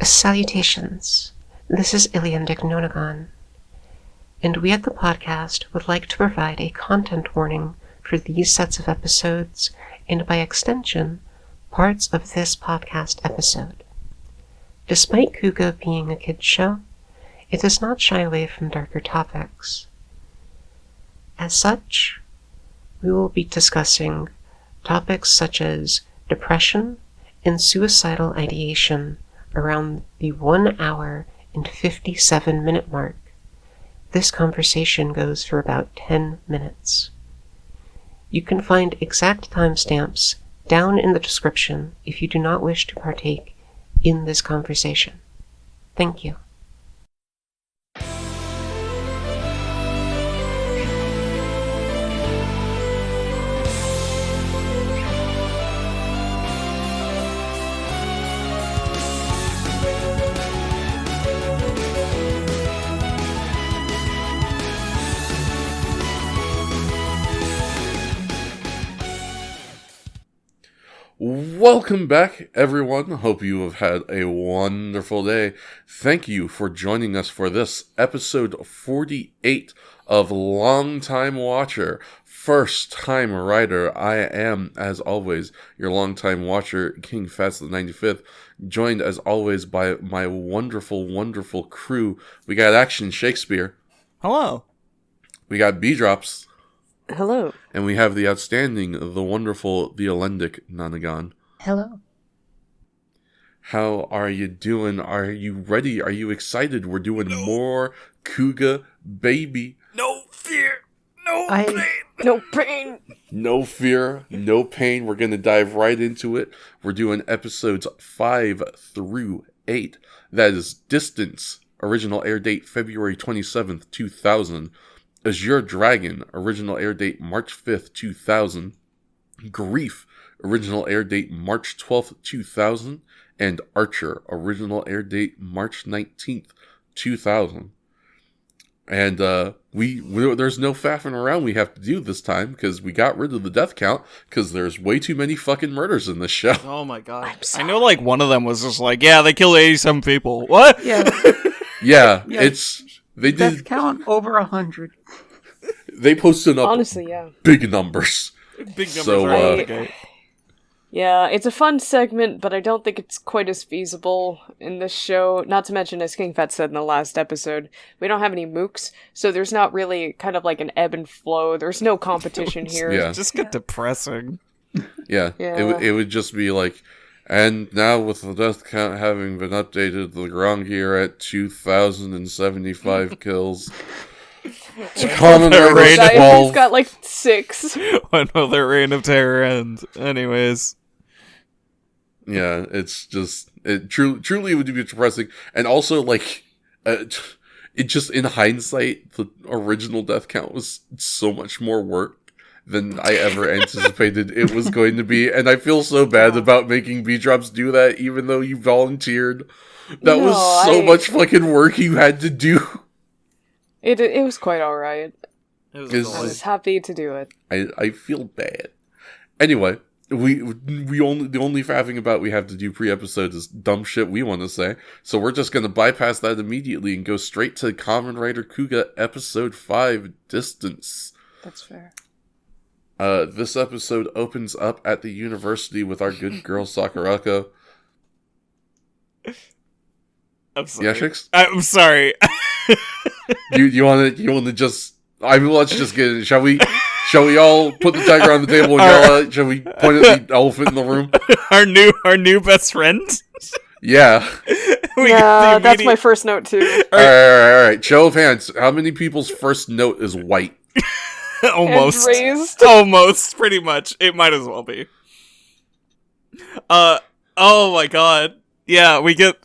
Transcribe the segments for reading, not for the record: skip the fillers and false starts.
Salutations. This is Illiendic Nonnagon, and we at the podcast would like to provide a content warning for these sets of episodes, and by extension, parts of this podcast episode. Despite Kuuga being a kids' show, it does not shy away from darker topics. As such, we will be discussing topics such as depression and suicidal ideation around the 1 hour and 57-minute mark. This conversation goes for about 10 minutes. You can find exact timestamps down in the description if you do not wish to partake in this conversation. Thank you. Welcome back, everyone. Hope you have had a wonderful day. Thank you for joining us for this episode 48 of Longtime Watcher, First Time Rider. I am, as always, your longtime watcher, King Fats the 95th, joined as always by my wonderful, wonderful crew. We got ActionShakespeare. Hello. We got Beedrops. Hello. And we have the outstanding, the wonderful, the Illiendic Nonnagon. Hello. How are you doing? Are you ready? Are you excited? We're doing more Kuuga, baby. No fear. No pain. No pain. No fear. No pain. We're going to dive right into it. We're doing episodes 5 through 8. That is Distance. Original air date February 27th, 2000. Azure Dragon, original air date March 5th, 2000. Grief, original air date March 12th, 2000. And Archer, original air date March 19th, 2000. And there's no faffing around we have to do this time because we got rid of the death count because there's way too many fucking murders in this show. Oh my god. I know like one of them was just like, yeah, they killed 87 people. What? Yeah. Yeah, Yeah. They Death did count over 100. They posted up Honestly, yeah. big numbers. Big numbers So, are out of the gate. Yeah, it's a fun segment, but I don't think it's quite as feasible in this show. Not to mention, as King Fat said in the last episode, we don't have any mooks, so there's not really kind of like an ebb and flow. There's no competition here. Yeah. Just get depressing. Yeah, Yeah. It would just be like, and now with the death count having been updated, the Grongi are at 2,075 kills. Kamen Rider He's 12. got like 6. When will their reign of terror end? Anyways. Yeah, it's just, it truly would be depressing. And also, like, it just, in hindsight, the original death count was so much more work than I ever anticipated it was going to be. And I feel so bad about making Beedrops do that, even though you volunteered. That was so much fucking work you had to do. It was quite alright. I was happy to do it. I feel bad. Anyway, the only faffing about we have to do pre-episode is dumb shit we want to say. So we're just going to bypass that immediately and go straight to Kamen Rider Kuuga episode 5, Distance. That's fair. This episode opens up at the university with our good girl Sakurako. I'm sorry. Yeah, Shix? I'm sorry. you want to just, I mean, let's just get it. Shall we all put the tiger on the table and yell at it? Shall we point at the elephant in the room? Our new best friend? Yeah. Yeah, that's my first note too. All right. Show of hands. How many people's first note is white? Almost. And raised. Almost, pretty much. It might as well be. Oh my god. Yeah, we get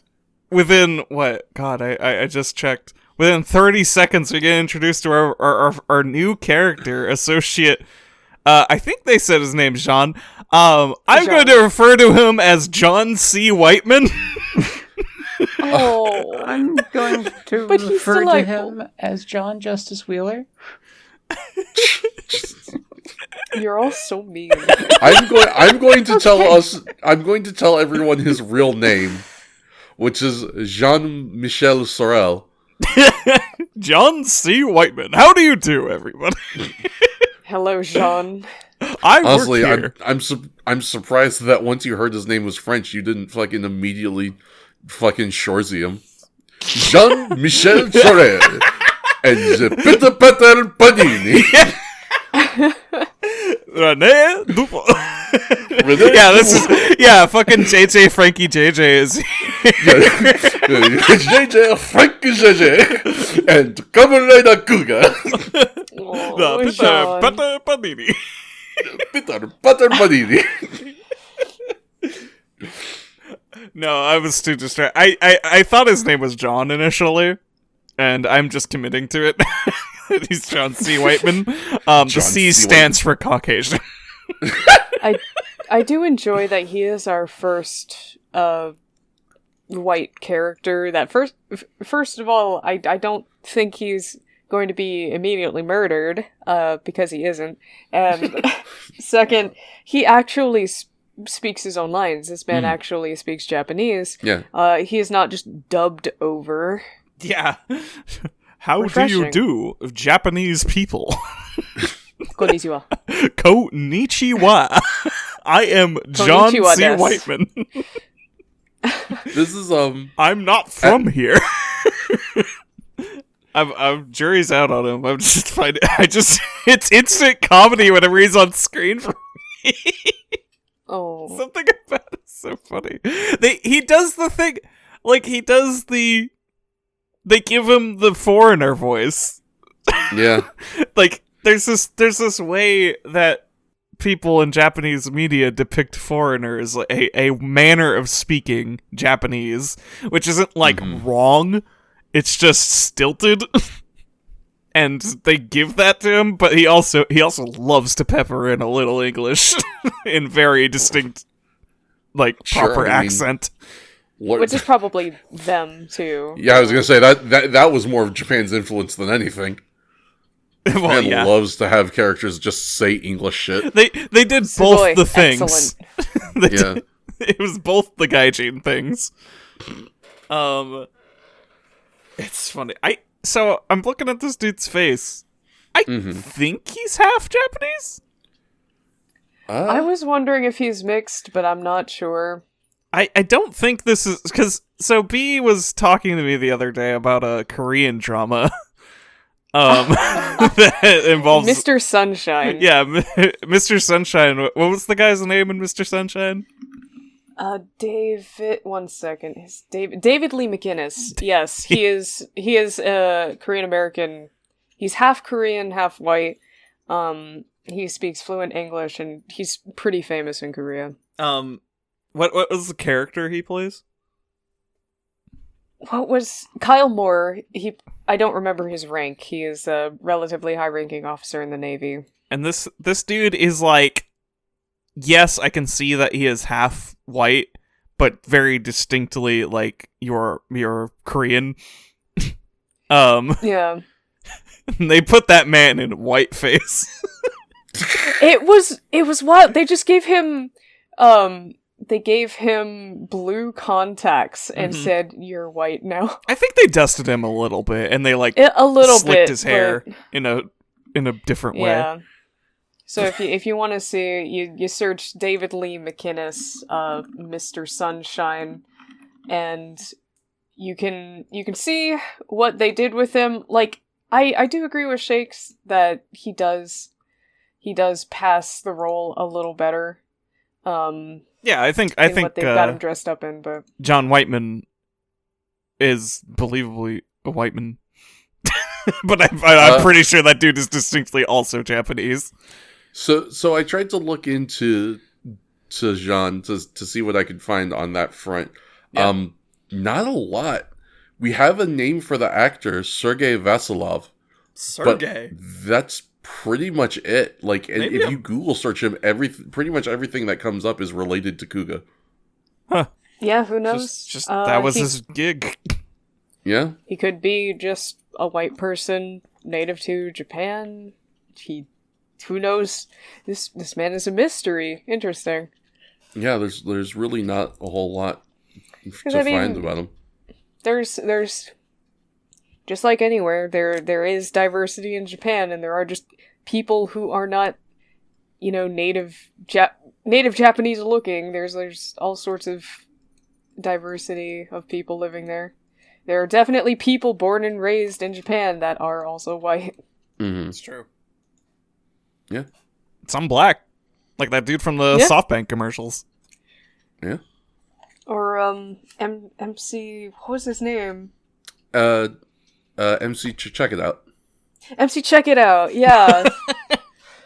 within, what? God, I just checked. Within 30 seconds, we get introduced to our new character, Associate. I think they said his name's John. I'm going to refer to him as John C. Whiteman. Oh. I'm going to But he's refer to delightful. him as John Justice Wheeler. You're all so mean. I'm going to tell everyone his real name. which is Jean-Michel Sorel. John C. Whiteman. How do you do, everybody? Hello, Jean. I Honestly, work here. I'm surprised that once you heard his name was French, you didn't fucking immediately fucking Shorzy him. Jean-Michel Sorel and the Peter Panini. René Dupo. René Yeah, this is fucking JJ Frankie JJ is JJ, Frank JJ, and Kamen Rider Kuuga. Oh, the Jean. Peter Panini. Peter Panini. No, I was too distracted. I thought his name was John initially, and I'm just committing to it. He's John C. Whiteman. The C stands for Caucasian. I do enjoy that he is our first white character. That first of all, I don't think he's going to be immediately murdered, because he isn't. And second, he actually speaks his own lines. This man actually speaks Japanese. Yeah. He is not just dubbed over. Yeah. How Refreshing. do you do, Japanese people? Konnichiwa. Konnichiwa. I am John Konnichiwa C. desu. Whiteman. This is I'm not from here. I'm jury's out on him. I'm just finding. It's instant comedy whenever he's on screen for me. Oh. Something about it is so funny. He does the thing, like he does the. They give him the foreigner voice. yeah. Like there's this way that people in Japanese media depict foreigners, like a manner of speaking Japanese, which isn't like wrong. It's just stilted. And they give that to him, but he also loves to pepper in a little English in very distinct, like, proper accent. Which is probably them, too. Yeah, I was gonna say that was more of Japan's influence than anything. Well, Japan loves to have characters just say English shit. They did both Sugoi, the things. excellent. It was both the gaijin things. It's funny. So I'm looking at this dude's face. I think he's half Japanese. I was wondering if he's mixed, but I'm not sure. I don't think this is because B was talking to me the other day about a Korean drama that involves Mr. Sunshine. Yeah, Mr. Sunshine. What was the guy's name in Mr. Sunshine? David. One second. David Lee McInnes. Yes, he is. He is Korean American. He's half Korean, half white. He speaks fluent English, and he's pretty famous in Korea. What was the character he plays? What was Kyle Moore? I don't remember his rank. He is a relatively high-ranking officer in the Navy. And this dude is like, yes, I can see that he is half white, but very distinctly like you're Korean. Yeah. They put that man in whiteface. It was wild. They just gave him blue contacts and said, "You're white now." I think they dusted him a little bit, and they like A little slicked bit, his hair but- in a different way. Yeah. So if you want to see, you search David Lee McInnes, Mr. Sunshine, and you can see what they did with him. Like I do agree with Shakes that he does pass the role a little better. Yeah, I think what they've got him dressed up in, but John Whiteman is believably a Whiteman. But I'm pretty sure that dude is distinctly also Japanese. So I tried to look into Jean to see what I could find on that front. Yeah. Not a lot. We have a name for the actor, Sergei Vasilov. Sergei. But that's pretty much it. Like, and Maybe if you Google search him, pretty much everything that comes up is related to Kuuga. Huh. yeah, who knows? Just that was he, his gig. Yeah? He could be just a white person native to Japan. Who knows? This man is a mystery. Interesting. Yeah, there's really not a whole lot I mean, find about him. There's just like anywhere, there is diversity in Japan, and there are just people who are not, native Japanese looking. There's all sorts of diversity of people living there. There are definitely people born and raised in Japan that are also white. Mm-hmm. It's true. Yeah. Some black. Like that dude from the SoftBank commercials. Yeah. Or, MC, what was his name? MC, check it out. MC Check It Out, yeah.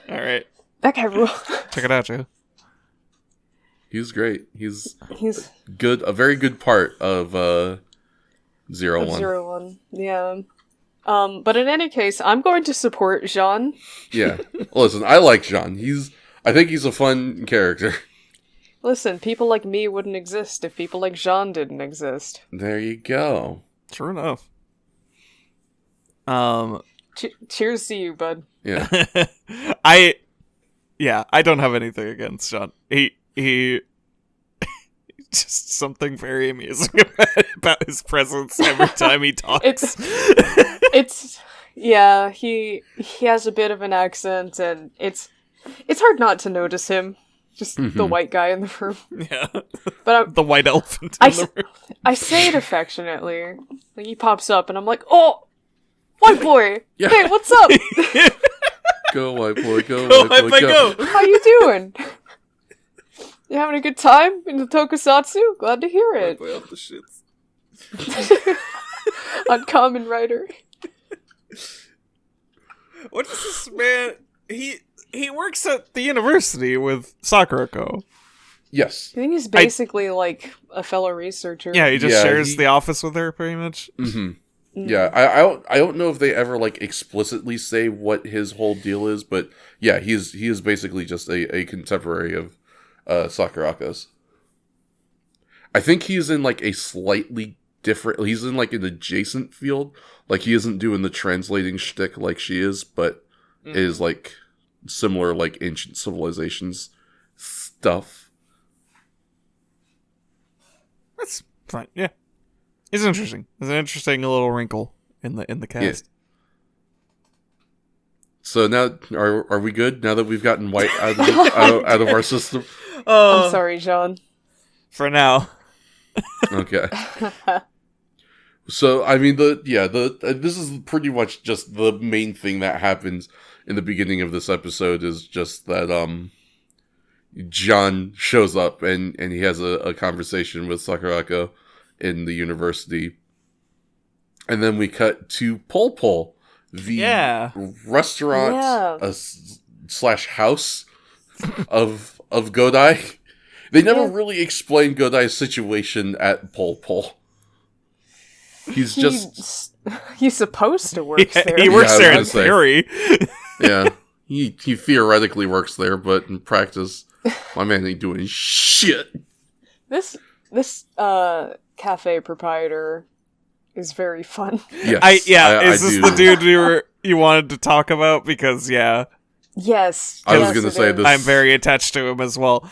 Alright. That guy ruled. Check it out, Joe. He's great. He's good. A very good part of, 01. 01, yeah. But in any case, I'm going to support Jean. Yeah. Listen, I like Jean. I think he's a fun character. Listen, people like me wouldn't exist if people like Jean didn't exist. There you go. True enough. Cheers to you, bud. Yeah. I don't have anything against Sean. He just something very amusing about his presence every time he talks. He has a bit of an accent, and it's hard not to notice him. Just the white guy in the room. Yeah. But the white elephant in the room. I say it affectionately. Like, he pops up, and I'm like, oh, white boy! Yeah. Hey, what's up? Go, white boy, go, Go, white boy, go. How you doing? You having a good time in the tokusatsu? Glad to hear it. White boy off the shits. On Kamen Rider. What is this man? He works at the university with Sakurako. Yes. I think he's basically like a fellow researcher. Yeah, he just shares the office with her, pretty much. Mm-hmm. Yeah, I don't know if they ever like explicitly say what his whole deal is, but yeah, he is basically just a contemporary of Sakurako's. I think he's in like a slightly different. He's in like an adjacent field. Like he isn't doing the translating shtick like she is, but is like similar like ancient civilizations stuff. That's fine. Yeah, it's interesting. It's an interesting little wrinkle in the cast. Yeah. So now, are we good? Now that we've gotten white out of our system? I'm sorry, John. For now. Okay. So I mean, this is pretty much just the main thing that happens in the beginning of this episode is just that John shows up and he has a conversation with Sakurako in the university, and then we cut to Pol Pol, the restaurant slash house of Godai. They never really explain Godai's situation at Pol Pol. He's supposed to work there. He works there in theory. Yeah, he theoretically works there, but in practice, my man ain't doing shit. This cafe proprietor is very fun. Yes, is this the dude you wanted to talk about? Because yes, I was gonna say this. I'm very attached to him as well.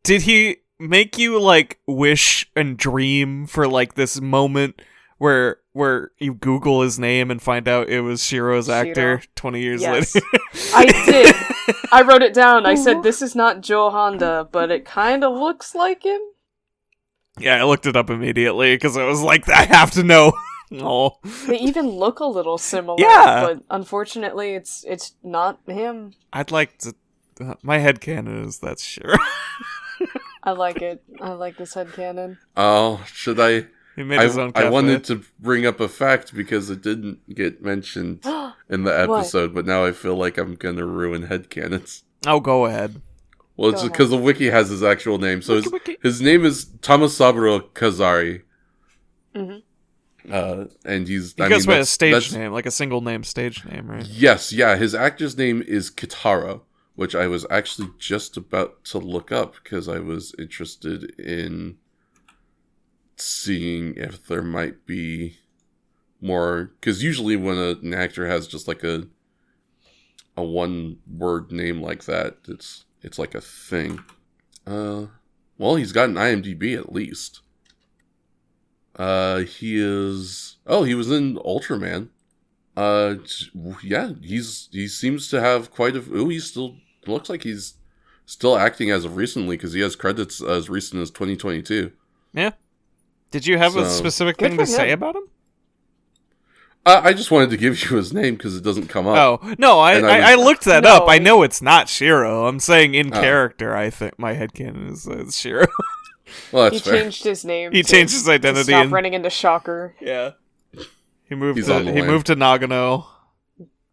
Did he make you like wish and dream for like this moment where you Google his name and find out it was Shiro's actor 20 years later? I did. I wrote it down. I said, this is not Joe Honda, but it kind of looks like him. Yeah, I looked it up immediately because I was like, I have to know. Oh. They even look a little similar. Yeah. But unfortunately, it's not him. I'd like to... my headcanon is that's Shiro. I like it. I like this headcanon. Oh, should I... He made his own cafe. I wanted to bring up a fact because it didn't get mentioned in the episode, but now I feel like I'm going to ruin headcanons. Oh, go ahead. Well, it's because the wiki has his actual name. So his name is Tamasaburo Kazari. Mm-hmm. And he goes by a stage name, like a single name stage name, right? Yes, yeah. His actor's name is Kitaro, which I was actually just about to look up because I was interested in seeing if there might be more. Because usually when an actor has just like a one word name like that, it's like a thing. Well, Well, he's got an IMDb at least. He is... Oh, he was in Ultraman. Yeah, he seems to have quite a... Oh, he's still... Looks like he's still acting as of recently, because he has credits as recent as 2022. Yeah. Did you have a specific thing to say about him? I just wanted to give you his name because it doesn't come up. Oh, no, I looked that up. I know it's not Shiro. I'm saying in character, I think my headcanon is Shiro. Well, that's fair. He changed his name. He changed his identity. To stop running into Shocker. Yeah. He moved to Nagano.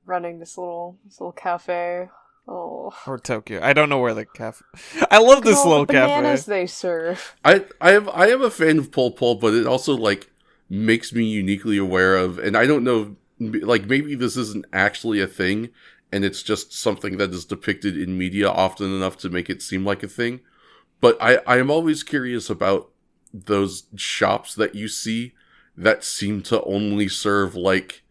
Running this little cafe. Oh. Or Tokyo. I don't know where the cafe... I love this little the cafe. bananas they serve. I am a fan of Pol Pol, but it also, like, makes me uniquely aware of... And I don't know... Like, maybe this isn't actually a thing, and it's just something that is depicted in media often enough to make it seem like a thing. But I am always curious about those shops that you see that seem to only serve, like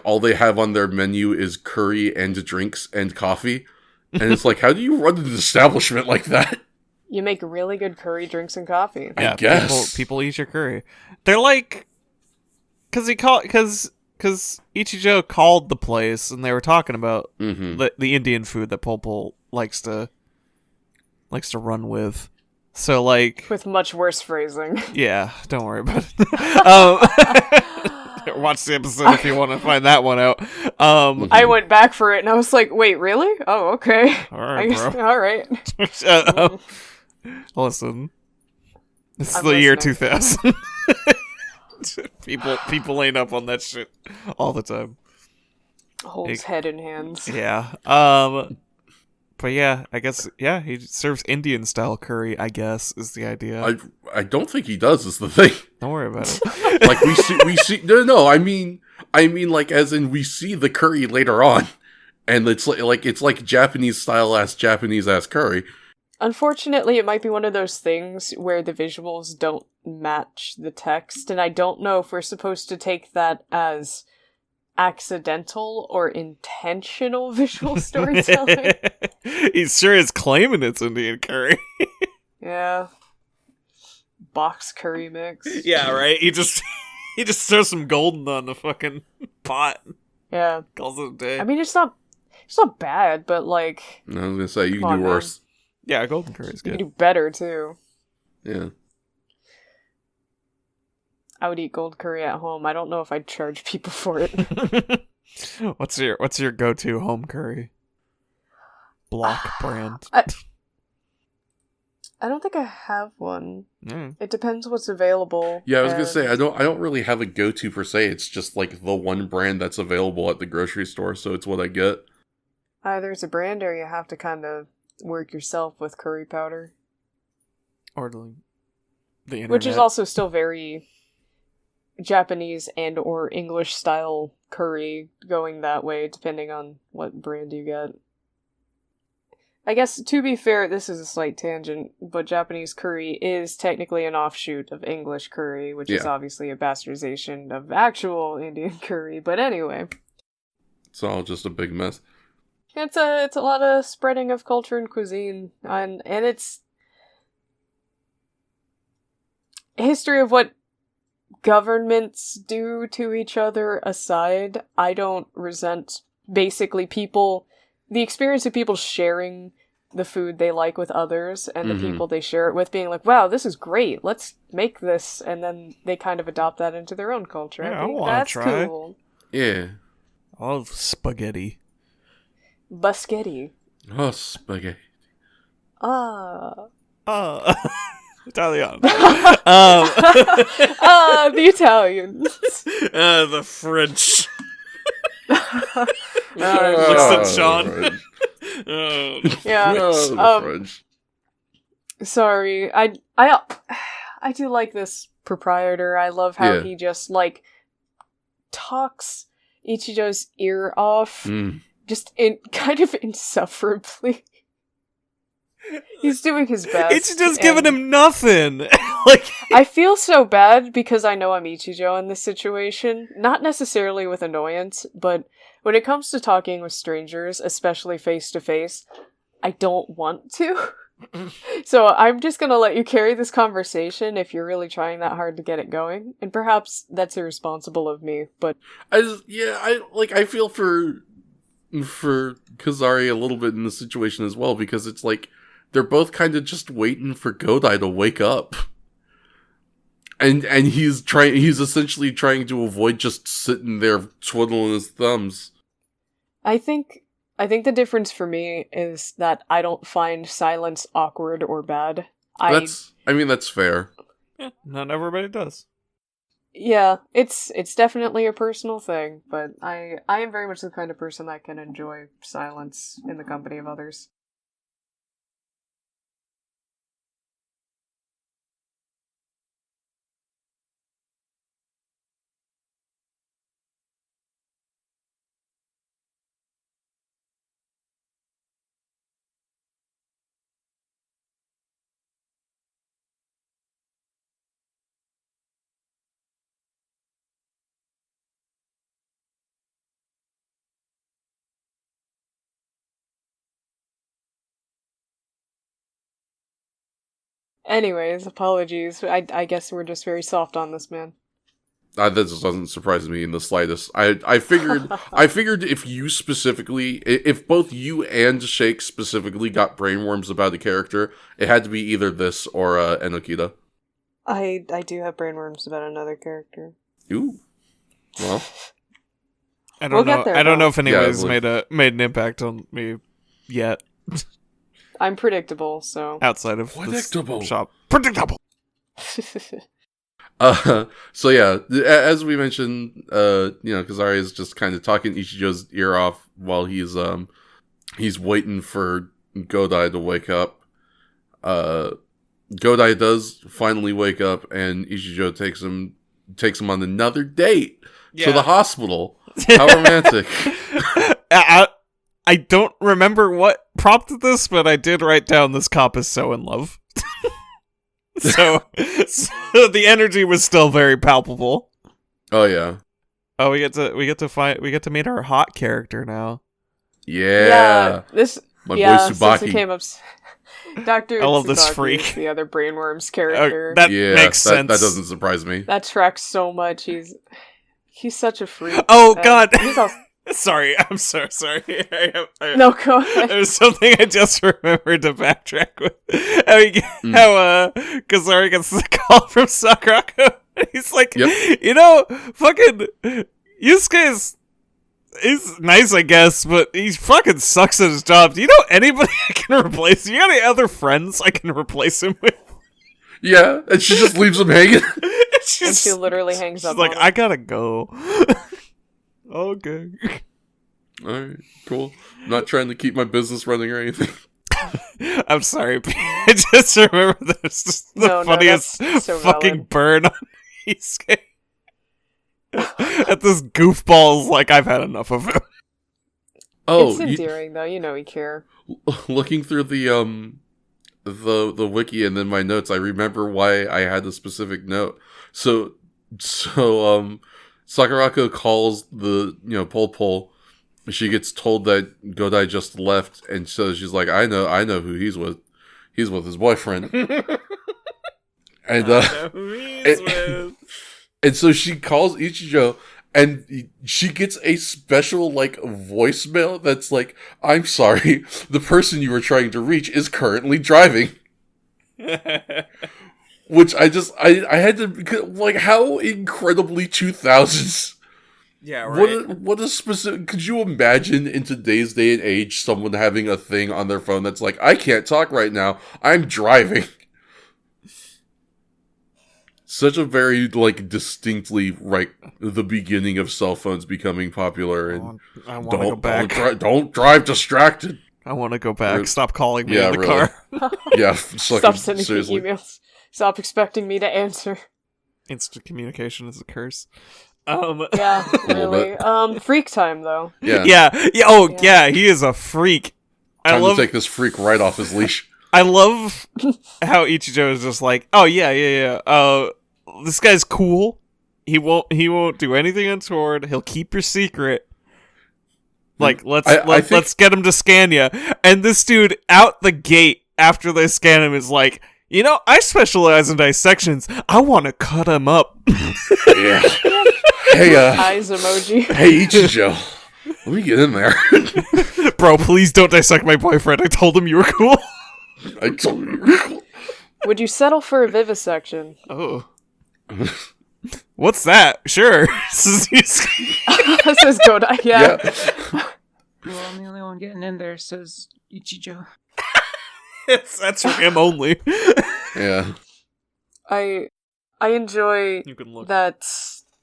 all they have on their menu is curry and drinks and coffee. And it's like, how do you run an establishment like that? You make really good curry, drinks, and coffee. Yeah, I guess. People eat your curry. They're like... Because Ichijo called the place, and they were talking about the Indian food that Pol Pol likes to run with. So, like... With much worse phrasing. Yeah, don't worry about it. Watch the episode if you want to find that one out. I went back for it, and I was like, wait, really? Oh, okay. All right, bro. All right. Listen. It's I'm the year listening. 2000. People ain't up on that shit all the time. Holds head in hands. Yeah. But yeah, I guess, yeah, he serves Indian-style curry, I guess, is the idea. I don't think he does, is the thing. Don't worry about it. Like, we see... No, I mean, like, as in, we see the curry later on. And it's like Japanese-style-ass Japanese-ass curry. Unfortunately, it might be one of those things where the visuals don't match the text, and I don't know if we're supposed to take that as accidental or intentional visual storytelling. He sure is claiming it's Indian curry. Yeah. Box curry mix. Yeah, right? He just throws some golden on the fucking pot. Yeah. Calls it a day. I mean, it's not bad, but like... I was gonna say, you Come can on, do worse. Yeah, golden curry is You good. can do better, too. Yeah. I would eat gold curry at home. I don't know if I'd charge people for it. What's your go-to home curry? Block brand. I don't think I have one. It depends what's available. Yeah, I was gonna say, I don't really have a go-to per se. It's just like the one brand that's available at the grocery store, so it's what I get. Either it's a brand or you have to kind of work yourself with curry powder. Or the internet. Which is also still very Japanese and or English style curry, going that way depending on what brand you get. I guess, to be fair, this is a slight tangent, but Japanese curry is technically an offshoot of English curry, which is obviously a bastardization of actual Indian curry, but anyway. It's all just a big mess. It's a lot of spreading of culture and cuisine, and it's history of what governments do to each other aside. I don't resent basically the experience of people sharing the food they like with others, and the people they share it with being like, wow, this is great, let's make this, and then they kind of adopt that into their own culture. Yeah, I think I wanna that's try. cool. Yeah. I love spaghetti. Baschetti. Oh, spaghetti. Italian. The Italians. The French. Looks at Sean. Yeah. the French. Sorry. I do like this proprietor. I love how he just, like, talks Ichijo's ear off. Just kind of insufferably. He's doing his best. It's just giving him nothing. Like, I feel so bad because I know I'm Ichijo in this situation. Not necessarily with annoyance, but when it comes to talking with strangers, especially face to face, I don't want to. So I'm just gonna let you carry this conversation if you're really trying that hard to get it going, and perhaps that's irresponsible of me, but I feel for Kazari a little bit in the situation as well, because it's like they're both kind of just waiting for Godai to wake up. And he's essentially trying to avoid just sitting there twiddling his thumbs. I think the difference for me is that I don't find silence awkward or bad. That's fair. Yeah, not everybody does. Yeah, it's definitely a personal thing, but I am very much the kind of person that can enjoy silence in the company of others. Anyways, apologies. I guess we're just very soft on this man. That just doesn't surprise me in the slightest. I figured if you specifically, if both you and Shake specifically got brainworms about a character, it had to be either this or Enokita. I do have brainworms about another character. Ooh. Well, I don't We'll know. get there, I don't though. know if anybody's like- made an impact on me yet I'm predictable, so. outside of Predictable. this shop. Predictable. so yeah, as we mentioned, Kazari is just kind of talking Ichijo's ear off while he's waiting for Godai to wake up. Godai does finally wake up, and Ichijo takes him on another date to the hospital. How romantic! I don't remember what prompted this, but I did write down this cop is so in love. so the energy was still very palpable. Oh yeah. Oh, we get to meet our hot character now. Yeah. This. My yeah, boy since Tsubaki. it came up. Dr. I love this Tsubaki freak. is the other brainworms character. That Yeah, makes sense. That doesn't surprise me. That tracks so much. He's such a freak. Oh God! He's also... Sorry, I'm so sorry. No, go ahead. There's something I just remembered to backtrack with. How Kazari gets the call from Sakurako. He's like, fucking Yusuke is nice, I guess, but he fucking sucks at his job. Do you know anybody I can replace? You got any other friends I can replace him with? Yeah, and she just leaves him hanging. And she literally hangs up She's like, on I him. gotta go. Okay. Alright, cool. I'm not trying to keep my business running or anything. I'm sorry, P. I just remember that it's just the No, funniest that's so fucking valid. burn on Isuke. At this goofball's like, I've had enough of him. Oh, It's endearing, though. You know we care. looking through the wiki and then my notes, I remember why I had a specific note. So Sakurako calls the Pol. She gets told that Godai just left, and so she's like, I know who he's with. He's with his boyfriend. And and so she calls Ichijo, and she gets a special voicemail that's like, I'm sorry, the person you were trying to reach is currently driving. Which I had to, how incredibly 2000s. Yeah, right. What a specific, could you imagine in today's day and age someone having a thing on their phone that's like, I can't talk right now, I'm driving. Such a very, distinctly, the beginning of cell phones becoming popular. And I want to go back. Don't drive distracted. I want to go back. Stop calling me Yeah, in the really. car. Yeah, Stop sending seriously. me emails. Stop expecting me to answer. Instant communication is a curse. Yeah, really. Freak time, though. Yeah. Yeah, he is a freak. Time to take this freak right off his leash. I love how Ichijo is just like, oh yeah. This guy's cool. He won't do anything untoward. He'll keep your secret. Let's get him to scan you. And this dude out the gate, after they scan him is like, you know, I specialize in dissections. I want to cut him up. Yeah. Hey, Eyes emoji. hey, Ichijo. Let me get in there. Bro, please don't dissect my boyfriend. I told him you were cool. I told you. You were cool. Would you settle for a vivisection? Oh. What's that? Sure. Says Godai, yeah. Well, I'm the only one getting in there, says Ichijo. That's for him only. Yeah. I enjoy You can look. that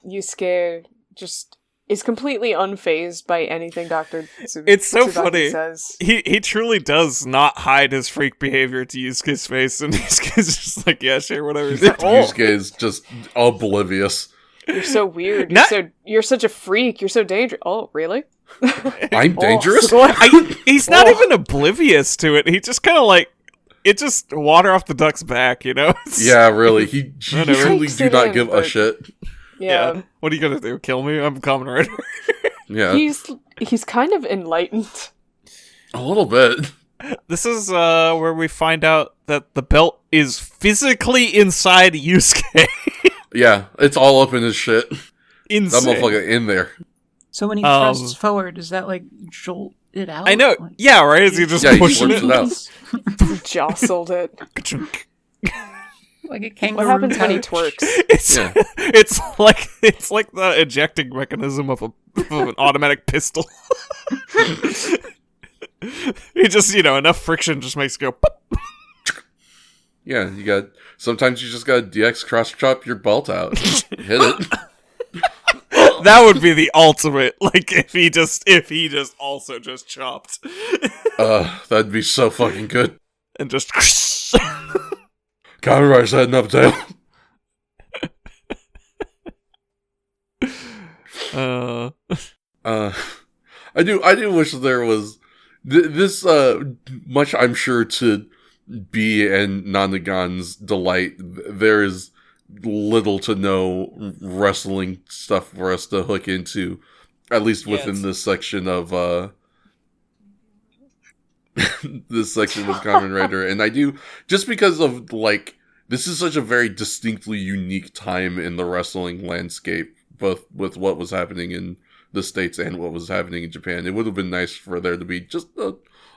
Yusuke just is completely unfazed by anything Dr. It's so Tsubaki funny. says. He truly does not hide his freak behavior to Yusuke's face, and Yusuke's just like, yeah, sure, whatever. Yusuke is just oblivious. You're so weird. Not- You're such a freak. You're so dangerous. Oh, really? I'm dangerous? He's not even oblivious to it. He just kind of like, it just water off the duck's back, you know? It's- Yeah, really. He Whatever. truly Takes do it not in, give a but- shit. Yeah. What are you gonna do? Kill me? I'm a Kamen Rider. Yeah. He's kind of enlightened. A little bit. This is where we find out that the belt is physically inside Yusuke. Yeah, it's all up in his shit. That Insane. motherfucker in there. So when he thrusts forward, does that like jolt it out? I know. Like, Yeah, right? Is he just Yeah, he pushing works it out. Jostled it. like a What kangaroo. happens when he pouch. twerks? It's Yeah. it's like the ejecting mechanism of an automatic pistol. It just, you know, enough friction just makes it go pop. Yeah, sometimes you just gotta DX cross chop your belt out. Hit it. That would be the ultimate. Like if he just also just chopped That'd be so fucking good. and just Kamen Rider's heading up tail. I do wish there was this much. I'm sure to B and Nonnagon's delight, there is little to no wrestling stuff for us to hook into, at least within this section of this section of Kamen Rider. And I do, just because of like, this is such a very distinctly unique time in the wrestling landscape, both with what was happening in the States and what was happening in Japan. It would have been nice for there to be just a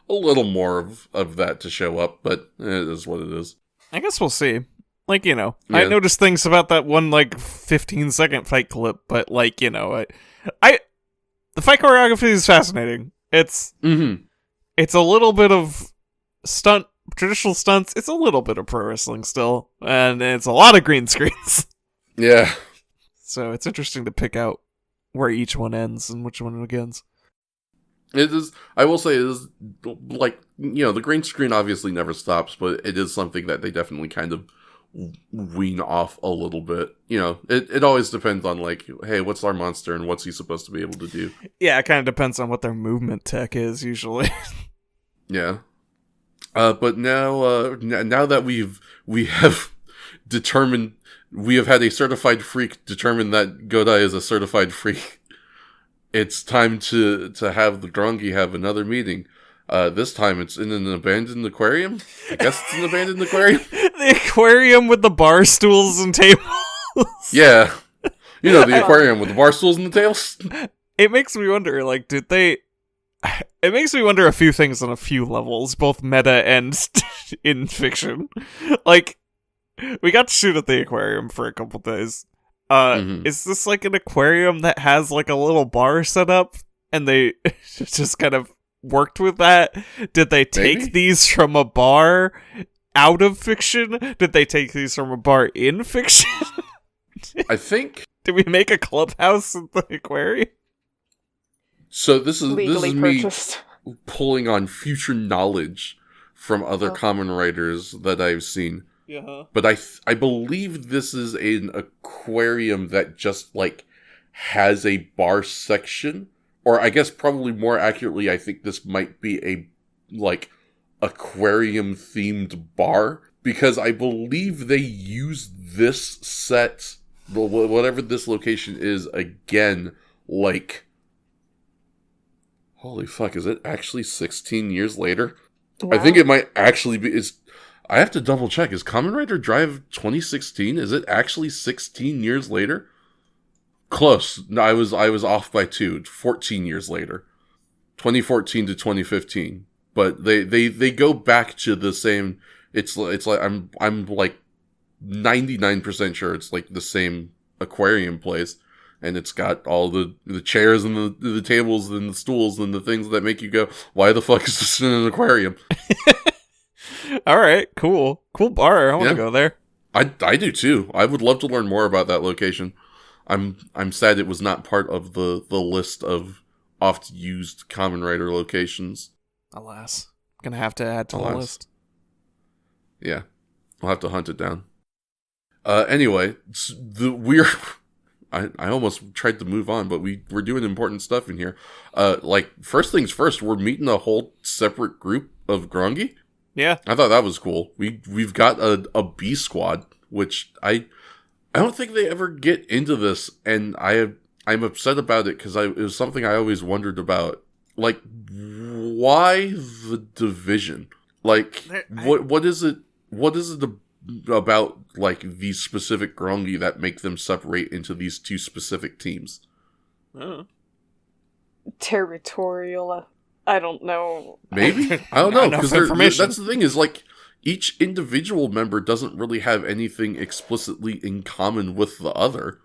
little more of that to show up, but it is what it is. I guess we'll see. Like, you know, Yeah. I noticed things about that one, like, 15-second fight clip, but, like, you know, I the fight choreography is fascinating. It's a little bit of traditional stunts. It's a little bit of pro wrestling still, and it's a lot of green screens. Yeah. So it's interesting to pick out where each one ends and which one begins. It is, I will say, it is, like, you know, the green screen obviously never stops, but it is something that they definitely kind of wean off a little bit. You know, it always depends on, like, hey, what's our monster and what's he supposed to be able to do? Yeah, it kind of depends on what their movement tech is, usually. Yeah. But now that we have determined, we have had a certified freak determine that Godai is a certified freak, it's time to have the Drongi have another meeting. This time it's in an abandoned aquarium. I guess it's an abandoned aquarium. The aquarium with the bar stools and tables. Yeah. You know, the aquarium with the bar stools and the tails. It makes me wonder, like, it makes me wonder a few things on a few levels, both meta and in fiction. Like, we got to shoot at the aquarium for a couple days. Is this like an aquarium that has like a little bar set up and they just kind of worked with that? Did they take Maybe? these from a bar out of fiction? Did they take these from a bar in fiction? I think Did we make a clubhouse in the aquarium? so. This is Legally me purchased. pulling on future knowledge from other Kamen Riders that I've seen. Yeah. But I believe this is an aquarium that just, like, has a bar section. Or I guess probably more accurately, I think this might be a, like, aquarium-themed bar. Because I believe they use this set, whatever this location is, again, like... Holy fuck, is it actually 16 years later? I think it might actually be. I have to double check. Is Kamen Rider Drive 2016? Is it actually 16 years later? Close. No, I was off by 2. 14 years later, 2014 to 2015. But they go back to the same. It's like I'm like 99% sure it's like the same aquarium place, and it's got all the chairs and the tables and the stools and the things that make you go, why the fuck is this in an aquarium? All right, cool bar. I want to go there. I do too. I would love to learn more about that location. I'm sad it was not part of the list of oft used Kamen Rider locations. Alas, gonna have to add to the list. Yeah, we'll have to hunt it down. Anyway, I almost tried to move on, but we're doing important stuff in here. Like, first things first, we're meeting a whole separate group of Grongi. Yeah, I thought that was cool. We've got a B squad, which I don't think they ever get into this, and I'm upset about it because it was something I always wondered about. Like, why the division? Like, what is it? What is it about, like, these specific Grongi that make them separate into these two specific teams? Territorial. I don't know. Maybe? I don't know. Because that's the thing is, like, each individual member doesn't really have anything explicitly in common with the other.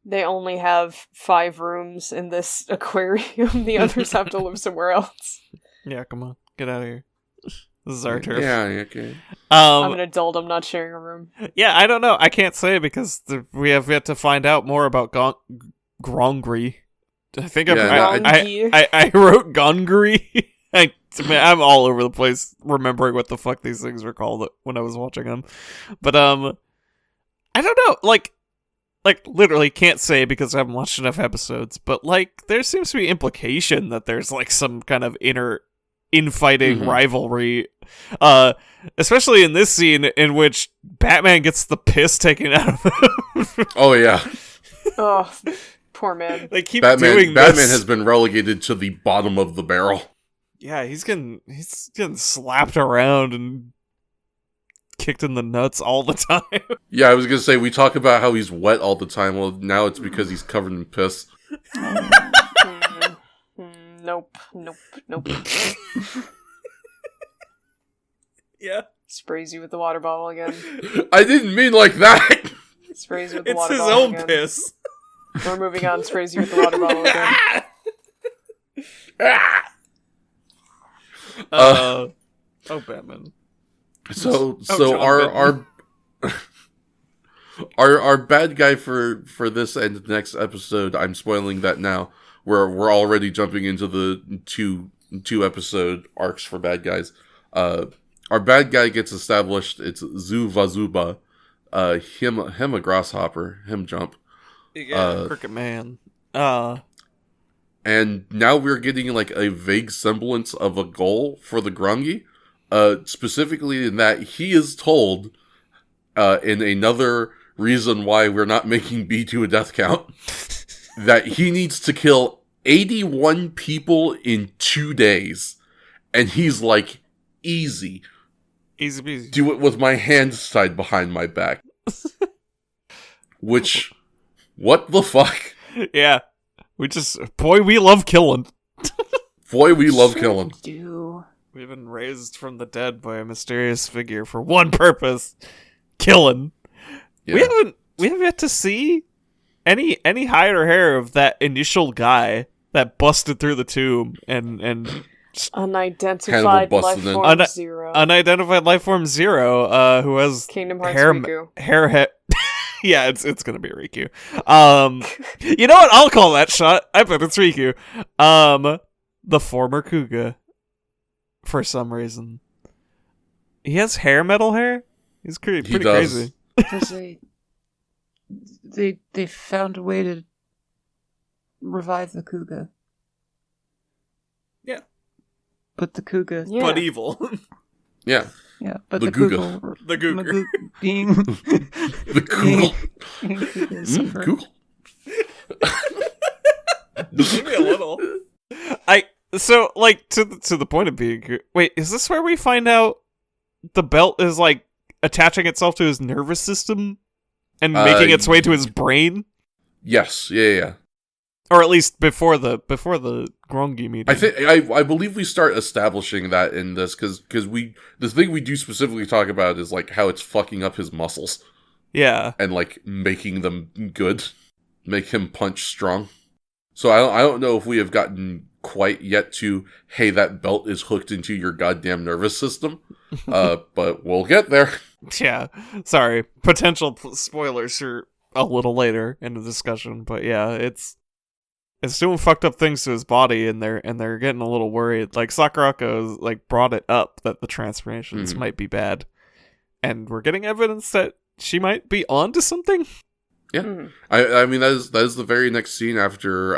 They only have 5 rooms in this aquarium. The others have to live somewhere else. Yeah, come on. Get out of here. This is our turf. Yeah, okay. I'm an adult. I'm not sharing a room. Yeah, I don't know. I can't say because we have yet to find out more about Grongri. I think I wrote Gongri. I'm all over the place remembering what the fuck these things were called when I was watching them. But I don't know. Like literally can't say because I haven't watched enough episodes. But like there seems to be implication that there's like some kind of infighting rivalry, especially in this scene in which Batman gets the piss taken out of him. Oh yeah. Oh, poor man. They keep doing this. Batman has been relegated to the bottom of the barrel. Yeah, he's getting slapped around and kicked in the nuts all the time. Yeah, I was gonna say we talk about how he's wet all the time. Well, now it's because he's covered in piss. Nope. Yeah. Sprays you with the water bottle again. I didn't mean like that! Sprays you with the water It's his bottle own again. piss. We're moving on. Sprays you with the water bottle again. Batman. So John our bad guy for this and next episode, I'm spoiling that now. We're already jumping into the two episode arcs for bad guys. Our bad guy gets established. It's Zuba, him a grasshopper, him jump. Yeah, Cricket Man. And now we're getting like a vague semblance of a goal for the Grongi. Specifically in that he is told, in another reason why we're not making B2 a death count, that he needs to kill 81 people in 2 days. And he's like, easy. Easy peasy. Do it with my hands tied behind my back. Which, what the fuck? Yeah. We love killing. Boy, we love killing. Do. We've been raised from the dead by a mysterious figure for one purpose. Killing. Yeah. We haven't yet to see any hide or hair of that initial guy that busted through the tomb and unidentified life form 0. Unidentified life form 0, who has Kingdom Hearts Riku. hair. Yeah, it's gonna be Riku. You know what? I'll call that shot. I bet it's Riku. The former Kuuga. For some reason, he has metal hair. He's pretty crazy. Because they found a way to revive the Kuuga. Yeah. But the Kuuga. Yeah. But evil. Yeah. Yeah, but The the Kuuga. Kuuga. The Googer. Being. The Google. Google. Google. Maybe a little. I So, like, to the point of being... Wait, is this where we find out the belt is, like, attaching itself to his nervous system and making its way to his brain? Yes, yeah. Or at least before the Grongi meeting. I believe we start establishing that in this, because the thing we do specifically talk about is, like, how it's fucking up his muscles. Yeah. And, like, making them good. Make him punch strong. So I don't know if we have gotten quite yet to, hey, that belt is hooked into your goddamn nervous system. But we'll get there. Yeah. Sorry. Potential spoilers are a little later in the discussion, but yeah, it's doing fucked up things to his body, and they're getting a little worried. Like, Sakurako, like, brought it up that the transformations might be bad. And we're getting evidence that she might be onto something. Yeah, I mean, that is the very next scene after,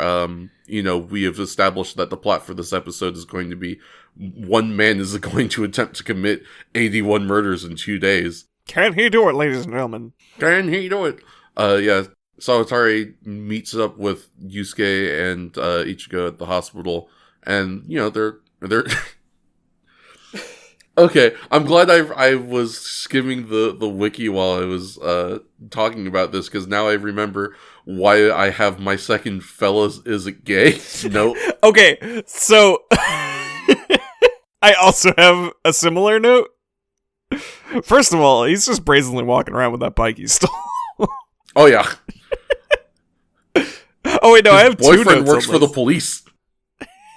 we have established that the plot for this episode is going to be one man is going to attempt to commit 81 murders in 2 days. Can he do it, ladies and gentlemen? Can he do it? Yeah, Sawatari meets up with Yusuke and Ichigo at the hospital, and, they're... Okay, I'm glad I was skimming the wiki while I was talking about this, because now I remember why I have my second fellas is it gay note. Okay, so I also have a similar note. First of all, he's just brazenly walking around with that bike he stole. Oh yeah. Oh wait, no, I have two notes. Boyfriend works for the police.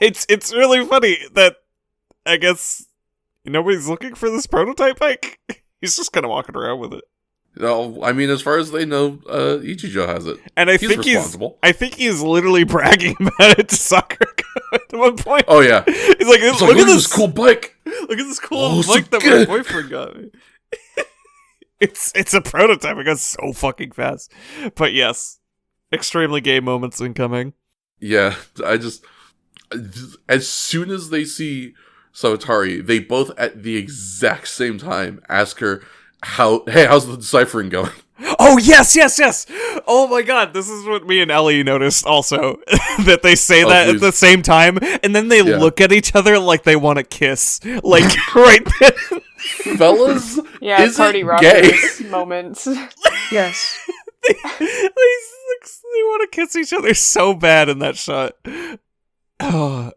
It's really funny that I guess nobody's looking for this prototype bike. He's just kind of walking around with it. No, I mean, as far as they know, Ichijo has it, and he's responsible. I think he's literally bragging about it to Sakurako at one point. Oh yeah, he's like, look at this cool bike. Look at this cool bike that my boyfriend got me. It's a prototype. It goes so fucking fast. But yes, extremely gay moments incoming. Yeah, as soon as they see Sawatari, they both at the exact same time ask her, how's the deciphering going? Oh, yes! Oh my god, this is what me and Ellie noticed also. That they say that please. At the same time, and then they look at each other like they want to kiss. Like, right then. Fellas, yeah, is party rockers moments. Yes. They want to kiss each other so bad in that shot. Oh,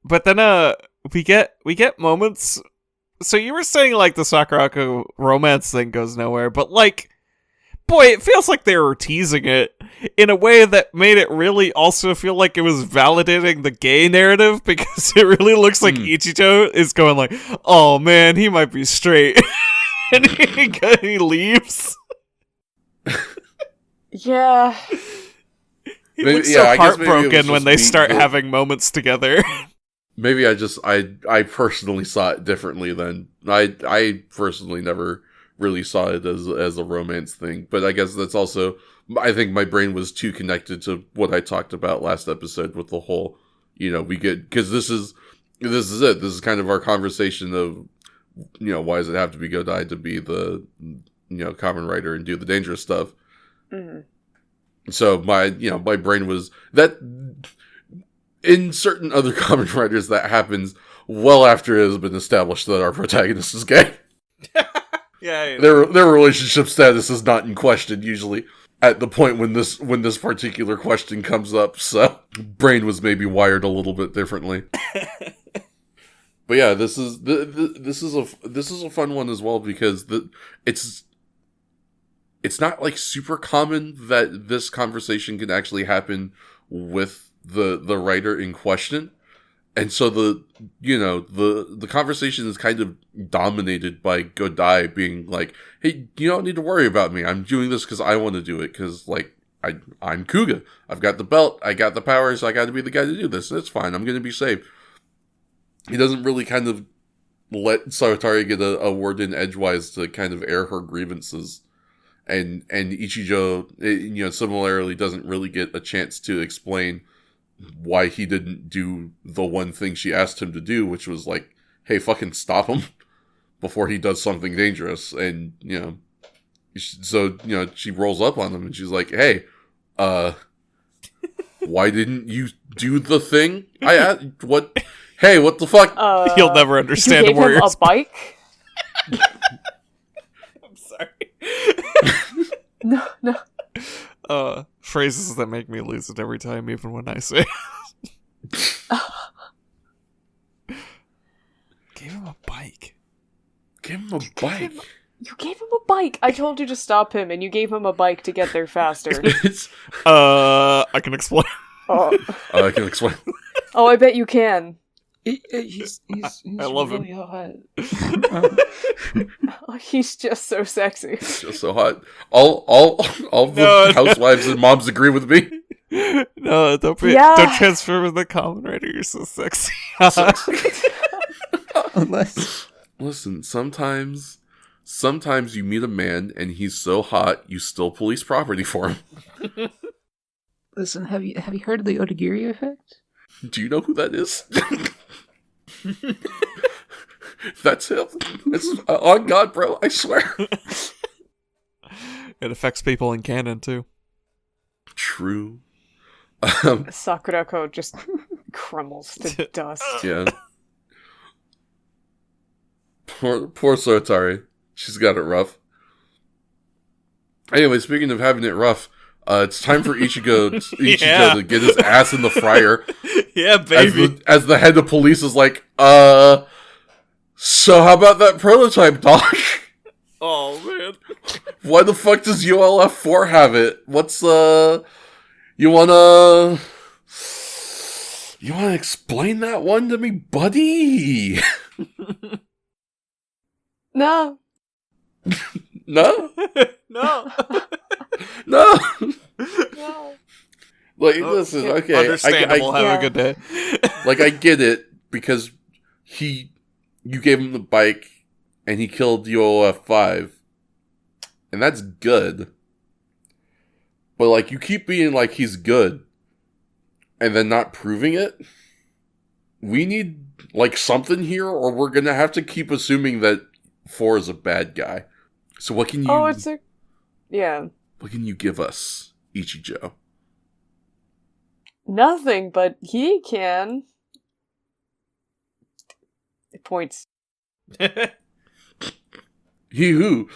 but then we get moments. So you were saying, like, the Sakurako romance thing goes nowhere, but, like, boy, it feels like they were teasing it in a way that made it really also feel like it was validating the gay narrative, because it really looks like Ichijo is going like, oh man, he might be straight. And he leaves. Yeah. He looks so heartbroken when they start having moments together. Maybe I personally saw it differently than I personally never really saw it as a romance thing, but I guess that's also, I think my brain was too connected to what I talked about last episode with the whole, we get, because this is it. This is kind of our conversation of, why does it have to be Godai to be the, Kamen Rider and do the dangerous stuff? Mm-hmm. So my brain was that in certain other Kamen Riders that happens well after it has been established that our protagonist is gay. Yeah. Their relationship status is not in question usually at the point when this particular question comes up. So brain was maybe wired a little bit differently. But yeah, this is a fun one as well, because it's not like super common that this conversation can actually happen with the writer in question. And so the conversation is kind of dominated by Godai being like, hey, you don't need to worry about me. I'm doing this because I want to do it, because, like, I'm Kuuga. I've got the belt. I got the powers. I got to be the guy to do this. It's fine. I'm going to be safe. He doesn't really kind of let Sawatari get a word in edgewise to kind of air her grievances. And Ichijo, similarly doesn't really get a chance to explain why he didn't do the one thing she asked him to do, which was like, hey, fucking stop him before he does something dangerous. And, so, she rolls up on him and she's like, hey, why didn't you do the thing? What? Hey, what the fuck? You'll never understand you gave him a bike? I'm sorry. No. Phrases that make me lose it every time, even when I say Gave him a bike. Give him a bike. You gave him a bike. I told you to stop him, and you gave him a bike to get there faster. I can explain. I can explain. Oh, I bet you can. He's I love really him. hot. Oh, he's just so sexy. Just so hot. All the housewives and moms agree with me. No, don't transfer the Kamen Rider. You're so sexy. Unless Listen, sometimes you meet a man and he's so hot you still police property for him. listen, have you heard of the Odagiri effect? Do you know who that is? That's him. It's on God, bro. I swear. It affects people in canon too. True. Sakurako just crumbles to dust. Yeah. Poor Sorotari. She's got it rough. Anyway, speaking of having it rough, it's time for Ichigo to get his ass in the fryer. Yeah, baby. As the head of police is like, so how about that prototype, Doc? Oh, man. Why the fuck does ULF4 have it? What's, you wanna explain that one to me, buddy? No. No? No. No? No. Like, listen, okay. Understandable. Have Yeah. a good day. Like, I get it, because you gave him the bike, and he killed UOF5. And that's good. But, like, you keep being like he's good, and then not proving it. We need, like, something here, or we're gonna have to keep assuming that 4 is a bad guy. So what can you... Yeah. What can you give us, Ichijo? Nothing, but he can. Points. He who?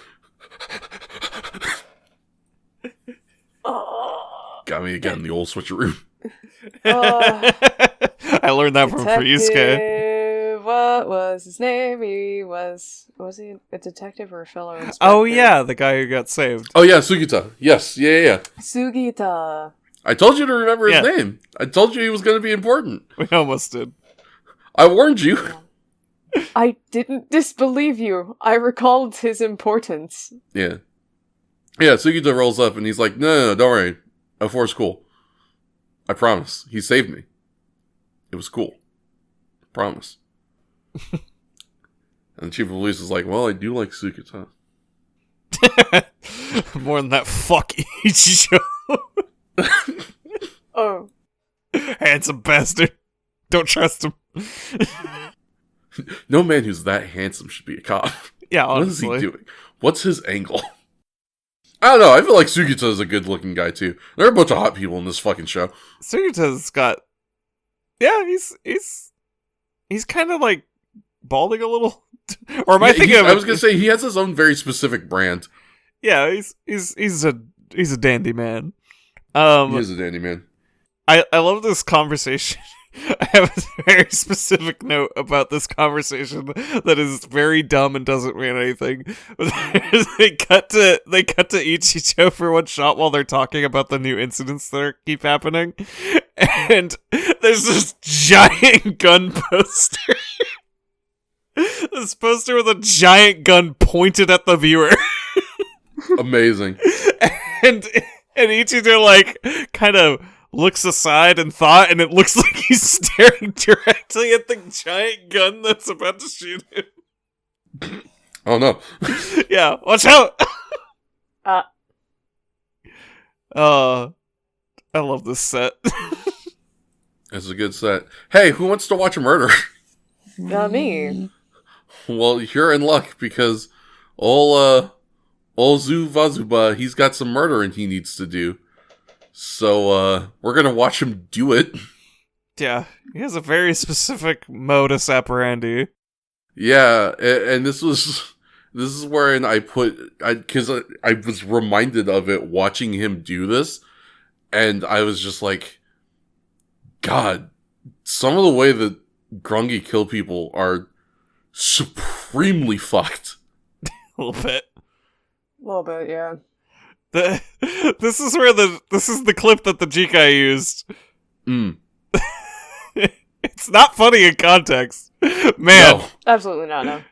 Got me again, the old switcheroo. I learned that from Freeze Guy. What was his name? Was he a detective or a fellow inspector? Oh yeah, the guy who got saved. Oh yeah, Sugita. Yes, yeah. Sugita. I told you to remember his Yeah. name. I told you he was going to be important. We almost did. I warned you. I didn't disbelieve you. I recalled his importance. Yeah. Yeah, Sugita rolls up and he's like, no, don't worry. F4's cool. I promise. He saved me. It was cool. Promise. And the chief of police is like, well, I do like Sugita. More than that, fuck Ichijo. Oh. Handsome bastard. Don't trust him. No man who's that handsome should be a cop. Yeah, What is honestly. he doing? What's his angle? I don't know. I feel like Sugita is a good looking guy too. There are a bunch of hot people in this fucking show. Sugita's got... Yeah, he's kind of like balding a little. Or am I thinking of... I was going to say, he has his own very specific brand. Yeah, he's a dandy man. He is a dandy man. I love this conversation. I have a very specific note about this conversation that is very dumb and doesn't mean anything. they cut to Ichijo for one shot while they're talking about the new incidents that keep happening, and there's this giant gun poster. This poster with a giant gun pointed at the viewer. Amazing. and Ichijo like kind of looks aside in thought, and it looks like he's staring directly at the giant gun that's about to shoot him. Oh no. Yeah, watch out! I love this set. It's a good set. Hey, who wants to watch a murder? Not me. Well, you're in luck because ol Zuvazuba, he's got some murdering he needs to do. So, we're gonna watch him do it. Yeah, he has a very specific modus operandi. Yeah, and this is wherein because I was reminded of it watching him do this, and I was just like, God, some of the way that Grungy kill people are supremely fucked. A little bit. A little bit, yeah. This is the clip that the Jikai used. It's not funny in context. Man. No. Absolutely not, no.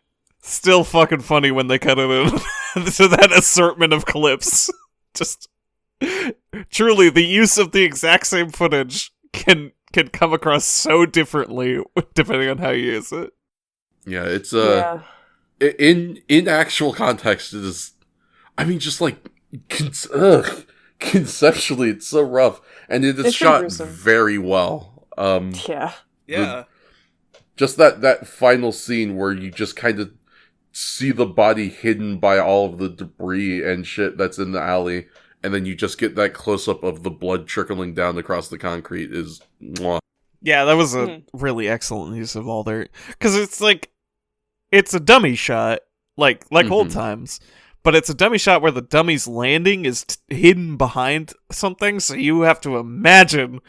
Still fucking funny when they cut it in to that assortment of clips. Just truly, the use of the exact same footage can come across so differently depending on how you use it. Yeah, it's Yeah. in actual context, it is. I mean, just like conceptually, it's so rough, and it is It's shot gruesome. very well. Yeah. Yeah. Just that final scene where you just kind of see the body hidden by all of the debris and shit that's in the alley, and then you just get that close-up of the blood trickling down across the concrete is mwah. Yeah, that was a really excellent use of all their... Because it's like... It's a dummy shot, like old times, but it's a dummy shot where the dummy's landing is hidden behind something, so you have to imagine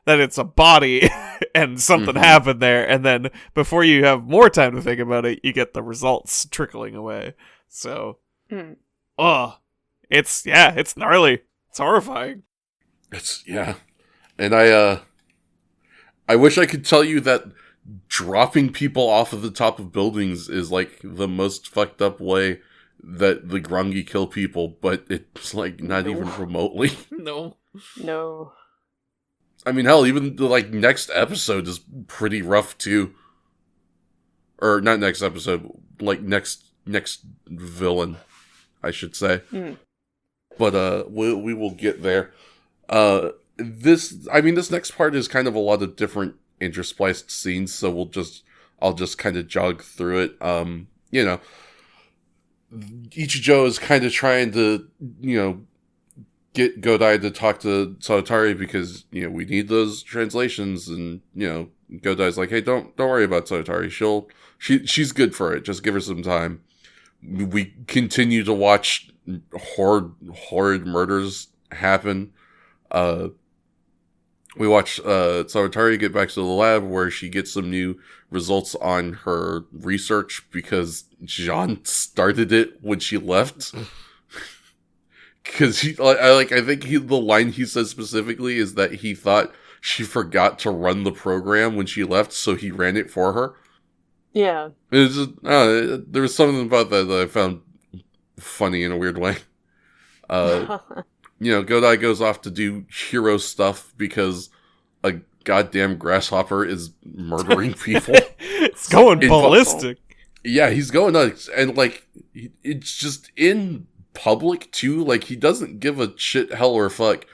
that it's a body and something happened there, and then before you have more time to think about it, you get the results trickling away. So, it's gnarly. It's horrifying. And I wish I could tell you that dropping people off of the top of buildings is like the most fucked up way that the Grungy kill people, but it's like not even remotely. No. I mean, hell, even the like next episode is pretty rough too. Or not next episode, like next villain, I should say. But we will get there. This next part is kind of a lot of different interspliced scenes, so I'll just kind of jog through it. Ichijo is kind of trying to, get Godai to talk to Saotari because, we need those translations, and, Godai's like, hey, don't worry about Saotari. She's good for it. Just give her some time. We continue to watch horrid murders happen. We watch Saotari get back to the lab where she gets some new results on her research because Jean started it when she left. Because I think the line he says specifically is that he thought she forgot to run the program when she left, so he ran it for her. Yeah. It's just, there was something about that I found funny in a weird way. Godai goes off to do hero stuff because a goddamn grasshopper is murdering people. It's going ballistic. Yeah, he's going nuts. And, it's just in public, too. He doesn't give a shit, hell, or fuck.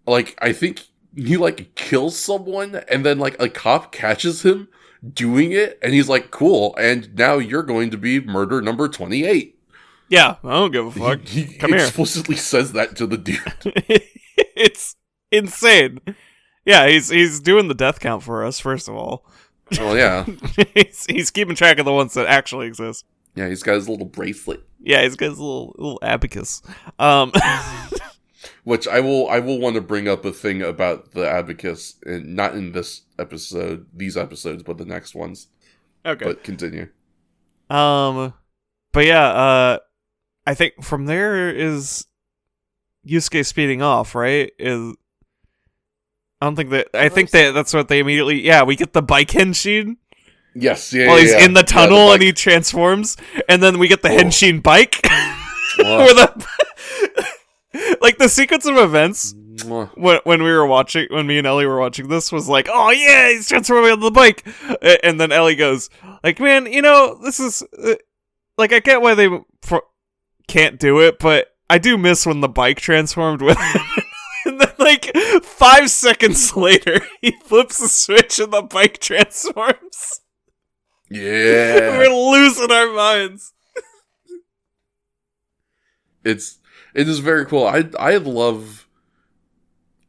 I think he, kills someone, and then, a cop catches him doing it, and he's like, cool, and now you're going to be murder number 28. Yeah, I don't give a fuck. He Come here. Explicitly says that to the dude. It's insane. Yeah, he's doing the death count for us, first of all. Well, yeah. he's keeping track of the ones that actually exist. Yeah, he's got his little bracelet. Yeah, he's got his little abacus. Which I will want to bring up a thing about the abacus, and not in these episodes, but the next ones. Okay. But continue. But yeah, I think from there is Yusuke speeding off, right? I think that's what they immediately... Yeah, we get the bike henshin. Yes, yeah, While he's yeah. in the tunnel and he transforms, and then we get the henshin bike. Where the sequence of events when me and Ellie were watching this was like, oh yeah, he's transforming on the bike, and then Ellie goes like, man, this is I get why they can't do it, but I do miss when the bike transformed with him. And then 5 seconds later, he flips the switch and the bike transforms. Yeah. We're losing our minds. It is very cool. I love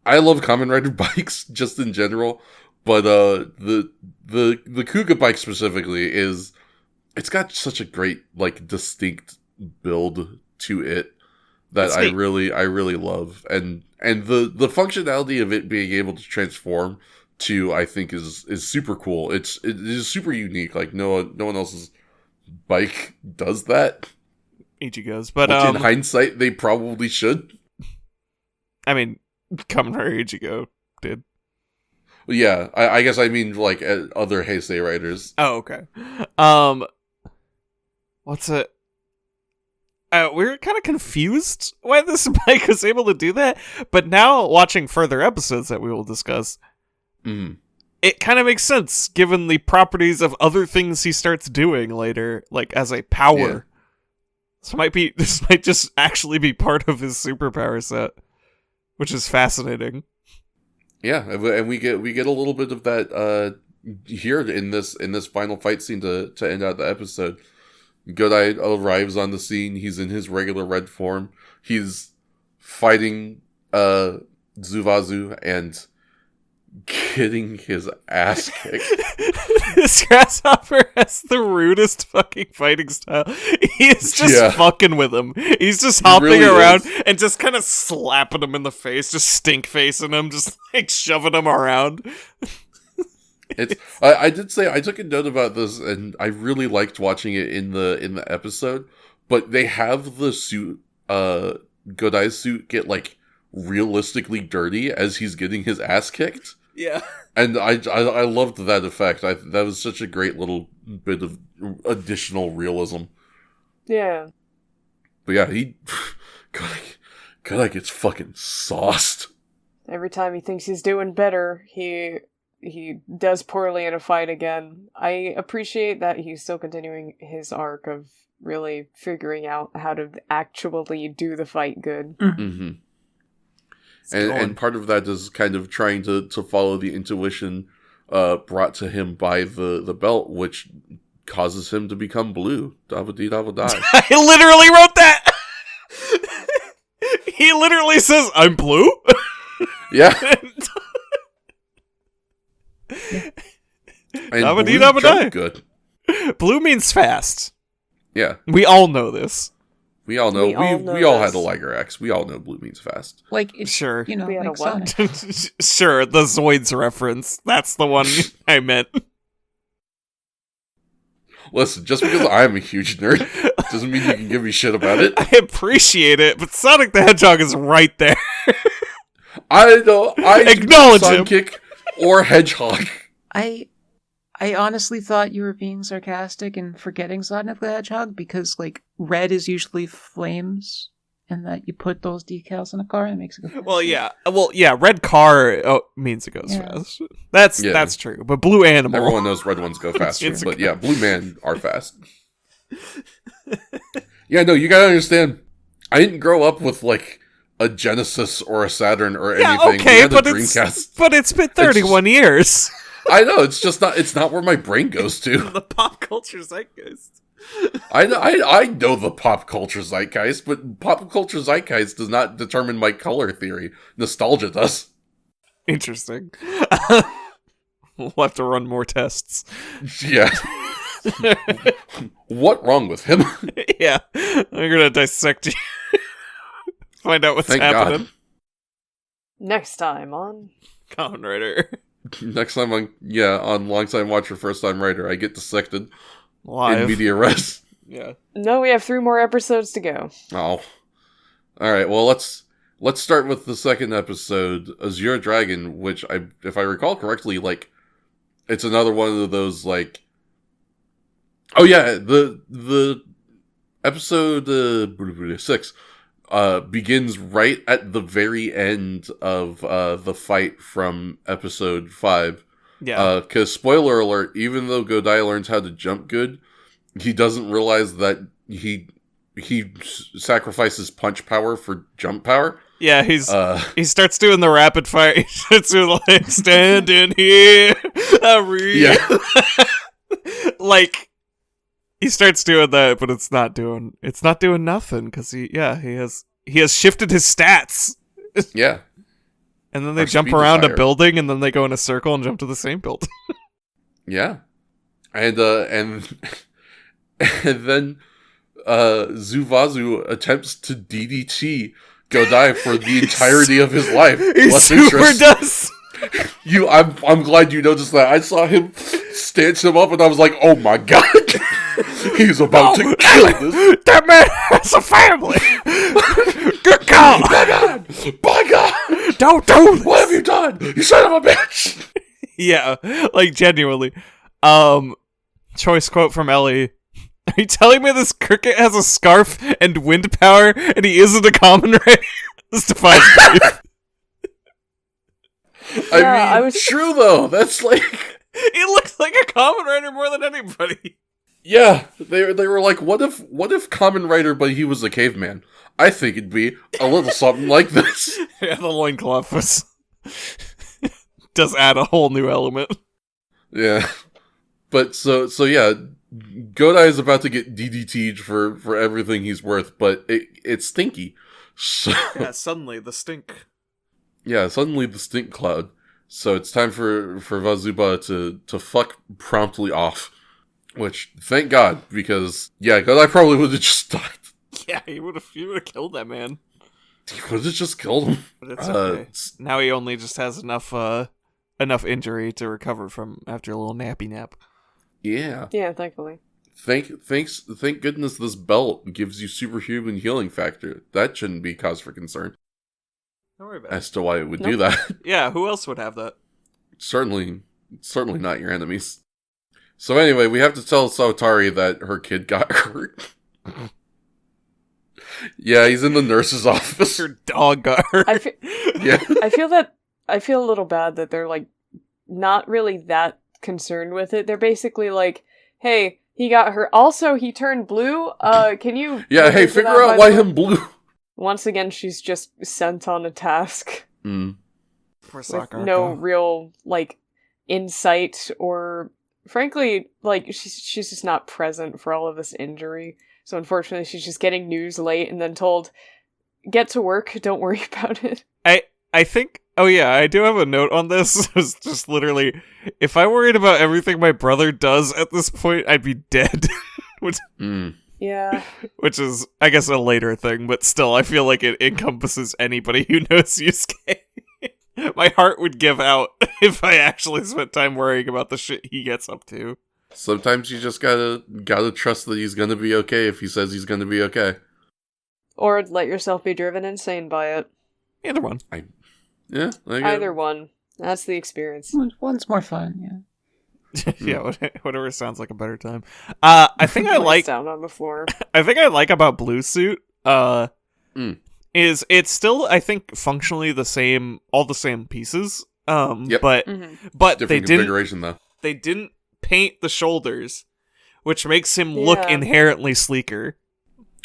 Kamen Rider bikes just in general, But the Kuuga bike specifically it's got such a great like distinct build to it that I really love, and the functionality of it being able to transform to I think is super cool. It is super unique. Like no one else's bike does that. Ichigo's, but which in hindsight they probably should. I mean, Kamen Rider Ichigo did. Yeah, I guess I mean like other Heisei writers. Oh, okay. What's it? We're kind of confused why this bike was able to do that, but now watching further episodes that we will discuss, it kind of makes sense given the properties of other things he starts doing later, like as a power. Yeah. This might just actually be part of his superpower set, which is fascinating. Yeah, and we get a little bit of that here in this final fight scene to end out the episode. Godai arrives on the scene. He's in his regular red form. He's fighting Zuvazu and getting his ass kicked. This grasshopper has the rudest fucking fighting style. He is just fucking with him. He's just hopping really around and just kind of slapping him in the face, just stink facing him, just like shoving him around. I did say I took a note about this, and I really liked watching it in the episode. But they have the suit, Godai's suit, get like realistically dirty as he's getting his ass kicked. Yeah, and I loved that effect. That was such a great little bit of additional realism. Yeah, but yeah, Godai gets fucking sauced. Every time he thinks he's doing better, he does poorly in a fight again. I appreciate that he's still continuing his arc of really figuring out how to actually do the fight good. Mm-hmm. And part of that is kind of trying to follow the intuition brought to him by the belt, which causes him to become blue. Davadi Davadai. I literally wrote that! He literally says, I'm blue? Yeah. And blue jump good. Blue means fast. Yeah. We all know this. We all know. We all had a Liger X. We all know blue means fast. Like, it's, sure. You know, we had like a what? Sonic. Sure, the Zoids reference. That's the one I meant. Listen, just because I'm a huge nerd doesn't mean you can give me shit about it. I appreciate it, but Sonic the Hedgehog is right there. I know. I acknowledge him. Sidekick or Hedgehog. I honestly thought you were being sarcastic and forgetting Sonic the Hedgehog because, like, red is usually flames, and that you put those decals in a car and it makes it go faster. Well, yeah, red car means it goes fast. That's true. But blue animal. Everyone knows red ones go faster, but yeah, blue man are fast. Yeah, no, you gotta understand. I didn't grow up with like a Genesis or a Saturn or anything. Okay, but it's been 31 years. I know, it's not where my brain goes to. The pop culture zeitgeist. I know the pop culture zeitgeist, but pop culture zeitgeist does not determine my color theory. Nostalgia does. Interesting. We'll have to run more tests. Yeah. What wrong with him? Yeah. I'm gonna dissect you. Find out what's happening. God. Next time on Kamen Rider. Next time on Long Time Watcher, First Time Writer, I get dissected live in media res. Yeah. No, we have 3 more episodes to go. Oh. Alright, well let's start with the second episode, Azure Dragon, which if I recall correctly, like it's another one of those like the episode 6 begins right at the very end of the fight from episode 5. Yeah. Because spoiler alert, even though Godai learns how to jump good, he doesn't realize that he sacrifices punch power for jump power. Yeah, he starts doing the rapid fire. He starts doing like standing here. Yeah. Like he starts doing that, but it's not doing nothing because he has shifted his stats. Yeah. And then they Our jump speed around a desire. building, and then they go in a circle and jump to the same building. Yeah. And then Zuvazu attempts to DDT Godai for the entirety of his life. He Less super interest. does! I'm glad you noticed that. I saw him stance him up and I was like, oh my god. He's about to kill this. That man has a family! Good call! By God! Don't do this! What have you done? You son of a bitch! Yeah, like, genuinely. Choice quote from Ellie. Are you telling me this cricket has a scarf and wind power, and he isn't a Kamen Rider? This defies belief. I mean, true though. That's like... He looks like a Kamen Rider more than anybody. Yeah, they were like, what if Kamen Rider, but he was a caveman? I think it'd be a little something like this. Yeah, the loincloth was... does add a whole new element. Yeah. But so yeah, Godai is about to get DDT'd for everything he's worth, but it's stinky. So Yeah, suddenly the stink. yeah, suddenly the stink cloud. So it's time for Vazuba to fuck promptly off. Which, thank God, because yeah, Godai probably would have just died. Yeah, he would have killed that man. He would have just killed him. But it's okay. Now he only just has enough injury to recover from after a little nappy nap. Yeah. Yeah, thankfully. Thank goodness this belt gives you superhuman healing factor. That shouldn't be cause for concern. Don't worry about it. As to why it would do that. Yeah, who else would have that? Certainly not your enemies. So anyway, we have to tell Saotari that her kid got hurt. Yeah, he's in the nurse's office. Your dog got hurt. Yeah. I feel a little bad that they're like not really that concerned with it. They're basically like, "Hey, he got hurt. Also, he turned blue. Can you?" Yeah. Hey, figure out why him blue. Once again, she's just sent on a task Mm. Poor with Sakura. no real like insight or, frankly, like she's just not present for all of this injury. So unfortunately, she's just getting news late and then told, "Get to work. Don't worry about it." I think. Oh yeah, I do have a note on this. It's just literally, if I worried about everything my brother does at this point, I'd be dead. Yeah. Which is, I guess, a later thing, but still, I feel like it encompasses anybody who knows Yusuke. My heart would give out if I actually spent time worrying about the shit he gets up to. Sometimes you just gotta trust that he's gonna be okay if he says he's gonna be okay. Or let yourself be driven insane by it. Either one. Yeah. Either one. That's the experience. One's more fun, yeah. Yeah, whatever sounds like a better time. I think I like. Down on the floor. I think I like about Blue Suit. Is it's still, I think, functionally the same, all the same pieces. Yep. But Different they didn't. configuration though. They didn't paint the shoulders, which makes him look Yeah. inherently sleeker.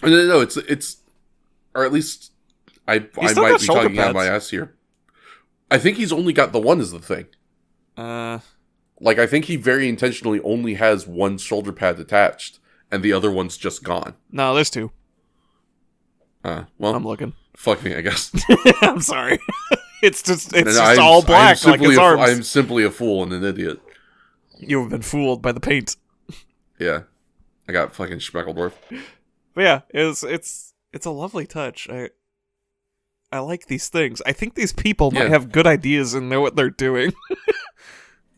No, it's or at least I still might got be shoulder talking out of my pads. ass here. I think he's only got the one is the thing. Like, I think he very intentionally only has one shoulder pad attached, and the other one's just gone. No, there's two. Well, I'm looking. fuck me, I guess. I'm sorry. It's just And all black, like his arms. I'm simply a fool and an idiot. You've been fooled by the paint. Yeah. I got fucking Schmeckledorf. But yeah, it's a lovely touch. I like these things. I think these people might Yeah. have good ideas and know what they're doing.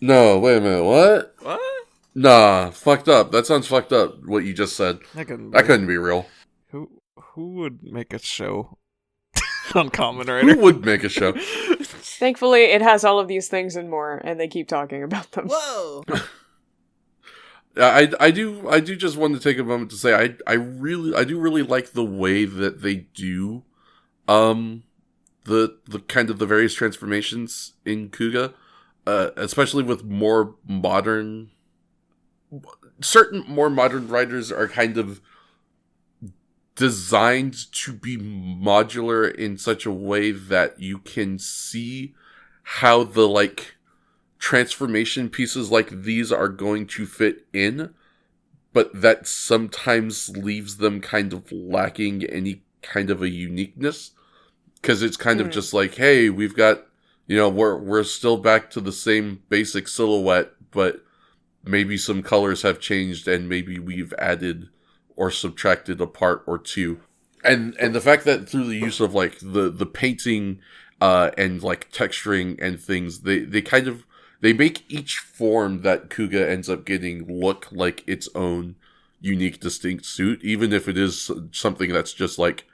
No, wait a minute, what? What? Nah, fucked up. That sounds fucked up, what you just said. That couldn't be real. Who would make a show on Kamen Who Rider? would make a show? Thankfully, it has all of these things and more, and they keep talking about them. Whoa! I do just want to take a moment to say I do really like the way that they do the kind of the various transformations in Kuuga, especially with certain more modern writers are kind of designed to be modular in such a way that you can see how the like transformation pieces like these are going to fit in, but that sometimes leaves them kind of lacking any kind of a uniqueness, because it's kind of just like, hey, we've got we're still back to the same basic silhouette, but maybe some colors have changed and maybe we've added or subtracted a part or two. And the fact that through the use of like the painting and like texturing and things, they make each form that Kuuga ends up getting look like its own unique, distinct suit, even if it is something that's just like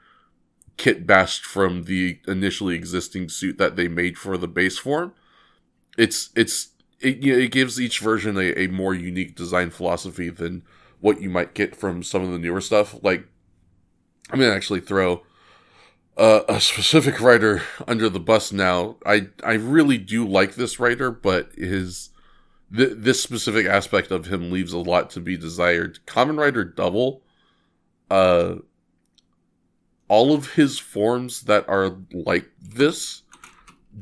kit bashed from the initially existing suit that they made for the base form. It gives each version a more unique design philosophy than what you might get from some of the newer stuff. Like, I'm going to actually throw a specific writer under the bus now. I really do like this writer, but this specific aspect of him leaves a lot to be desired. Kamen Rider Double, all of his forms that are like this,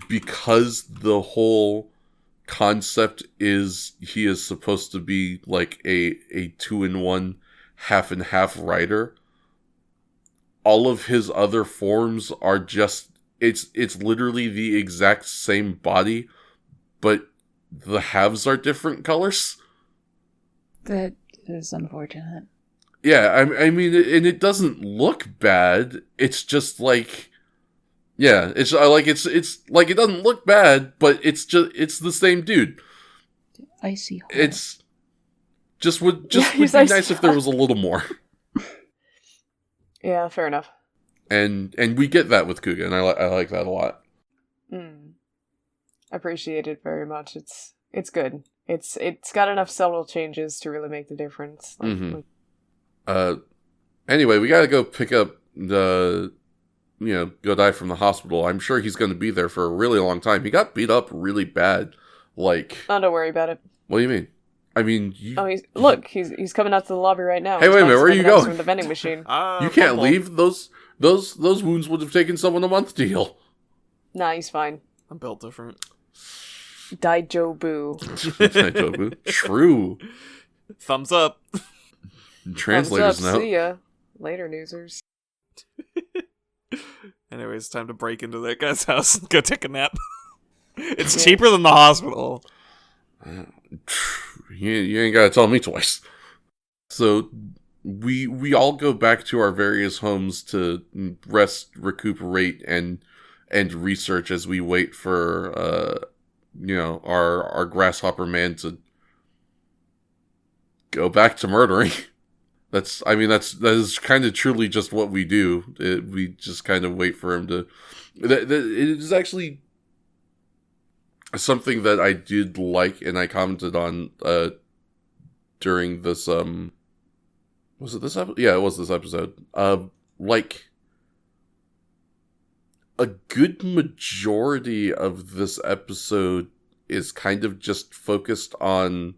because the whole concept is he is supposed to be like a 2-in-1 half and half rider. All of his other forms are just it's literally the exact same body, but the halves are different colors. That is unfortunate. Yeah, I mean, and it doesn't look bad. It's just like, yeah, it's like it doesn't look bad, but it's the same dude. Icy hot. It's would be nice if there was a little more. Yeah, fair enough. And we get that with Kuuga, and I like that a lot. Appreciate it very much. It's good. It's got enough subtle changes to really make the difference. Anyway, we gotta go pick up Godai from the hospital. I'm sure he's gonna be there for a really long time. He got beat up really bad. Like, oh, don't worry about it. What do you mean? I mean, he's coming out to the lobby right now. Hey, wait a minute, where are you going? From the vending machine. You can't leave. Those wounds would have taken someone a month to heal. Nah, he's fine. I'm built different. Daijobu. Daijobu. True. Thumbs up. Translators Thumbs up. note. See ya. Later, newsers. Anyways, time to break into that guy's house and go take a nap. It's cheaper than the hospital. You ain't gotta tell me twice. So we all go back to our various homes to rest, recuperate, and research as we wait for our grasshopper man to go back to murdering. That is kind of truly just what we do. We just kind of wait for him to. It is actually something that I did like, and I commented on during this. Was it this episode? Yeah, it was this episode. Like, a good majority of this episode is kind of just focused on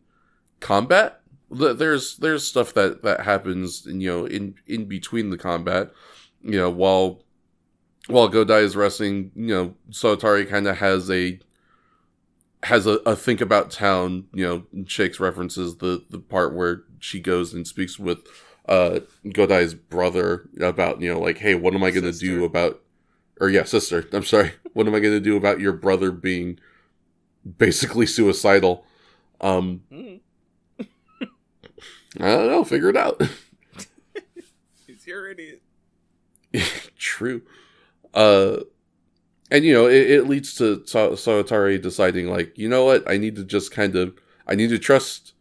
combat. There's stuff that happens, in between the combat, while Godai is resting, Soatari kind of has a think about town, Shakes references the part where she goes and speaks with Godai's brother about, like, hey, what am I going to do about, sister, I'm sorry, what am I going to do about your brother being basically suicidal? I don't know, figure it out. He's your idiot. True. And it leads to Soatari deciding, like, you know what, I need to trust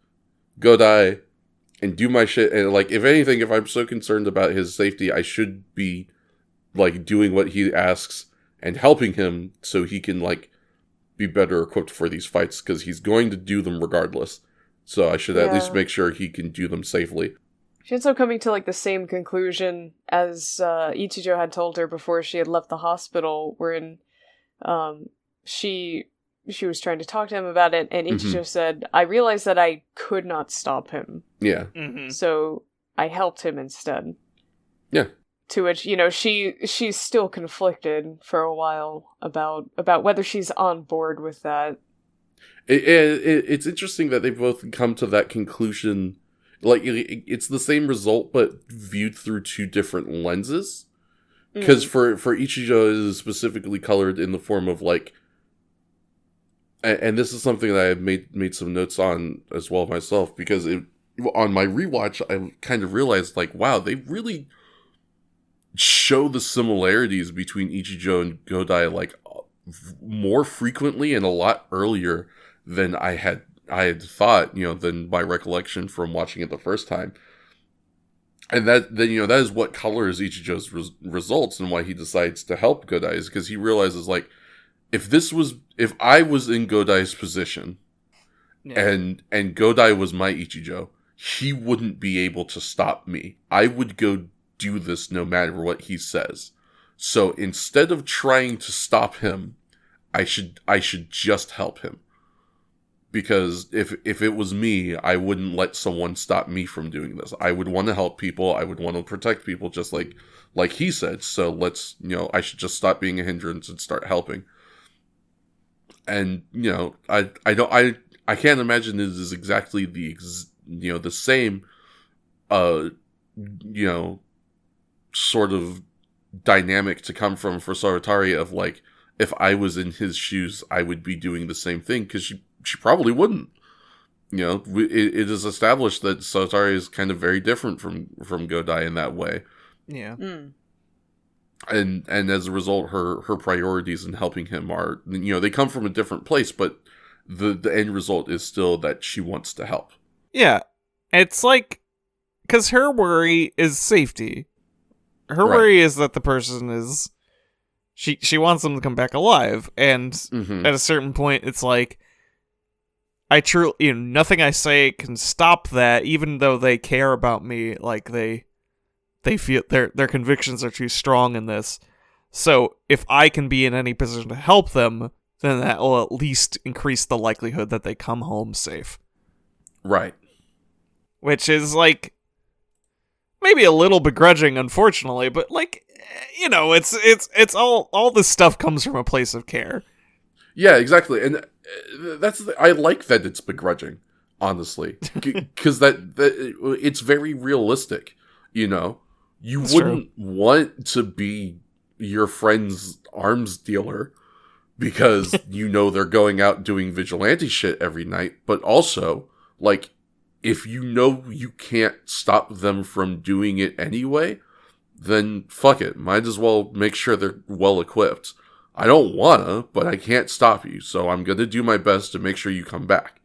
Godai and do my shit, and, like, if anything, if I'm so concerned about his safety, I should be, like, doing what he asks and helping him so he can, like, be better equipped for these fights, because he's going to do them regardless. So I should at least make sure he can do them safely. She ends up coming to, like, the same conclusion as Ichijo had told her before she had left the hospital, wherein she was trying to talk to him about it, and Ichijo said, I realized that I could not stop him. Yeah. Mm-hmm. So I helped him instead. Yeah. To which, she's still conflicted for a while about whether she's on board with that. It's interesting that they both come to that conclusion. Like, it's the same result, but viewed through two different lenses. Because for Ichijo, it is specifically colored in the form of, like, and this is something that I've made some notes on as well myself, because on my rewatch, I kind of realized, like, wow, they really show the similarities between Ichijo and Godai, like, more frequently and a lot earlier than I had thought, than my recollection from watching it the first time. And that is what colors Ichijo's results, and why he decides to help Godai, is because he realizes, like, if I was in Godai's position, and Godai was my Ichijo, he wouldn't be able to stop me. I would go do this no matter what he says. So instead of trying to stop him, I should just help him. Because if it was me, I wouldn't let someone stop me from doing this. I would want to help people. I would want to protect people, just like he said. So I should just stop being a hindrance and start helping. And I can't imagine it is exactly the same sort of dynamic to come from for Saratari of, like, if I was in his shoes, I would be doing the same thing, because she probably wouldn't. It is established that Saratari is kind of very different from Godai in that way. Yeah. And as a result, her priorities in helping him are, they come from a different place, but the end result is still that she wants to help. Yeah. It's like, because her worry is safety. Her worry is that the person is, she wants them to come back alive, and at a certain point, it's like, I truly, nothing I say can stop that, even though they care about me. Like, they feel their convictions are too strong in this. So if I can be in any position to help them, then that will at least increase the likelihood that they come home safe. Right. Which is, like, maybe a little begrudging, unfortunately, but, like, it's all this stuff comes from a place of care. Yeah, exactly. And I like that it's begrudging, honestly, because that it's very realistic. You That's wouldn't want to be your friend's arms dealer because they're going out doing vigilante shit every night, but also, like, if you can't stop them from doing it anyway, then fuck it. Might as well make sure they're well equipped. I don't wanna, but I can't stop you, so I'm gonna do my best to make sure you come back.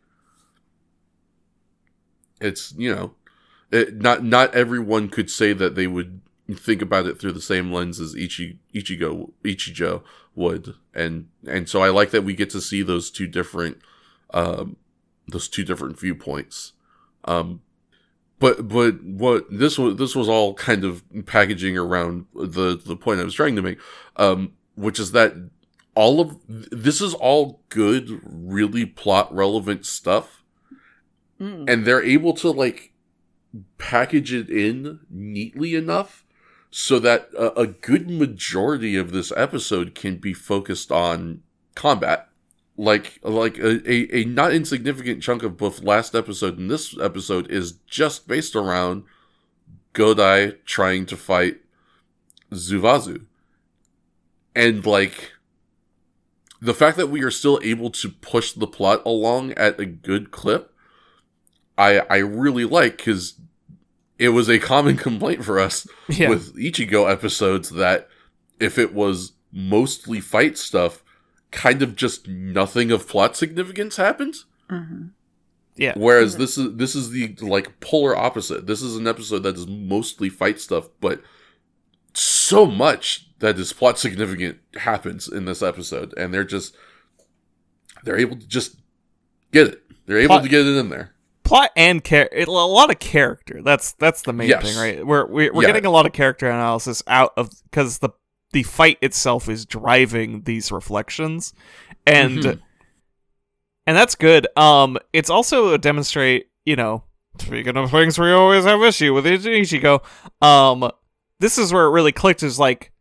It's, not everyone could say that they would think about it through the same lens as Ichijo would, and so I like that we get to see those two different viewpoints. But what this was all kind of packaging around the point I was trying to make, which is that all of this is all good, really plot relevant stuff, and they're able to, like, package it in neatly enough so that a good majority of this episode can be focused on combat. Like a not insignificant chunk of both last episode and this episode is just based around Godai trying to fight Zuvazu. And, like, the fact that we are still able to push the plot along at a good clip, I really like, because it was a common complaint for us with Ichigo episodes that if it was mostly fight stuff, kind of just nothing of plot significance happens. Mm-hmm. Yeah. Whereas this is the, like, polar opposite. This is an episode that is mostly fight stuff, but so much that is plot significant happens in this episode, and they're able to just get it. They're able to get it in there. Plot and a lot of character. That's the main thing, right? We're getting a lot of character analysis out of, because the fight itself is driving these reflections, and that's good. It's also a demonstrate, speaking of things we always have issue with Ichigo, this is where it really clicked, is like,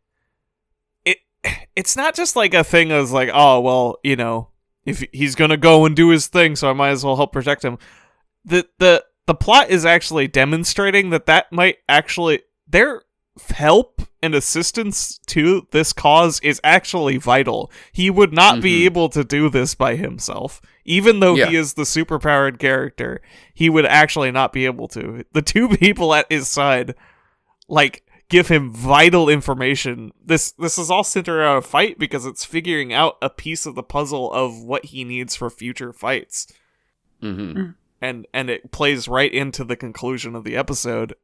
it's not just like a thing as like, oh, well, if he's gonna go and do his thing, so I might as well help protect him. The plot is actually demonstrating that might actually, help and assistance to this cause is actually vital. He would not be able to do this by himself. Even though he is the superpowered character, he would actually not be able to. The two people at his side, like, give him vital information. This is all centered around a fight because it's figuring out a piece of the puzzle of what he needs for future fights. And it plays right into the conclusion of the episode.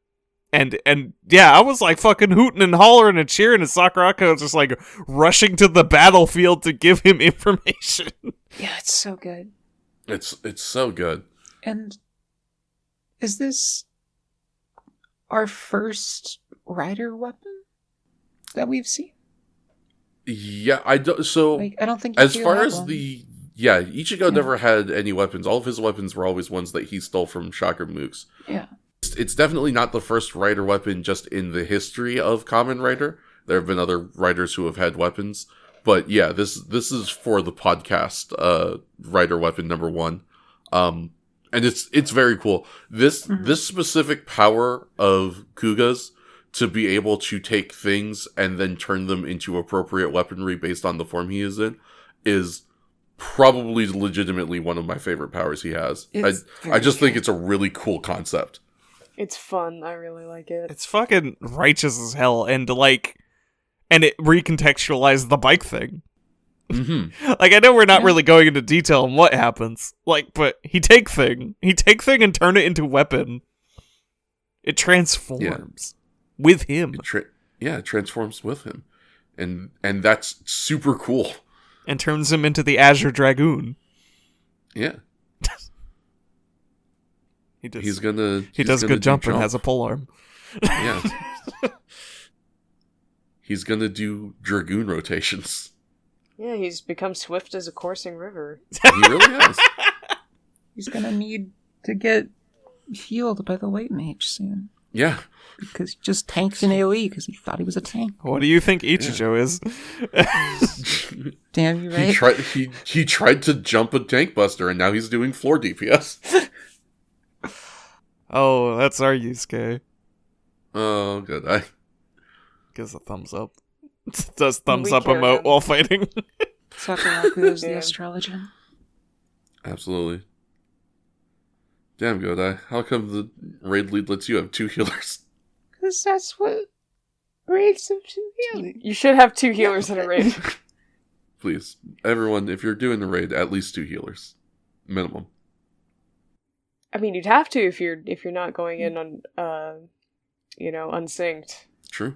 And yeah, I was like fucking hooting and hollering and cheering, and Sakurako was just like rushing to the battlefield to give him information. Yeah, it's so good. It's so good. And is this our first rider weapon that we've seen? Yeah, I don't. So Like, I don't think as Yukio far had as one. Ichigo never had any weapons. All of his weapons were always ones that he stole from Chakra Mooks. Yeah. It's definitely not the first rider weapon just in the history of Kamen Rider. There have been other riders who have had weapons. But yeah, this is for the podcast rider weapon number 1. And it's very cool. This specific power of Kuga's to be able to take things and then turn them into appropriate weaponry based on the form he is in is probably legitimately one of my favorite powers he has. I just think it's a really cool concept. It's fun. I really like it. It's fucking righteous as hell, and it recontextualized the bike thing. Like, I know we're not really going into detail on what happens, like, but he take thing and turn it into weapon. It transforms with him. It transforms with him, and that's super cool. And turns him into the Azure Dragoon. Yeah. He does does good jumping, has a polearm. Yeah. He's gonna do Dragoon rotations. Yeah, he's become swift as a coursing river. He really has. He's gonna need to get healed by the white mage soon. Yeah. Because he just tanked an AoE because he thought he was a tank. What do you think Ichijo is? Damn you right. He tried to jump a tank buster, and now he's doing floor DPS. Oh, that's our Yusuke. Oh, good. I gives a thumbs up. Does thumbs We up care emote him. while fighting. Sakuraku is the Yeah. astrologian. Absolutely. Damn, Godai. How come the raid lead lets you have 2 healers? Because that's what raids of two healing. You should have 2 healers in a raid. Please, everyone, if you're doing the raid, at least 2 healers. Minimum. I mean, you'd have to if you're not going in on unsynced. True.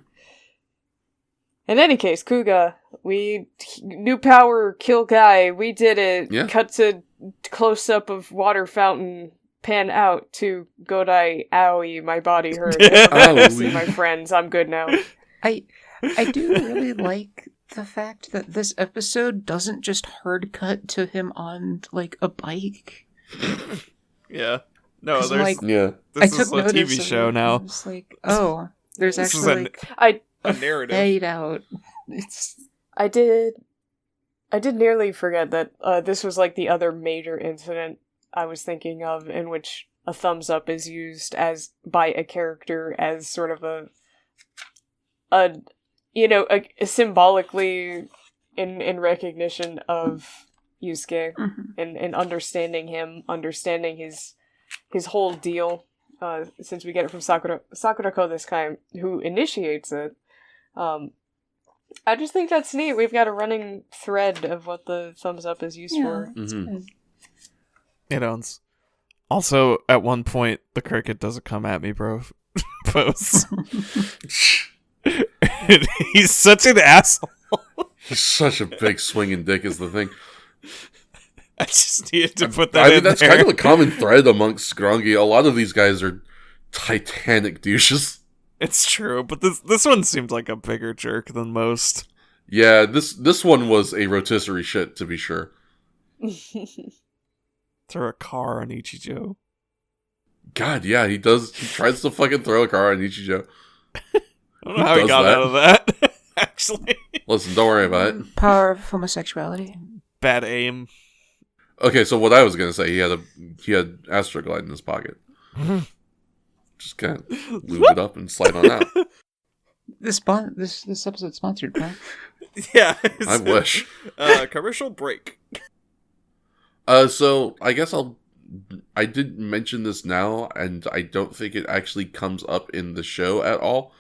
In any case, Kuuga, new power, kill guy, we did it. Yeah. Cut to close up of water fountain, pan out to Godai, owie, my body hurts. Owie. My friends, I'm good now. I do really like the fact that this episode doesn't just hard cut to him on, like, a bike. Yeah. No, 'Cause, there's like, Yeah. this I is took a notice TV of show it, now. and it's like, oh, there's This is actually, like, a narrative. fade out. It's... I did nearly forget that this was like the other major incident I was thinking of in which a thumbs up is used as by a character as sort of a symbolically in recognition of Yusuke and understanding him, understanding his whole deal. Since we get it from Sakurako this time, who initiates it. I just think that's neat. We've got a running thread of what the thumbs up is used for. It owns. Also, at one point, the cricket doesn't come at me, bro. Pose. He's such an asshole. He's such a big swinging dick is the thing. I just needed to put that I mean, in that's there. kind of a common thread amongst Skrongi. A lot of these guys are titanic douches. It's true, but this one seemed like a bigger jerk than most. Yeah, this one was a rotisserie shit, to be sure. Throw a car on Ichijo. God, yeah, he does. He tries to fucking throw a car on Ichijo. I don't know how does he got that? out of that, actually. Listen, don't worry about it. Power of homosexuality. Bad aim. Okay, so what I was gonna say, he had Astroglide in his pocket. Just kind of lube it up and slide on out. This episode's sponsored, right? Yeah. I wish. Commercial break. So I guess I didn't mention this now, and I don't think it actually comes up in the show at all.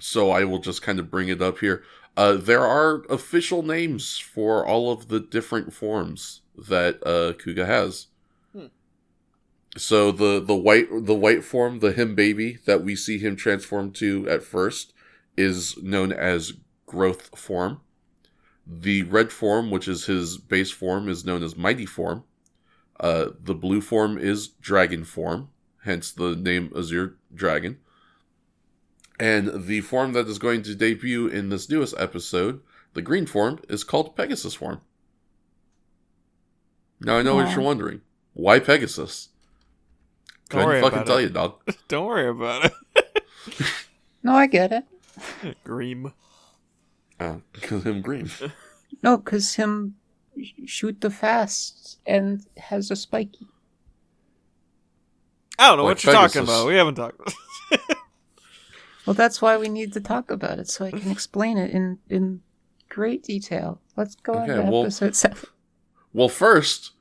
So I will just kind of bring it up here. There are official names for all of the different forms that Kuuga has. So the white form, the him baby that we see him transform to at first, is known as growth form. The red form, which is his base form, is known as mighty form. The blue form is dragon form, hence the name Azure Dragon. And the form that is going to debut in this newest episode, the green form, is called Pegasus form. Now I know what you're wondering. Why Pegasus? Couldn't fucking tell you, dog. Don't worry about it. No, I get it. Green. Because him green. No, because him shoot the fast and has a spiky. I don't know Like what you're Pegasus. talking about. We haven't talked. Well, that's why we need to talk about it, so I can explain it in great detail. Let's go on to episode 7. Well, first,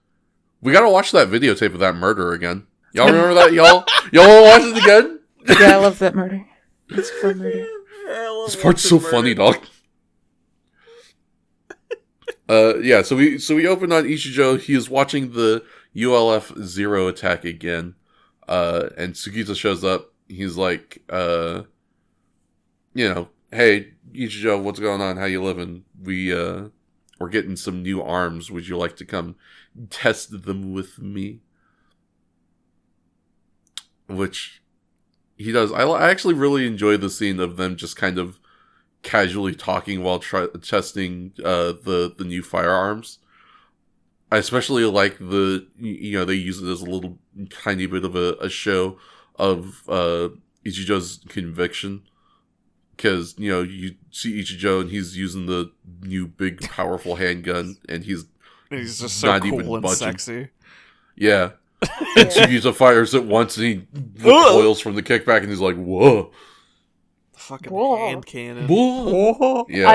we gotta watch that videotape of that murder again. Y'all remember that, y'all? Y'all wanna watch it again? Yeah, I love that murder. It's a fun murder. This part's so funny, dog. Yeah, so we open on Ichijo. He is watching the ULF Zero attack again. And Sugita shows up. He's like, hey, Ichijo, what's going on? How you living? We're getting some new arms. Would you like to come test them with me? Which he does. I actually really enjoy the scene of them just kind of casually talking while testing the new firearms. I especially like they use it as a little tiny bit of a show of Ichijo's conviction. Because, you see Ichijo and he's using the new big powerful handgun and he's just so not cool even and budging. sexy. Yeah. And Sugita fires it once and he recoils from the kickback and he's like, whoa. The fucking Whoa. hand cannon. Whoa. Yeah.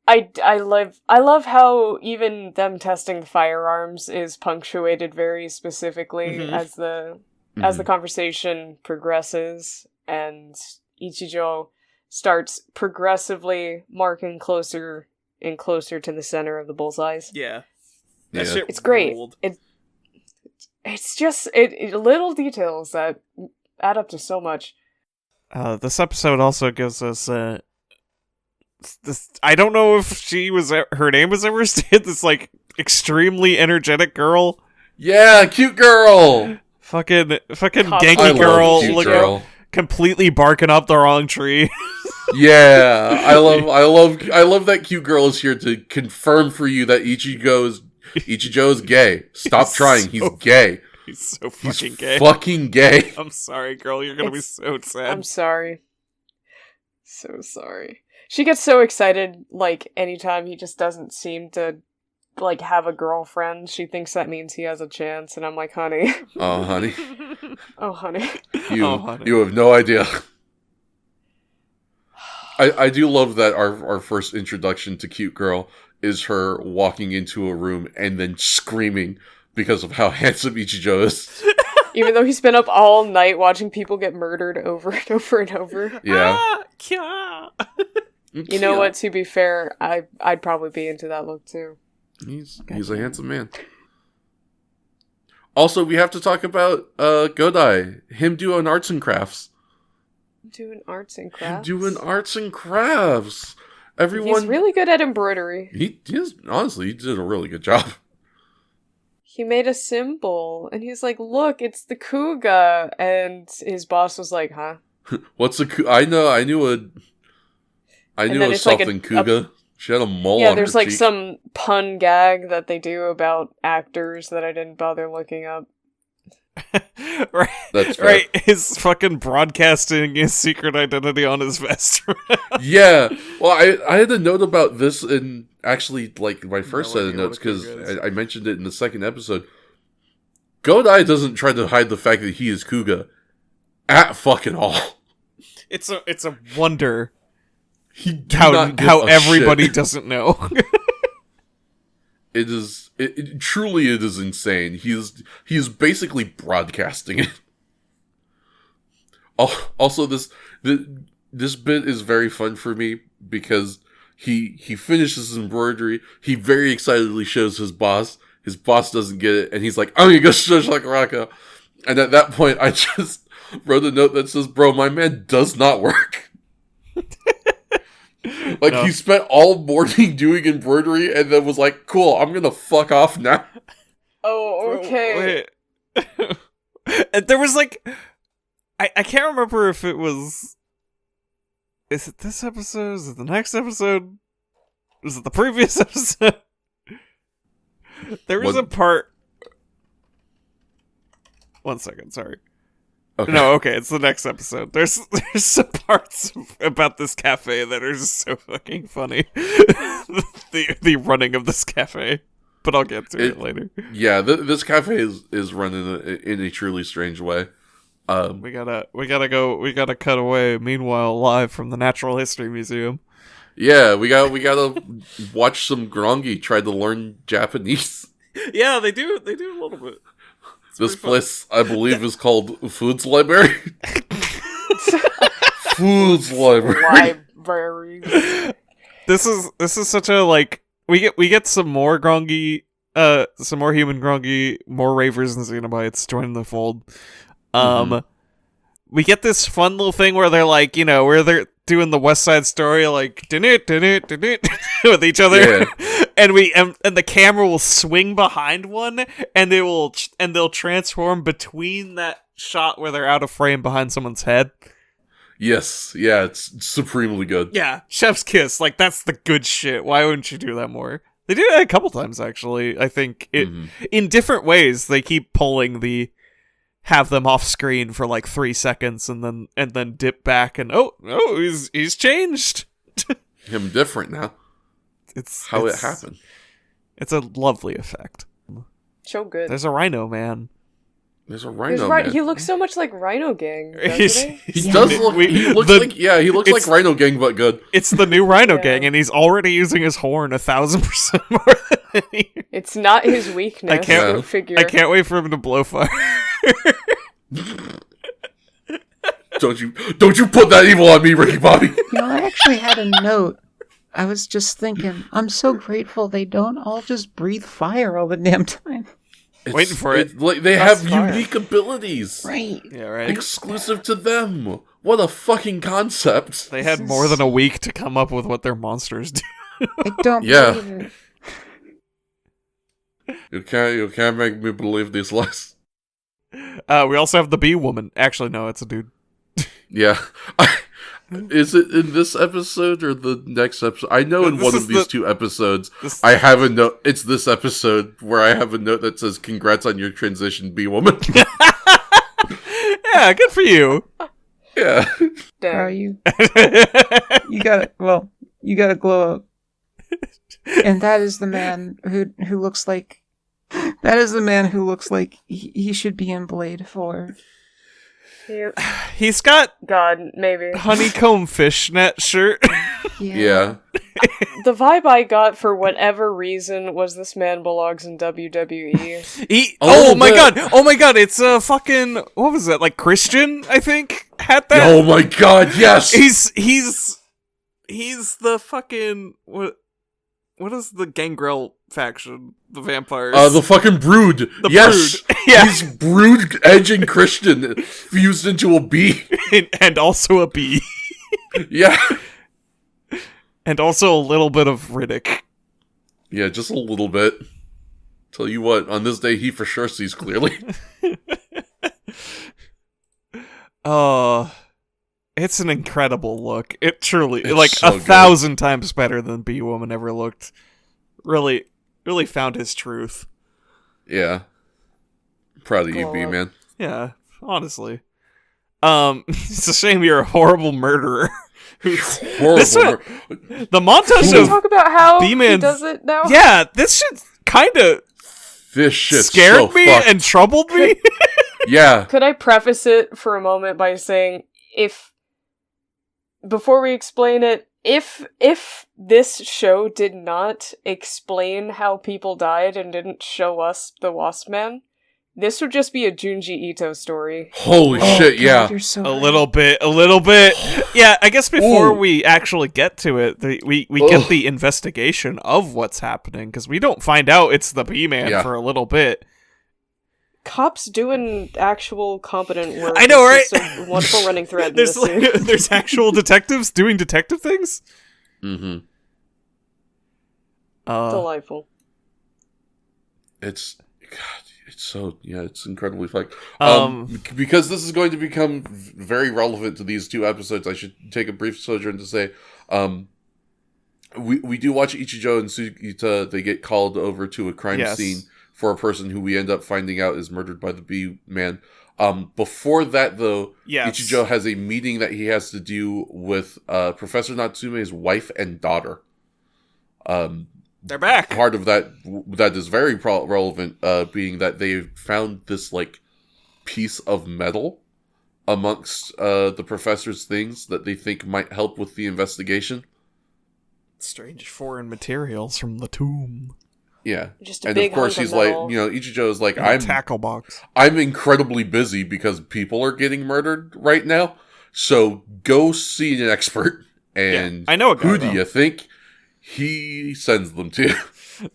I love how even them testing firearms is punctuated very specifically as the conversation progresses and Ichijo starts progressively marking closer and closer to the center of the bullseyes. Yeah. That shit It's great. It's just little details that add up to so much. This episode also gives us this. I don't know if her name was ever stated. This like extremely energetic girl. Yeah, cute girl. Fucking I ganky love cute girl. Completely barking up the wrong tree. Yeah, I love that cute girl is here to confirm for you that Ichijo is gay. Stop trying. He's gay. He's so fucking gay. Fucking gay. I'm sorry, girl. You're gonna be so sad. I'm sorry. So sorry. She gets so excited, like, anytime he just doesn't seem to, like, have a girlfriend. She thinks that means he has a chance, and I'm like, honey. Oh, honey. Oh, honey. You have no idea. I do love that our first introduction to cute girl is her walking into a room and then screaming because of how handsome Ichijo is. Even though he's been up all night watching people get murdered over and over and over. Yeah. You know what, to be fair, I'd probably be into that look too. He's a handsome man. Also, we have to talk about Godai. Him doing arts and crafts. Doing arts and crafts? Everyone... He's really good at embroidery. He is, honestly, he did a really good job. He made a symbol, and he's like, look, it's the Kuuga. And his boss was like, huh? What's a Kuuga? I knew a something Kuuga. She had a mole on her cheek. Yeah, there's like some pun gag that they do about actors that I didn't bother looking up. Right. That's fair. Right. His fucking broadcasting his secret identity on his vest. Yeah. Well, I had a note about this in actually like my first set of notes because I mentioned it in the second episode. Godai doesn't try to hide the fact that he is Kuuga at fucking all. It's a wonder He do how not give a everybody shit. doesn't know. It is truly it is insane. He is basically broadcasting it. Also, this bit is very fun for me because he finishes his embroidery. He very excitedly shows his boss. His boss doesn't get it, and he's like, "I'm gonna go shush like Raka." And at that point, I just wrote a note that says, "Bro, my man does not work." Like, No. he spent all morning doing embroidery and then was like, "Cool, I'm gonna fuck off now." Oh, okay. Wait. And there was like, I can't remember if it was. Is it this episode? Is it the next episode? Was it the previous episode? There was What? a part. 1 second, sorry. Okay. No, okay, it's the next episode. There's some parts about this cafe that are just so fucking funny. the running of this cafe, but I'll get to it later. Yeah, this cafe is run in a truly strange way. We gotta cut away. Meanwhile, live from the Natural History Museum. Yeah, we gotta watch some Grongi try to learn Japanese. Yeah, they do a little bit. This place, I believe, is called Foods Library. Foods Library. Libraries. This is such a like we get some more Grongi, some more human Grongi, more Ravers and Xenobites joining the fold. We get this fun little thing where they're like, where they're doing the West Side Story, like with each other, Yeah. and the camera will swing behind one, and they'll transform between that shot where they're out of frame behind someone's head. Yes, yeah, it's supremely good. Yeah, chef's kiss. Like, that's the good shit. Why wouldn't you do that more? They do that a couple times, actually. I think in different ways. They keep pulling have them off screen for like 3 seconds and then dip back and he's changed. Him different now. It's it happened. It's a lovely effect. So good. There's a rhino man. There's a rhino man. He looks so much like Rhino Gang, doesn't he? He does look. He looks like Rhino Gang, but good. It's the new Rhino Yeah. Gang, and he's already using his horn 1,000% more than any. It's not his weakness. I can't- go figure. I can't wait for him to blow fire. Don't you put that evil on me, Ricky Bobby. I actually had a note. I was just thinking, I'm so grateful they don't all just breathe fire all the damn time. Waiting for it. Like, they That's have fire. unique abilities. Right. Yeah, right. Exclusive to them. What a fucking concept. They had more than a week to come up with what their monsters do. I don't Yeah. believe it. You can't make me believe these lies. We also have the bee woman. Actually, no, it's a dude. Yeah. Is it in this episode or the next episode? I know in This one is of these the- 2 episodes, This- I have a note. It's this episode where I have a note that says, "Congrats on your transition, bee woman." Yeah, good for you. Yeah. Damn. Are you? You gotta glow up. And that is the man who looks like. That is the man who looks like he should be in Blade 4. He's got God, maybe. honeycomb fishnet shirt. Yeah. The vibe I got for whatever reason was this man belongs in WWE. Oh my bit. god, it's a fucking, what was that, like Christian, I think, had that? Oh my god, yes! He's the fucking, what is the Gangrel faction? The vampires. The fucking Brood. The Yes! Brood. Yeah. He's Brood, Edge, and Christian fused into a bee. and also a bee. Yeah. And also a little bit of Riddick. Yeah, just a little bit. Tell you what, on this day he for sure sees clearly. It's an incredible look. It truly, It's like, so 1,000 times better than Bee Woman ever looked. Really found his truth. Yeah. Proud of you, Glow B, up. man. Yeah, honestly. It's a shame you're a horrible murderer. Horrible. This one- the montage Can we of talk about how he B-Man's- does it now? yeah, this shit kind of This shit's scared so me fucked. and troubled me. Yeah. Could I preface it for a moment by saying if before we explain it, if this show did not explain how people died and didn't show us the Wasp Man, this would just be a Junji Ito story. Holy shit, God, yeah. you're so A right. little bit. Yeah, I guess before Ooh. we actually get to it, we get the investigation of what's happening, because we don't find out it's the B-Man Yeah. for a little bit. Cops doing actual competent work. I know, It's right? just a wonderful running thread in There's this series. there's actual detectives doing detective things. Mm-hmm. Delightful. It's it's incredibly fun. Um, Because this is going to become very relevant to these two episodes, I should take a brief sojourn to say, we do watch Ichijo and Sugita. They get called over to a crime Yes. scene for a person who we end up finding out is murdered by the B-Man. Before that, though, Yes. Ichijo has a meeting that he has to do with Professor Natsume's wife and daughter. They're back. Part of that is very relevant, being that they found this like piece of metal amongst the professor's things that they think might help with the investigation. Strange foreign materials from the tomb. Yeah, Just a and big of course hunk he's of metal. like, Ichijo is like, In a tackle box. I'm incredibly busy because people are getting murdered right now. So go see an expert. And I know a guy, who do though. you think he sends them to?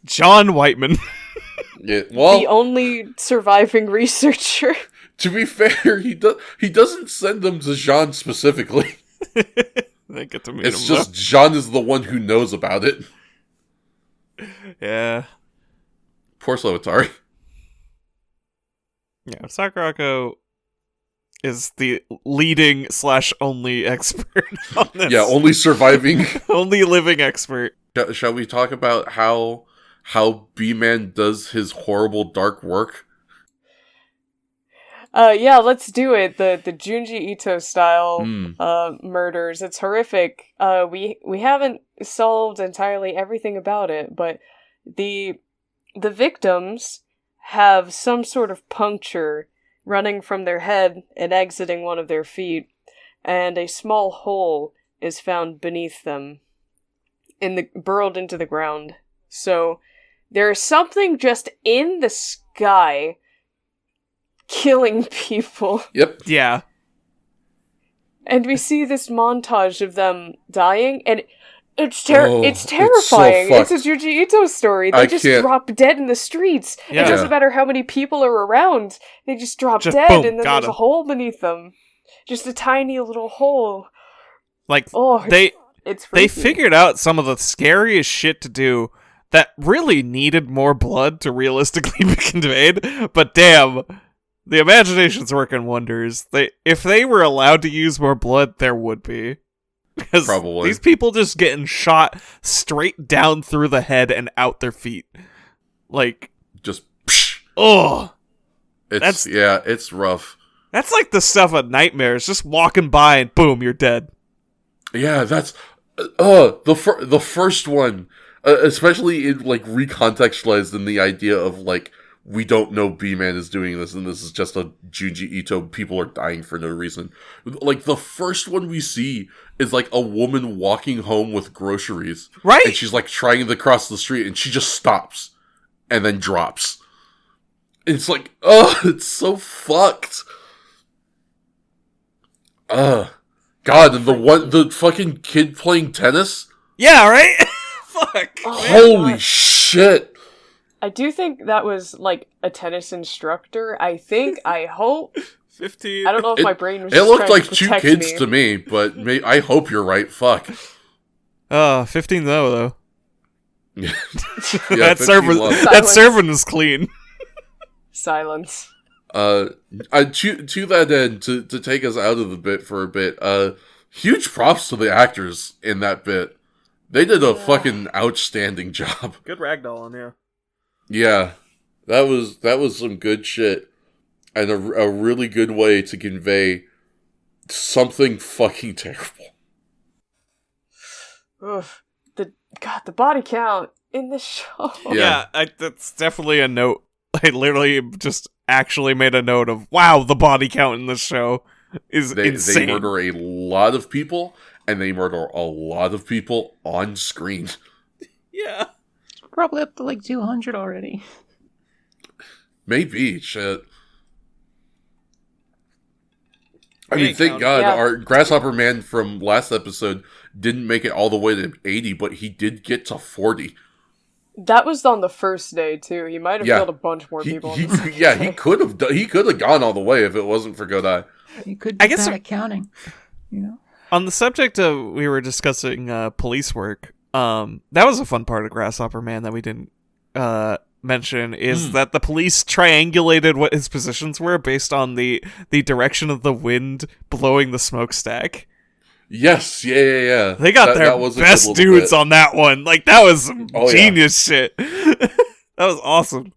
John Whiteman. Yeah, well, The only surviving researcher. to be fair, he doesn't send them to Jean specifically. They get to meet It's him. just Jean is the one who knows about it. though. Yeah. Poor Slowatari. Yeah, Sakurako is the leading / only expert on this. Yeah, only surviving. only living expert. Shall we talk about how B-Man does his horrible dark work? Yeah, let's do it. The Junji Ito style Mm. murders. It's horrific. We haven't solved entirely everything about it, but the victims have some sort of puncture running from their head and exiting one of their feet, and a small hole is found beneath them, burrowed into the ground. So there's something just in the sky killing people. Yep. Yeah. And we see this montage of them dying, and it's Oh, it's it's terrifying. so It's a Junji Ito story. They I just can't- drop dead in the streets. Yeah. It doesn't matter how many people are around. They just drop Just dead, boom, and then got there's 'em. a hole beneath them. Just a tiny little hole. Like, Oh, it's they freaky. figured out some of the scariest shit to do that really needed more blood to realistically be conveyed, but damn, the imagination's working wonders. If they were allowed to use more blood, there would be. Because Probably. these people just getting shot straight down through the head and out their feet. Like, Just psh. ugh. It's rough. That's like the stuff of nightmares, just walking by and boom, you're dead. Yeah, that's the first one, especially in like recontextualized in the idea of like we don't know B-Man is doing this and this is just a Junji Ito, people are dying for no reason. Like the first one we see is like a woman walking home with groceries. Right? And she's like trying to cross the street and she just stops and then drops. It's like, it's so fucked. God, and the fucking kid playing tennis? Yeah, right? Fuck. Oh, Holy God. shit. I do think that was like a tennis instructor. I hope. 15. I don't know if my brain was It just looked trying like to two protect kids me. to me, but I hope you're right. Fuck. 15 though. Yeah, that 50 servant, love. that Silence. servant is clean. Silence. To that end, to take us out of the bit for a bit, huge props to the actors in that bit. They did a fucking outstanding job. Good ragdolling, yeah. Yeah, that was some good shit, and a really good way to convey something fucking terrible. Ugh. The body count in the show. Yeah. That's definitely a note. I literally just actually made a note of, wow, the body count in this show is They insane. murder a lot of people, and they murder a lot of people on screen. Yeah. Probably up to like 200 already. Maybe, shit. I We mean, ain't thank counting. God Yeah. our Grasshopper Man from last episode didn't make it all the way to 80, but he did get to 40. That was on the first day too. He might have Yeah. killed a bunch more people. He on the second yeah, day. he could have gone all the way if it wasn't for Godai. You could be I guess bad at counting. You know? On the subject of, we were discussing police work, that was a fun part of Grasshopper Man that we didn't mention, is that the police triangulated what his positions were based on the direction of the wind blowing the smokestack. Yes, yeah. They got their was a good best little dudes bit. on that one. Like, that was some Oh, yeah. genius shit. That was awesome.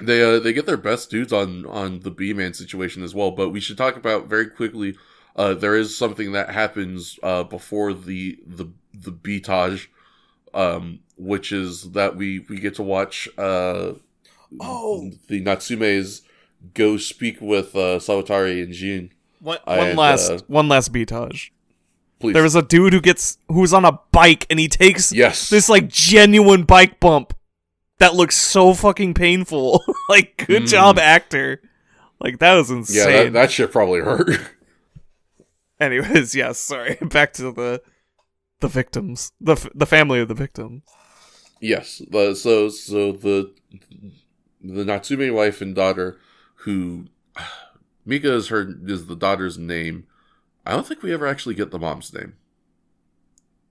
They get their best dudes on the B-Man situation as well, but we should talk about very quickly, there is something that happens before the beatage, which is that we get to watch the Natsumes go speak with Sawatari and Jin. One And, last beatage. Please. There was a dude who's on a bike, and he takes Yes. this like genuine bike bump that looks so fucking painful. Like, good job, actor. Like, that was insane. Yeah, that shit probably hurt. Anyways, yes, sorry. Back to the victims, the family of the victim. Yes. So the Natsume wife and daughter, who Mika is the daughter's name. I don't think we ever actually get the mom's name.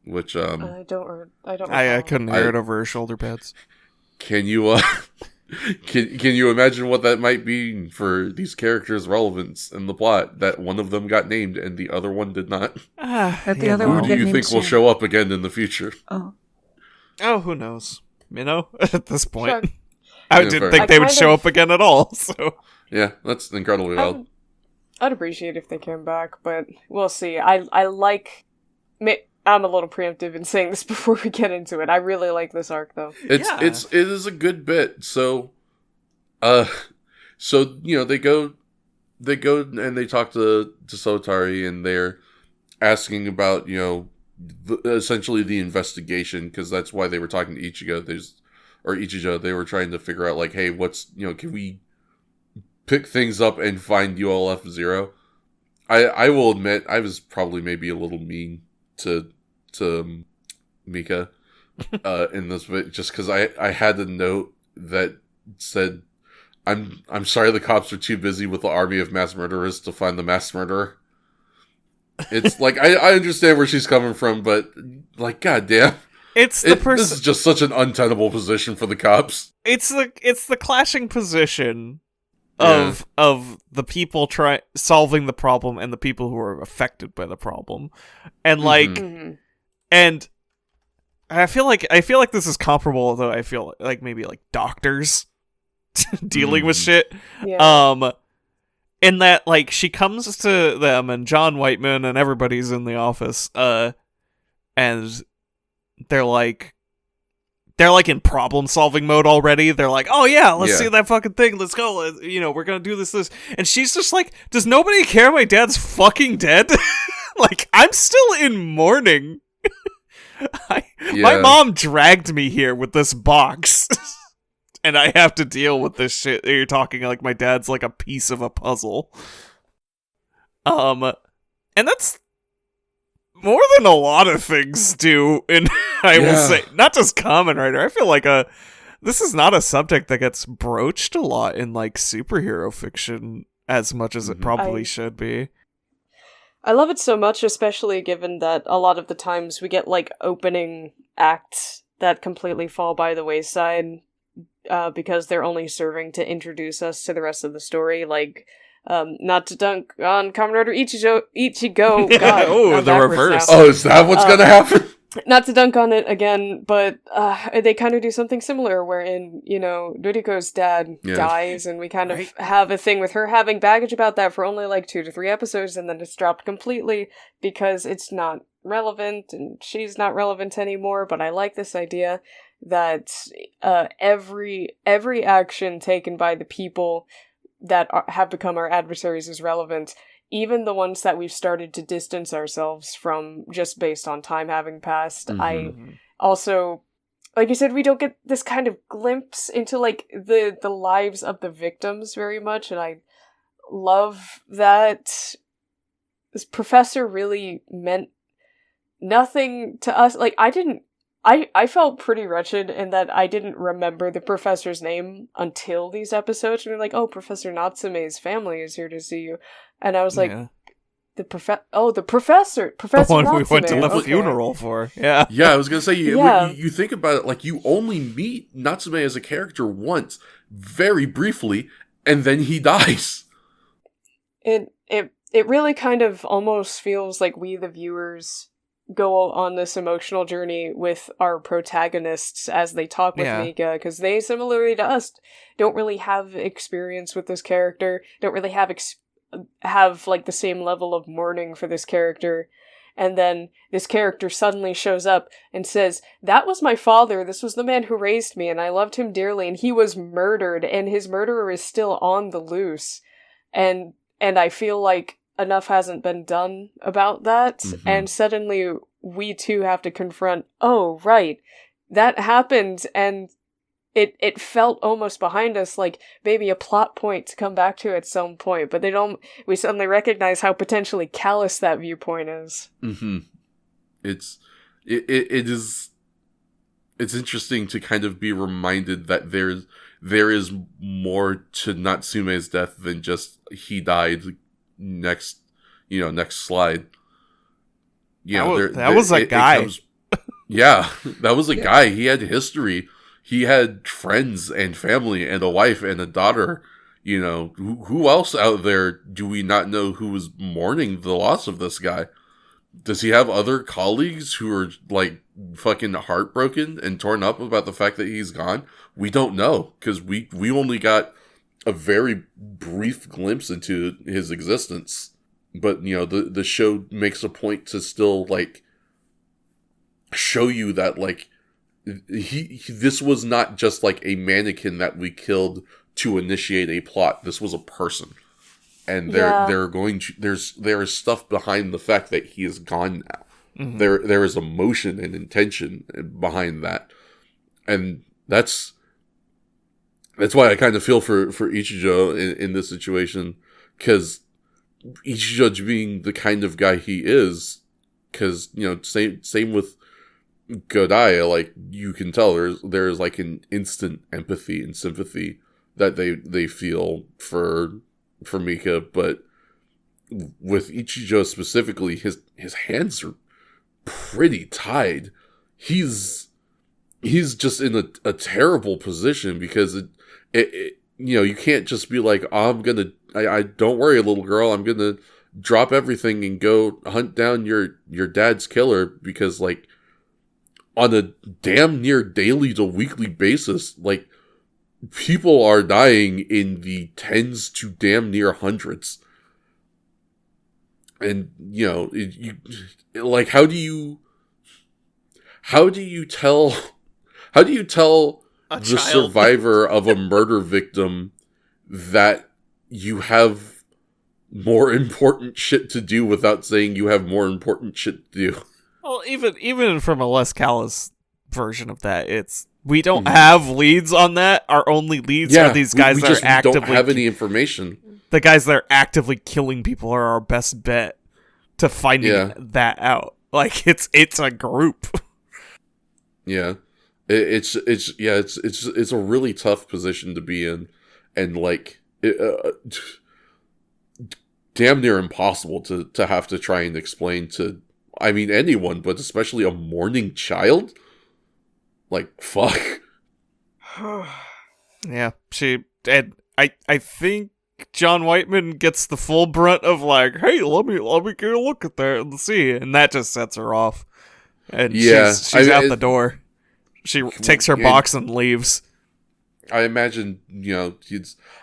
Which I don't. I recall. couldn't hear it over her shoulder pads. can you can you imagine what that might mean for these characters' relevance in the plot? That one of them got named and the other one did not. That the other Who one do get you named think will soon. show up again in the future? Oh. Oh, who knows? You know, at this point, Sure. I Yeah, didn't fair. think I they would kind show of- up again at all. So Yeah, that's incredibly wild. I'd appreciate if they came back, but we'll see. I like. I'm a little preemptive in saying this before we get into it. I really like this arc, though. It is a good bit. So you know, they go and they talk to Sotari, and they're asking about, you know, essentially the investigation, because that's why they were talking to Ichigo. Ichijo. They were trying to figure out, like, hey, can we pick things up and find ULF 0? I will admit I was probably maybe a little mean to Mika in this bit, just because I had a note that said, I'm sorry the cops are too busy with the army of mass murderers to find the mass murderer. It's like, I understand where she's coming from, but, like, goddamn. it's the person. This is just such an untenable position for the cops. It's the clashing position Yeah. of the people solving the problem and the people who are affected by the problem, and like, Mhm. and I feel like this is comparable, although I feel like maybe like doctors dealing with shit. Yeah. In that, like, she comes to them, and John Whiteman and everybody's in the office, and they're like in problem solving mode already. They're like, oh yeah, let's see that fucking thing. Let's go. You know, we're gonna do this. And she's just like, does nobody care my dad's fucking dead? Like, I'm still in mourning. My mom dragged me here with this box. And I have to deal with this shit. You're talking like my dad's like a piece of a puzzle. And that's more than a lot of things do, and I will say, not just Kamen Rider. I feel like this is not a subject that gets broached a lot in like superhero fiction as much as it probably should be. I love it so much, especially given that a lot of the times we get like opening acts that completely fall by the wayside because they're only serving to introduce us to the rest of the story. Like, not to dunk on Kamen Rider Ichigo. God, Oh, I'm the backwards reverse. now. Oh, is that what's gonna happen? Not to dunk on it again, but they kind of do something similar wherein, you know, Doriko's dad dies, and we kind of have a thing with her having baggage about that for only like 2 to 3 episodes, and then it's dropped completely because it's not relevant and she's not relevant anymore. But I like this idea that every action taken by the people that have become our adversaries is relevant, even the ones that we've started to distance ourselves from just based on time having passed, I also, like you said, we don't get this kind of glimpse into like the lives of the victims very much, and I love that this professor really meant nothing to us. Like, I felt pretty wretched in that I didn't remember the professor's name until these episodes. And they're like, oh, Professor Natsume's family is here to see you. And I was like, the professor, Professor the one Natsume. we went to the funeral for. Yeah. Yeah, I was going to say, you think about it, like, you only meet Natsume as a character once, very briefly, and then he dies. It really kind of almost feels like we, the viewers, go on this emotional journey with our protagonists as they talk with Mika, because they, similarly to us, don't really have experience with this character, don't really have like the same level of mourning for this character. And then this character suddenly shows up and says, that was my father, this was the man who raised me, and I loved him dearly, and he was murdered, and his murderer is still on the loose. And I feel like enough hasn't been done about that, and suddenly we too have to confront, oh, right, that happened, and it felt almost behind us, like maybe a plot point to come back to at some point, but we suddenly recognize how potentially callous that viewpoint is. It's interesting to kind of be reminded that there is more to Natsume's death than just he died. Next slide. That was a guy. That was a guy. He had history. He had friends and family and a wife and a daughter. Who else out there do we not know who was mourning the loss of this guy? Does he have other colleagues who are like fucking heartbroken and torn up about the fact that he's gone? We don't know, because we only got a very brief glimpse into his existence. But, the show makes a point to still, like, show you that, like, this was not just, like, a mannequin that we killed to initiate a plot. This was a person. And there is stuff behind the fact that he is gone now. There is emotion and intention behind that. And that's why I kind of feel for Ichijo in this situation, because Ichijo being the kind of guy he is, because same with Godai, like, you can tell there's like an instant empathy and sympathy that they feel for Mika, but with Ichijo specifically, his hands are pretty tied. He's just in a terrible position, because it you can't just be like, oh, I don't worry, little girl, I'm gonna drop everything and go hunt down your dad's killer, because, like, on a damn near daily to weekly basis, like, people are dying in the tens to damn near hundreds. And, like, how do you tell the survivor of a murder victim that you have more important shit to do without saying you have more important shit to do? Well, even from a less callous version of that, we don't have leads on that. Our only leads are these guys that are actively... We don't have any information. The guys that are actively killing people are our best bet to finding that out. Like, it's a group. Yeah. It's a really tough position to be in, and, like, damn near impossible to have to try and explain to, I mean, anyone, but especially a mourning child. Like, fuck. Yeah, I think John Whiteman gets the full brunt of, like, hey, let me get a look at that and see, and that just sets her off, and she's out the door. She takes her box and leaves. I imagine,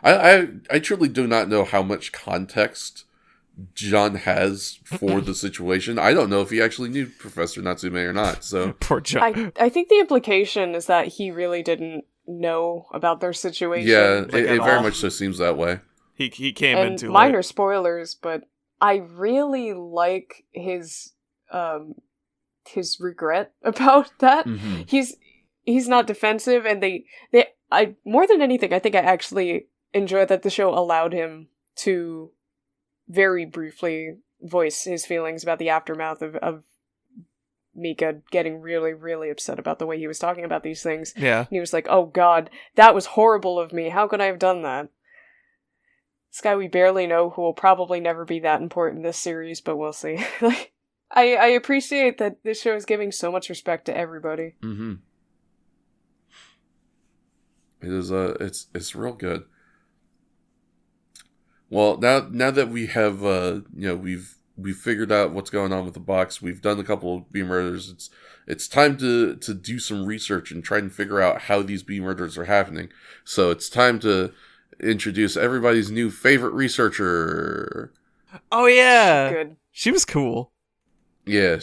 I truly do not know how much context John has for the situation. I don't know if he actually knew Professor Natsume or not, so... Poor John. I think the implication is that he really didn't know about their situation. Yeah, it very much so seems that way. He came and into minor spoilers, but I really like his regret about that. Mm-hmm. He's not defensive, and I more than anything, I think I actually enjoy that the show allowed him to very briefly voice his feelings about the aftermath of Mika getting really, really upset about the way he was talking about these things. Yeah. And he was like, oh god, that was horrible of me. How could I have done that? This guy we barely know, who will probably never be that important in this series, but we'll see. Like, I appreciate that this show is giving so much respect to everybody. Mm-hmm. It is it's real good. Well, now that we have we've figured out what's going on with the box, we've done a couple of bee murders. It's time to do some research and try and figure out how these bee murders are happening. So it's time to introduce everybody's new favorite researcher. Oh yeah, Good. she was cool. Yeah,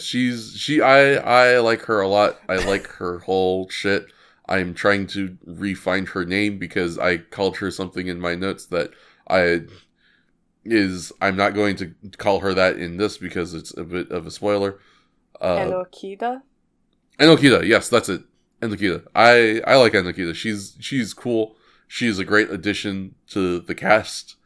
I like her a lot. I like her whole shit. I'm trying to re-find her name because I called her something in my notes that I'm not going to call her that in this because it's a bit of a spoiler. Enokida? Enokida, yes, that's it. Enokida. I like Enokida. She's cool. She's a great addition to the cast.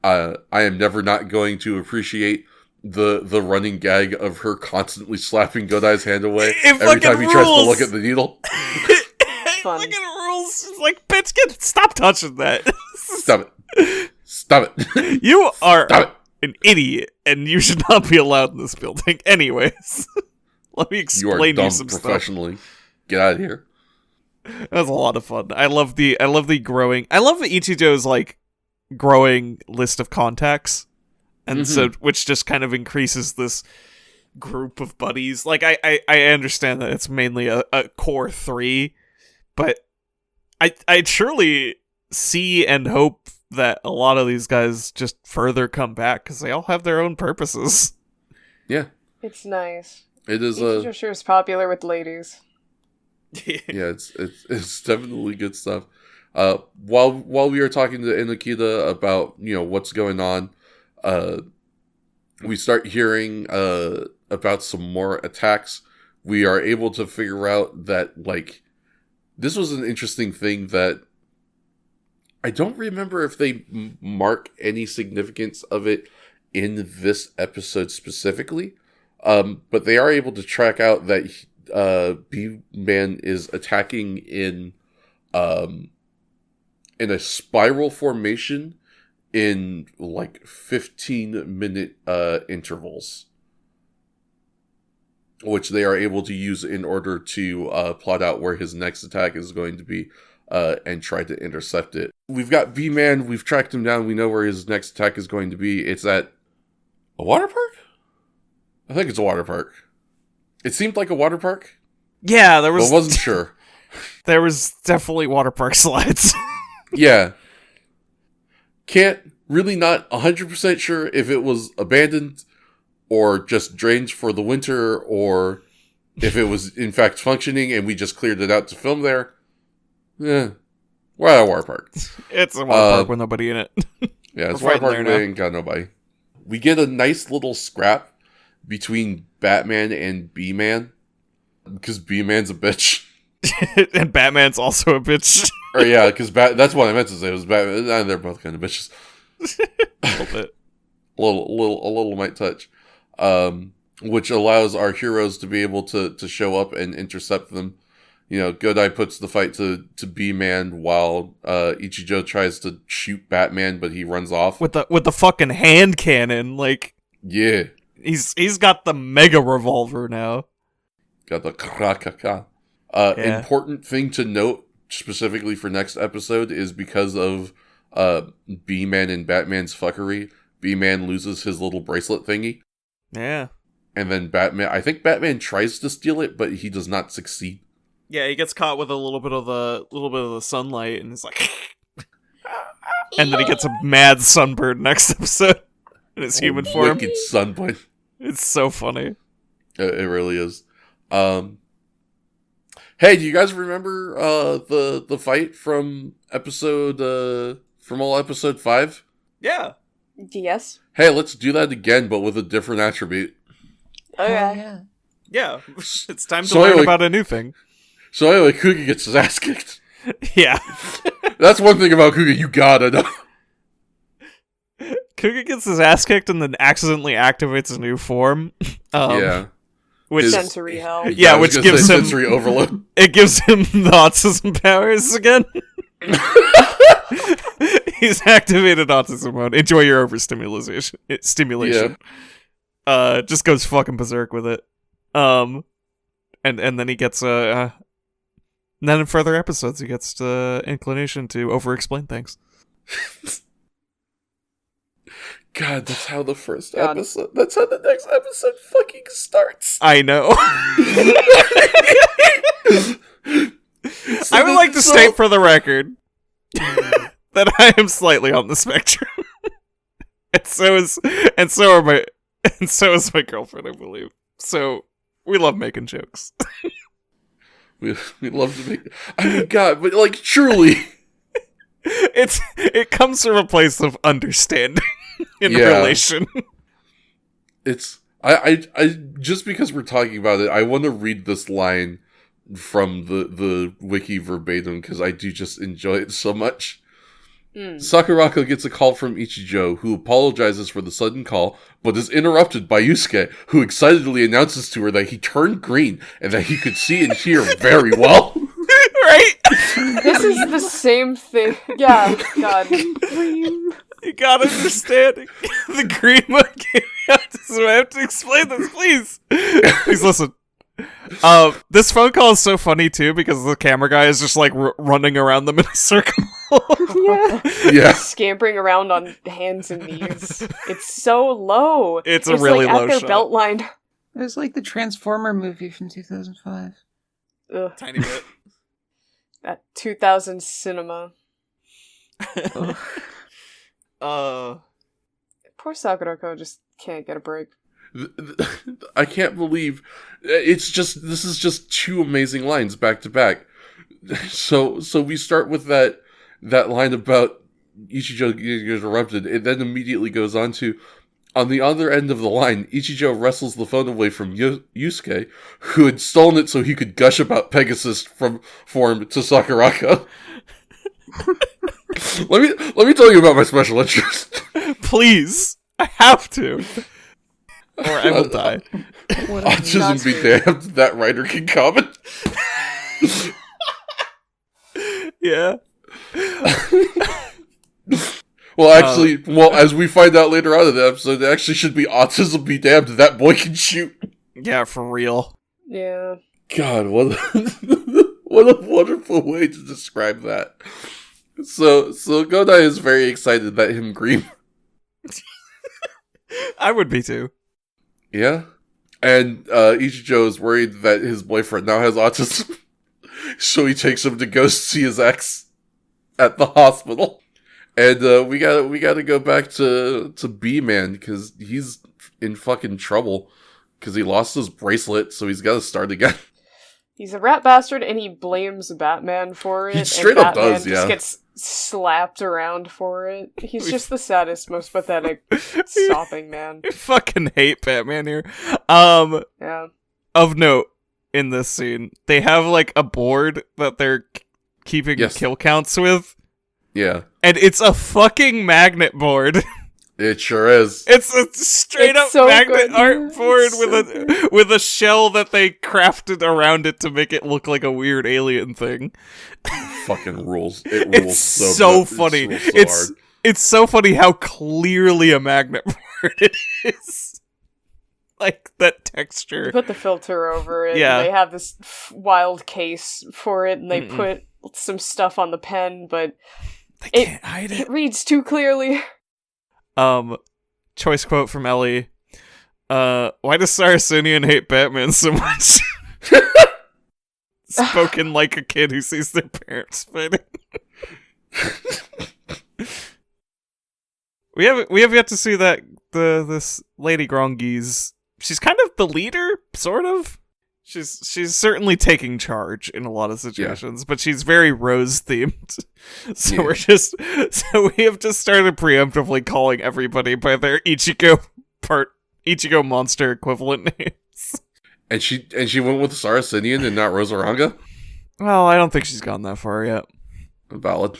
I am never not going to appreciate the running gag of her constantly slapping Godai's hand away every time he tries to look at the needle. It fucking rules. It's like, bitch, stop touching that. Stop it. Stop it. You are Stop it. an idiot, and you should not be allowed in this building. Anyways, let me You are explain dumb you some stuff. professionally. Get out of here. That was a lot of fun. I love the growing. I love Ichijo's like growing list of contacts, and so which just kind of increases this group of buddies. Like I understand that it's mainly a core 3, but I truly see and hope that a lot of these guys just further come back because they all have their own purposes. Yeah, It's nice. it is Ichijo sure is popular with ladies. yeah, it's definitely good stuff. While we are talking to Enokida about what's going on, we start hearing about some more attacks. We are able to figure out that like this was an interesting thing that I don't remember if they mark any significance of it in this episode specifically, but they are able to track out that B-Man is attacking in a spiral formation in like 15-minute intervals, which they are able to use in order to plot out where his next attack is going to be and try to intercept it. We've got B-Man, we've tracked him down, we know where his next attack is going to be. It's at a water park? I think it's a water park. It seemed like a water park. Yeah, there was. I wasn't sure. There was definitely water park slides. Yeah. Not 100% sure if it was abandoned or just drained for the winter or if it was in fact functioning and we just cleared it out to film there. Yeah. We're at a water park. It's a water park with nobody in it. Yeah, it's a We're water park fighting we there now. ain't got nobody. We get a nice little scrap between Batman and B-Man because B-Man's a bitch. And Batman's also a bitch. Or yeah, because that's what I meant to say. It was Batman. They're both kind of bitches. A little bit. A little might touch, which allows our heroes to be able to show up and intercept them. Godai puts the fight to B-Man while Ichijo tries to shoot Batman, but he runs off With the fucking hand cannon, like yeah, he's got the mega revolver now. got the krakaka. Yeah. Important thing to note specifically for next episode is because of B-Man and Batman's fuckery. B-Man loses his little bracelet thingy. Yeah. And then I think Batman tries to steal it, but he does not succeed. Yeah, he gets caught with a little bit of the sunlight, and it's like, and then he gets a mad sunburn next episode in his human form. Wicked sunburn. It's so funny. It really is. Hey, do you guys remember the fight from episode 5? Yeah. Yes. Hey, let's do that again, but with a different attribute. Okay. Yeah. Yeah, it's time to So learn anyway- about a new thing. So anyway, Kuuga gets his ass kicked. Yeah. That's one thing about Kuuga you gotta know. Kuuga gets his ass kicked and then accidentally activates a new form. Yeah. Which, His- Sensory hell. Yeah, I was which gonna gives say him- sensory overload. it gives him the autism powers again. He's activated autism mode. Enjoy your overstimulation. Stimulation. Just goes fucking berserk with it. And then he gets and then in further episodes he gets the inclination to over-explain things. God, that's how the first God. episode. That's how the next episode fucking starts. I know. I would like to state for the record that I am slightly on the spectrum, and so is my girlfriend, I believe. So we love making jokes. We love to make. I mean, God, but like, truly. It comes from a place of understanding in Yeah. relation. It's I just because we're talking about it, I want to read this line from the wiki verbatim because I do just enjoy it so much. Sakurako gets a call from Ichijo, who apologizes for the sudden call, but is interrupted by Yusuke, who excitedly announces to her that he turned green and that he could see and hear very well. Right? This is the same thing. Yeah, God. You gotta understand. The green one came out, so I have to explain this, please. Please listen. This phone call is so funny too because the camera guy is just like running around them in a circle. Yeah. Yeah. Scampering around on hands and knees. It's so low. It's a really like low at their shot. belt line. It was like the Transformer movie from 2005. Ugh, Tiny bit. that 2000 cinema. Poor Sakurako just can't get a break. I can't believe this is just two amazing lines back to back. So we start with that line about Ichijo getting interrupted. It then immediately goes on to, on the other end of the line, Ichijo wrestles the phone away from Yusuke, who had stolen it so he could gush about Pegasus form to Sakurako. let me tell you about my special interest. Please. I have to. Or I will die. Autism be damned, that writer can comment. Yeah. Well, actually, as we find out later on in the episode, it actually should be autism be damned, that boy can shoot. Yeah, for real. Yeah. God, what a wonderful way to describe that. So Godai is very excited that him green. I would be too. Yeah. And Ichijo is worried that his boyfriend now has autism. So he takes him to go see his ex at the hospital. And we gotta go back to B-Man because he's in fucking trouble because he lost his bracelet, so he's gotta start again. He's a rat bastard and he blames Batman for it. He straight and up Batman does, just yeah. gets slapped around for it. He's just the saddest, most pathetic sopping man. I fucking hate Batman here. Yeah. Of note, in this scene, they have like a board that they're keeping Yes. kill counts with, Yeah, and it's a fucking magnet board. it sure is. It's a straight It's up so magnet good. art board It's so good. with a shell that they crafted around it to make it look like a weird alien thing. Fucking rules. It rules It's so so good. funny. It rules so It's hard. it's so funny how clearly a magnet board it is. Like that texture. They put the filter over it. Yeah. They have this wild case for it, and they put some stuff on the pen, but They can't hide it. it reads too clearly. Choice quote from Ellie. Why does Saracenian hate Batman so much? Spoken like a kid who sees their parents fighting. We have yet to see that this Lady Grongi's. She's kind of the leader, sort of. She's certainly taking charge in a lot of situations, but she's very Rose themed. So we have just started preemptively calling everybody by their Ichigo monster equivalent names. And she went with Saracenian and not Rosaranga? Well, I don't think she's gone that far yet. Valid.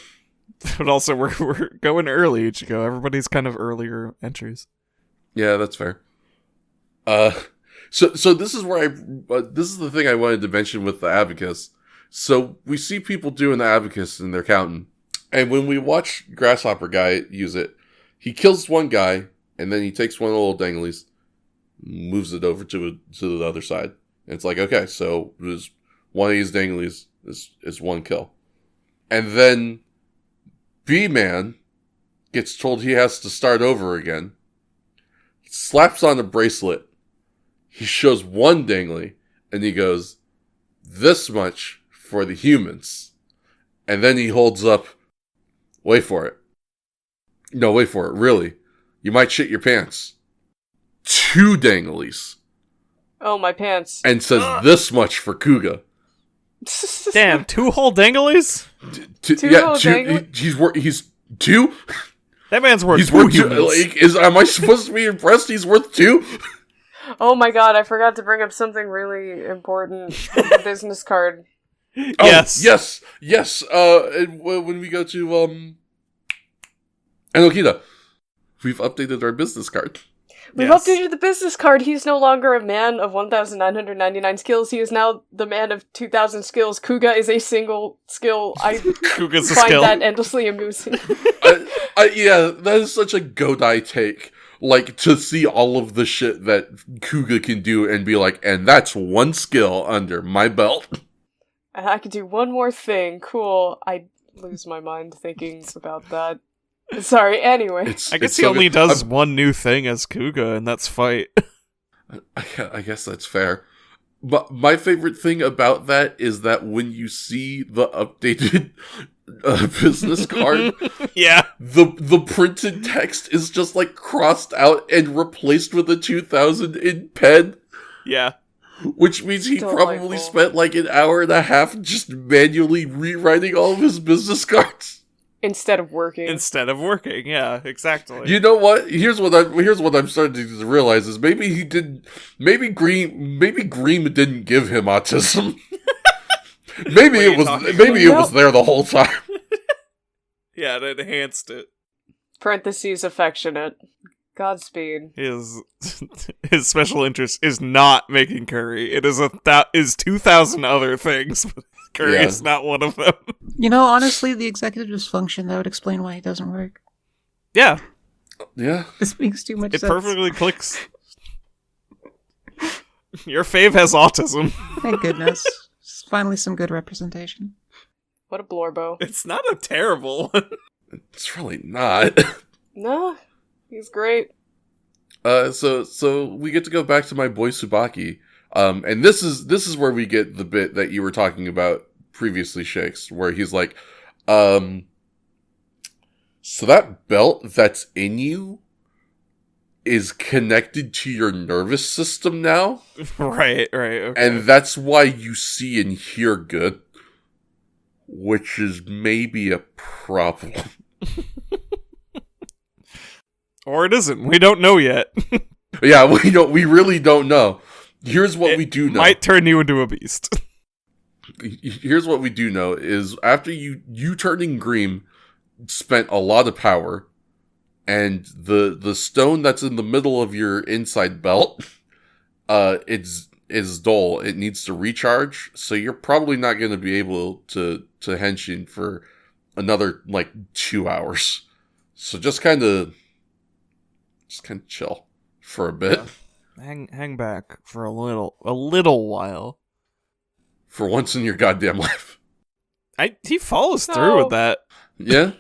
But also we're going early, Ichigo. Everybody's kind of earlier entries. Yeah, that's fair. So this is where this is the thing I wanted to mention with the abacus. So we see people doing the abacus and they're counting. And when we watch Grasshopper Guy use it, he kills one guy and then he takes one of the little danglies, moves it over to the other side. And it's like, okay, so there's one of these danglies is one kill. And then B-Man gets told he has to start over again. He slaps on a bracelet. He shows one dangly, and he goes, this much for the humans. And then he holds up, wait for it. No, wait for it, really. You might shit your pants. 2 danglies. Oh, my pants. And says this much for Kuuga. Damn, 2 whole danglies? He's 2? That man's worth He's 2 worth 2. humans. Am I supposed to be impressed he's worth 2? Oh my god, I forgot to bring up something really important. The business card. Yes. Yes. When we go to Enokita, we've updated our business card. We've updated the business card. He's no longer a man of 1,999 skills. He is now the man of 2,000 skills. Kuuga is a single skill. I Kuuga's a find skill. that endlessly amusing. Yeah, that is such a Godai take. Like, to see all of the shit that Kuuga can do and be like, and that's 1 skill under my belt. And I could do one more thing. Cool. I lose my mind thinking about that. Sorry, anyway. I guess he only does one new thing as Kuuga, and that's fight. I guess that's fair. But my favorite thing about that is that when you see the updated business card, yeah, the printed text is just like crossed out and replaced with a 2000 in pen. Yeah. Which means he probably spent like an hour and a half just manually rewriting all of his business cards. Instead of working, yeah, exactly. You know what? Here's what I'm starting to realize is maybe Green didn't give him autism. maybe it was there the whole time. Yeah, it enhanced it. Parentheses affectionate. Godspeed. His special interest is not making curry. It is 2,000 other things. But curry is not one of them. You know, honestly, the executive dysfunction, that would explain why he doesn't work. Yeah. Yeah. This makes too much sense. It perfectly clicks. Your fave has autism. Thank goodness. Finally some good representation. What a blorbo. It's not a terrible one. It's really not. No, he's great. So we get to go back to my boy Tsubaki. And this is where we get the bit that you were talking about previously, Shakes, where he's like, so that belt that's in you is connected to your nervous system now? Right, okay. And that's why you see and hear good, which is maybe a problem. Or it isn't. We don't know yet. Yeah, we really don't know. Here's what we do know. Might turn you into a beast. Here's what we do know is after you turning green spent a lot of power, and the stone that's in the middle of your inside belt, it's dull. It needs to recharge, so you're probably not going to be able to henshin for another 2 hours. So just kind of chill for a bit. Yeah. Hang back for a little while. For once in your goddamn life. He follows through with that. Yeah?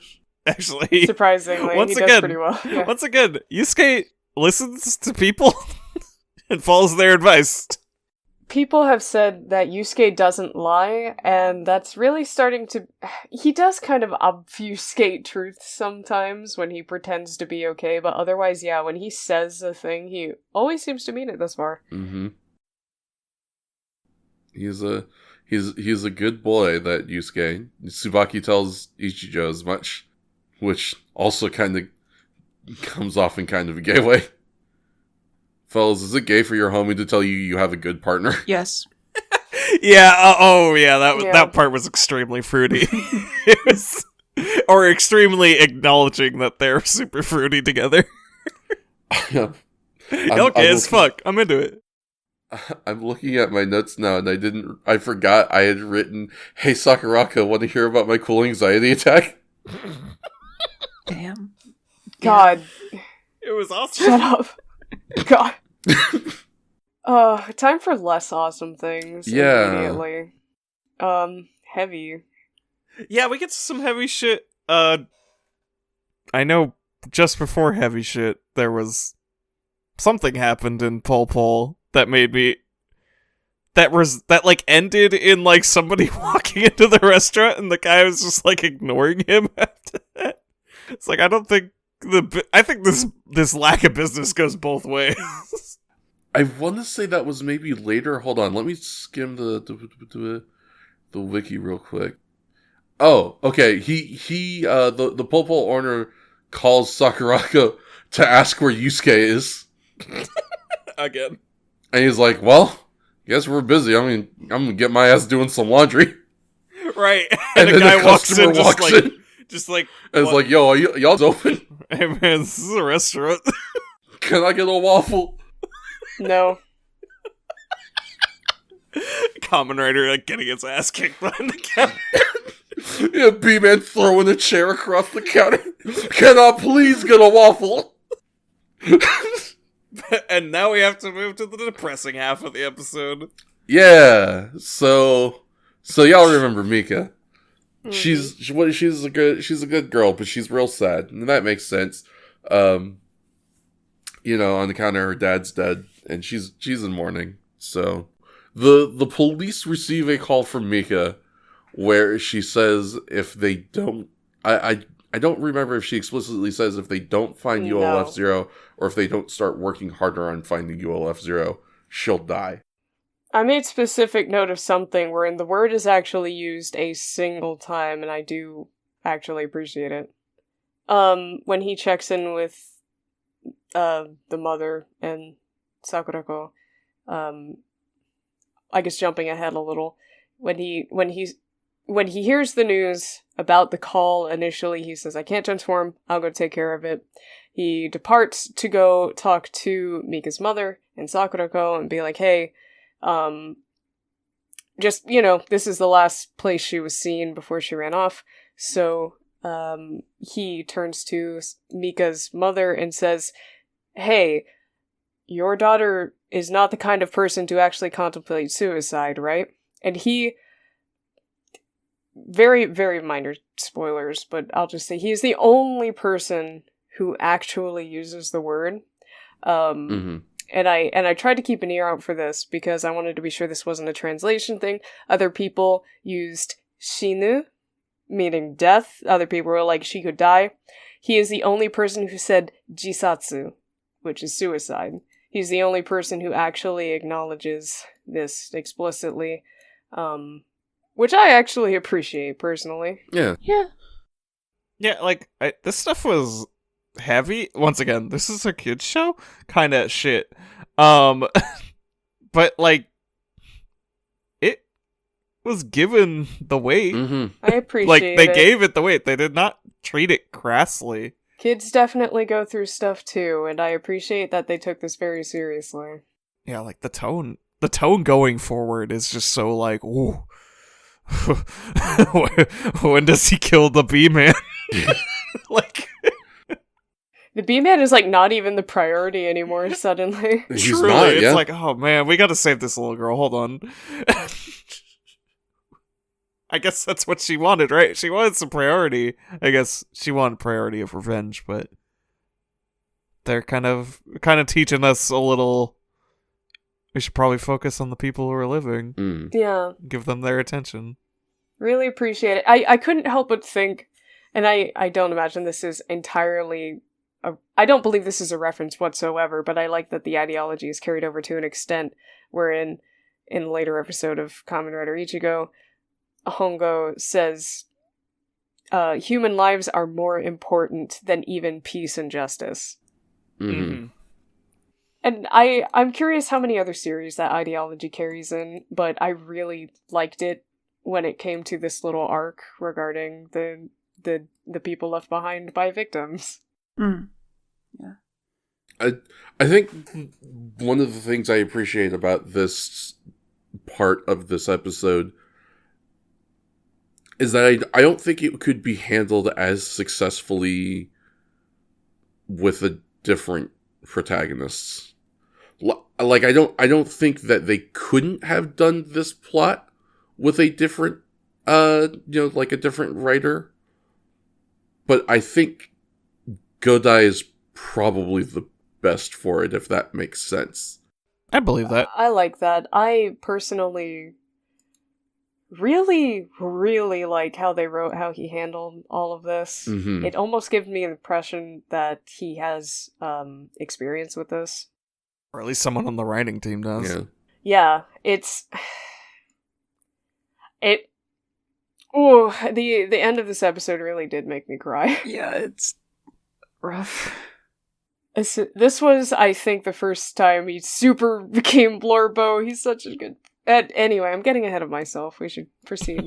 Actually. Surprisingly, he does pretty well. Yeah. Once again, Yusuke listens to people and follows their advice. People have said that Yusuke doesn't lie, and that's really starting to... He does kind of obfuscate truth sometimes when he pretends to be okay, but otherwise, yeah, when he says a thing, he always seems to mean it thus far. Mm-hmm. He's a good boy, that Yusuke. Tsubaki tells Ichijo as much, which also kind of comes off in kind of a gay way. Fellas, is it gay for your homie to tell you you have a good partner? Yes. Yeah. That part was extremely fruity. It was, or extremely acknowledging that they're super fruity together. Yeah. Okay, as fuck. I'm into it. I'm looking at my notes now, and I forgot I had written, "Hey Sakuraka, want to hear about my cool anxiety attack?" Damn. God. It was awesome. Shut up. God. Time for less awesome things. Yeah. Immediately. Heavy. Yeah, we get to some heavy shit. I know just before heavy shit, there was something happened in Pol Pol that made me... That ended in, like, somebody walking into the restaurant and the guy was just, like, ignoring him after that. It's like, I don't think I think this lack of business goes both ways. I want to say that was maybe later. Hold on, let me skim the wiki real quick. Oh, okay. The Pol Pol owner calls Sakuraka to ask where Yusuke is. Again. And he's like, well, guess we're busy. I mean, I'm gonna get my ass doing some laundry. Right. And a then guy the customer walks in. Just like... And it's like, yo, y'all's open? Hey man, this is a restaurant. Can I get a waffle? No. Kamen Rider, like, getting its ass kicked behind the counter. Yeah, B-Man throwing a chair across the counter. Can I please get a waffle? And now we have to move to the depressing half of the episode. Yeah, so y'all remember Mika. She's a good girl, but she's real sad, and that makes sense. On the counter, her dad's dead, and she's in mourning. So the police receive a call from Mika, where she says if they don't, I don't remember if she explicitly says if they don't find ULF-0 or if they don't start working harder on finding ULF-0, she'll die. I made specific note of something wherein the word is actually used a single time, and I do actually appreciate it. When he checks in with the mother and Sakurako, I guess jumping ahead a little, when he hears the news about the call initially, he says, I can't transform, I'll go take care of it. He departs to go talk to Mika's mother and Sakurako and be like, hey, this is the last place she was seen before she ran off. So, he turns to Mika's mother and says, hey, your daughter is not the kind of person to actually contemplate suicide, right? And he, very, very minor spoilers, but I'll just say he is the only person who actually uses the word. And I tried to keep an ear out for this because I wanted to be sure this wasn't a translation thing. Other people used shinu, meaning death. Other people were like, she could die. He is the only person who said jisatsu, which is suicide. He's the only person who actually acknowledges this explicitly, which I actually appreciate, personally. Yeah. Yeah. Yeah, like, this stuff was heavy. Once again, this is a kid's show? Kinda shit. But, like, it was given the weight. I appreciate like, they it. gave it the weight. They did not treat it crassly. Kids definitely go through stuff too, and I appreciate that they took this very seriously. Yeah, like, the tone going forward is just so, like, ooh. When does he kill the B-Man? Like... The B-Man is, like, not even the priority anymore, suddenly. He's Truly, not, it's yeah. like, oh man, we gotta save this little girl, hold on. I guess that's what she wanted, right? She wanted some priority. I guess she wanted priority of revenge, but they're kind of teaching us a little, we should probably focus on the people who are living. Yeah. Give them their attention. Really appreciate it. I couldn't help but think, and I don't imagine this is entirely... I don't believe this is a reference whatsoever, but I like that the ideology is carried over to an extent wherein in a later episode of Kamen Rider Ichigo, Hongo says, human lives are more important than even peace and justice. Mm-hmm. And I'm curious how many other series that ideology carries in, but I really liked it when it came to this little arc regarding the people left behind by victims. Mm. Yeah. I think one of the things I appreciate about this part of this episode is that I don't think it could be handled as successfully with a different protagonists. Like I don't think that they couldn't have done this plot with a different like a different writer. But I think Godai is probably the best for it, if that makes sense. I believe that. I like that. I personally really, really like how how he handled all of this. Mm-hmm. It almost gives me the impression that he has experience with this. Or at least someone on the writing team does. Yeah. Yeah, the end of this episode really did make me cry. Yeah, it's rough. This was, I think, the first time he super became Blorbo. He's such a good... Anyway, I'm getting ahead of myself. We should proceed.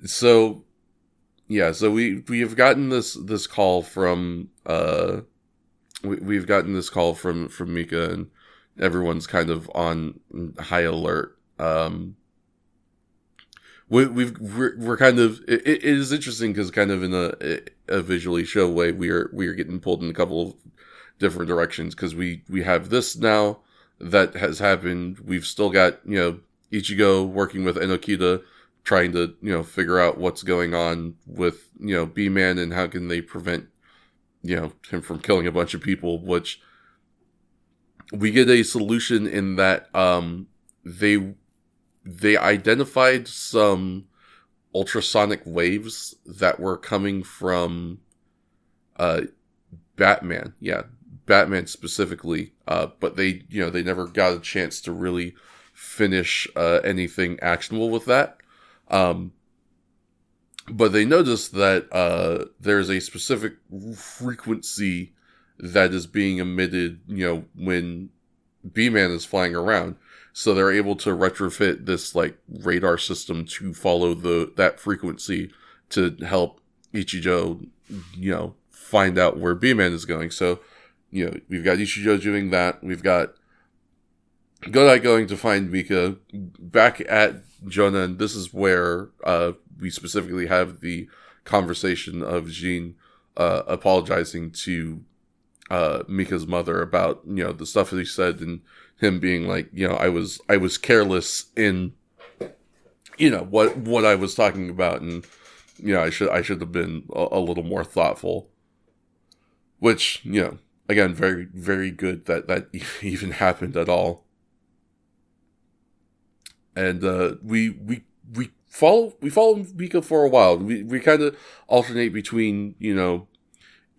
So we have gotten this call from we've gotten this call from Mika, and everyone's kind of on high alert. We're kind of it is interesting because kind of in a visually show way we are getting pulled in a couple of different directions, because we have this now that has happened. We've still got Ichigo working with Enokita, trying to figure out what's going on with B-Man and how can they prevent him from killing a bunch of people, which we get a solution in that they identified some ultrasonic waves that were coming from Batman. Yeah, Batman specifically. But they never got a chance to really finish anything actionable with that. But they noticed that there's a specific frequency that is being emitted, when B-Man is flying around. So they're able to retrofit this radar system to follow that frequency to help Ichigo, find out where B-Man is going. So, we've got Ichigo doing that. We've got Godai going to find Mika back at Jonah, and this is where we specifically have the conversation of Jin apologizing to Mika's mother about the stuff that he said, and him being like, I was careless in what I was talking about, and I should have been a little more thoughtful. Which again, very very good that even happened at all. And we follow Mika for a while. We kind of alternate between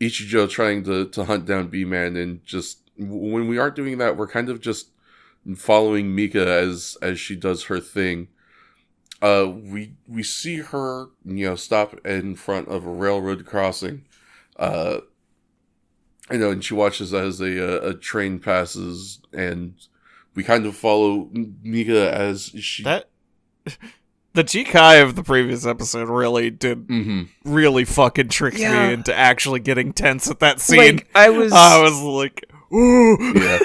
Ichigo trying to hunt down B-Man, and just when we aren't doing that, we're kind of just following Mika as she does her thing. We see her stop in front of a railroad crossing, and she watches as a train passes, and we kind of follow Mika as she... The Jikai of the previous episode really did really fucking trick me into actually getting tense at that scene. I was like, ooh. Yeah.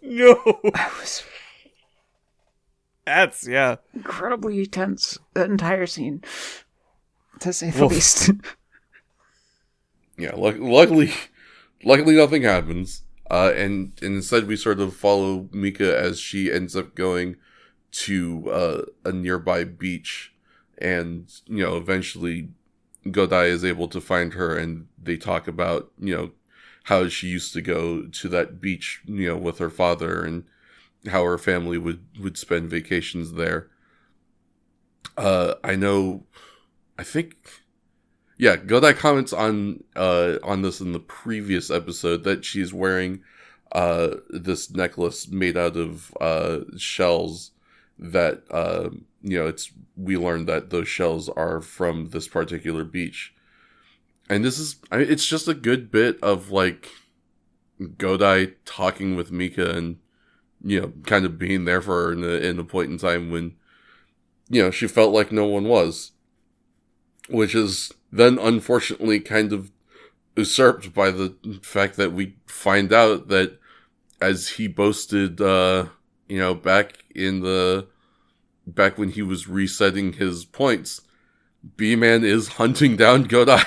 No. That's yeah. incredibly tense, that entire scene, to say the least. Yeah, luckily nothing happens. And instead we sort of follow Mika as she ends up going to a nearby beach, and eventually Godai is able to find her, and they talk about how she used to go to that beach with her father, and how her family would spend vacations there. Godai comments on this in the previous episode, that she's wearing this necklace made out of shells that we learned that those shells are from this particular beach. And it's just a good bit of like Godai talking with Mika and kind of being there for her in a point in time when she felt like no one was, which is then unfortunately kind of usurped by the fact that we find out that, as he boasted back when he was resetting his points, B-Man is hunting down Godai.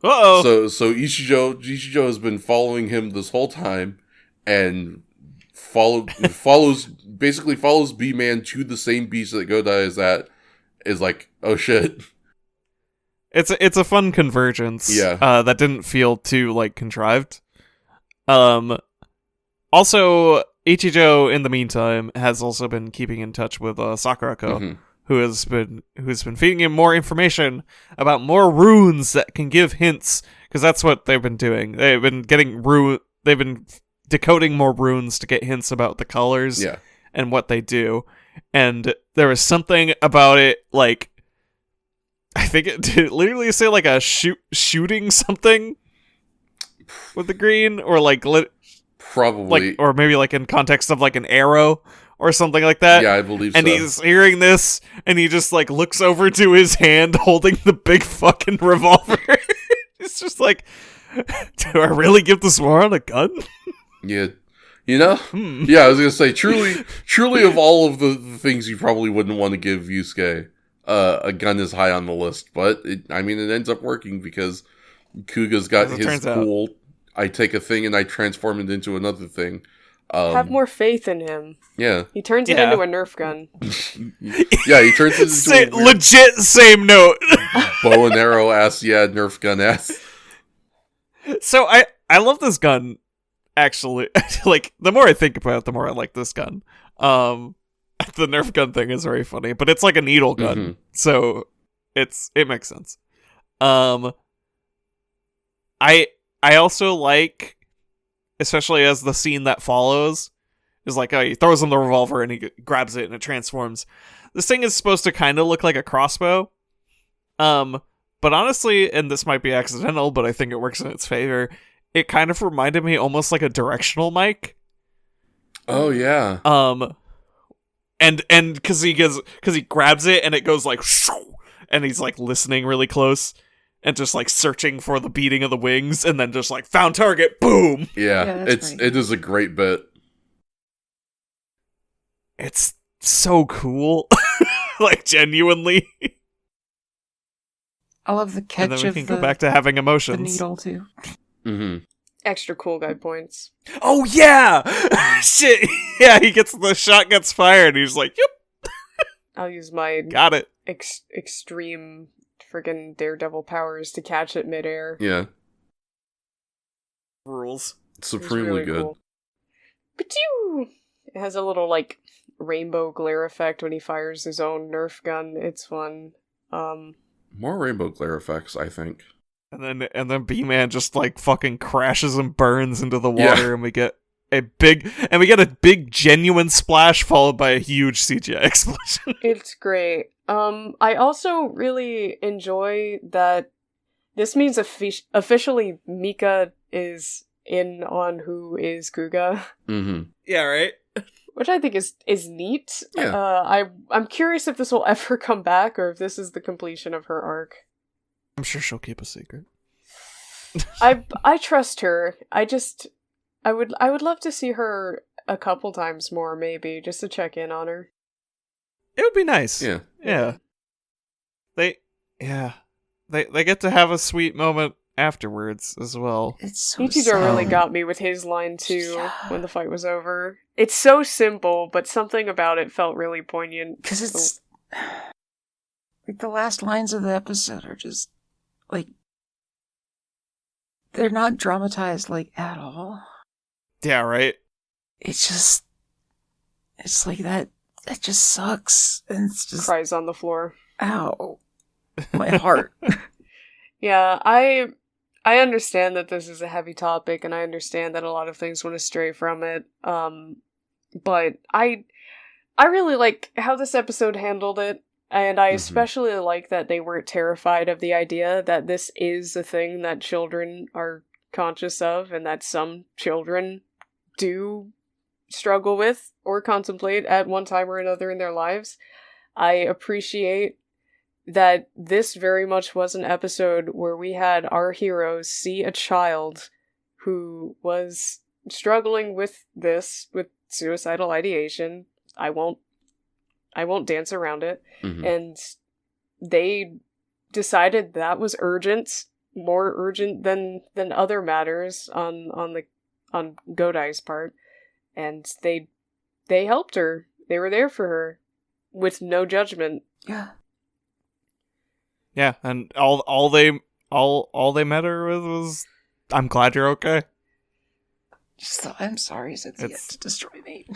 Uh-oh. So Ichijo has been following him this whole time, and follows B-Man to the same beach that Godai is at. Is like, oh shit. It's a fun convergence. Yeah. That didn't feel too like contrived. Also, Ichijo in the meantime has also been keeping in touch with Sakurako. Mm-hmm. who's been feeding him more information about more runes that can give hints, because that's what they've been doing. They've been decoding more runes to get hints about the colors and what they do. And there was something about it, like, I think it did literally say like a shooting something with the green, or like probably, like, or maybe like in context of like an arrow or something like that. Yeah, I believe and so. And he's hearing this, and he just, like, looks over to his hand holding the big fucking revolver. It's just like, do I really give this moron a gun? Yeah. Yeah, I was gonna say, truly of all of the things you probably wouldn't want to give Yusuke, a gun is high on the list. But, it ends up working, because Kuga's got his cool, I take a thing and I transform it into another thing. Have more faith in him. Yeah. He turns it into a Nerf gun. Yeah, he turns it into a legit same note. bow and arrow ass, Nerf gun ass. So I love this gun, actually. Like, the more I think about it, the more I like this gun. The Nerf gun thing is very funny, but it's like a needle gun, so it makes sense. I also like, especially as the scene that follows is like, he throws him the revolver and he grabs it and it transforms. This thing is supposed to kind of look like a crossbow. But honestly, and this might be accidental, but I think it works in its favor, it kind of reminded me almost like a directional mic. Oh yeah. And because he grabs it and it goes like, and he's like listening really close. And just, like, searching for the beating of the wings, and then just, like, found target, boom! Yeah, it is a great bit. It's so cool. Like, genuinely. I love the catch of and then we can go back to having emotions. The needle, too. Mm-hmm. Extra cool guy points. Oh, yeah! Shit! Yeah, the shot gets fired, and he's like, yep! I'll use my... Got it. Extreme... friggin' daredevil powers to catch it midair. Yeah. Rules. Supremely really good. Cool. It has a little, like, rainbow glare effect when he fires his own Nerf gun. It's fun. More rainbow glare effects, I think. And then B-Man just, like, fucking crashes and burns into the water, and we get a big genuine splash followed by a huge CGI explosion. It's great. I also really enjoy that this means officially Mika is in on who is Kuuga. Mm-hmm. Yeah, right? Which I think is neat. Yeah. I'm curious if this will ever come back, or if this is the completion of her arc. I'm sure she'll keep a secret. I trust her. I would love to see her a couple times more, maybe, just to check in on her. It would be nice. Yeah. Yeah. They get to have a sweet moment afterwards as well. It's so Ichigo really got me with his line too when the fight was over. It's so simple, but something about it felt really poignant. Because it's like the last lines of the episode are just like, they're not dramatized like at all. Yeah, right? It's like that just sucks. And it's just Cries on the floor. Ow. My heart. Yeah, I I understand that this is a heavy topic, and I understand that a lot of things want to stray from it. But I really like how this episode handled it, and I especially like that they weren't terrified of the idea that this is a thing that children are conscious of, and that some children do struggle with or contemplate at one time or another in their lives. I appreciate that this very much was an episode where we had our heroes see a child who was struggling with suicidal ideation. I won't dance around it. And they decided that was urgent, more urgent than other matters on Godai's part. And they helped her. They were there for her with no judgment. Yeah. Yeah, and all they met her with was, "I'm glad you're okay." Just thought, I'm sorry, since you had to destroy me.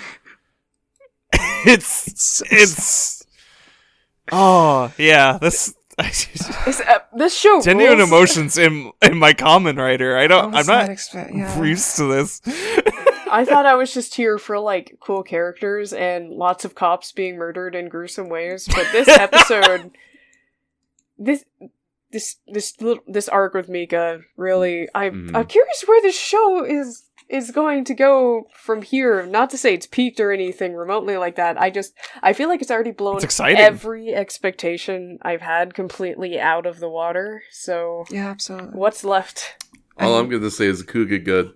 It's oh yeah, this show genuine rules. emotions in my Kamen Rider. I'm not used to this. I thought I was just here for like cool characters and lots of cops being murdered in gruesome ways, but this episode, this arc with Mika, really, I'm curious where this show is going to go from here. Not to say it's peaked or anything remotely like that. I feel like it's already blown every expectation I've had completely out of the water. So yeah, absolutely. What's left? All I'm gonna say is Kuuga good.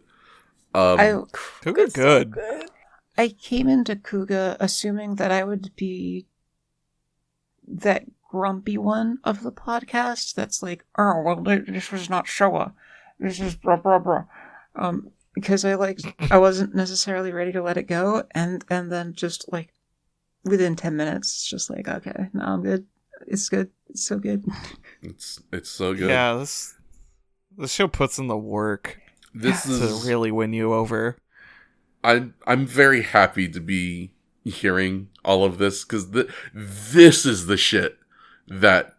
Kuuga good. So good. I came into Kuuga assuming that I would be that grumpy one of the podcast that's like, oh, well, this was not Showa. This is blah, blah, blah. Because I wasn't necessarily ready to let it go, and then just, like, within 10 minutes, it's just like, okay, no, I'm good. It's good. It's so good. It's so good. Yeah, this show puts in the work to really win you over. I'm very happy to be hearing all of this, because this is the shit that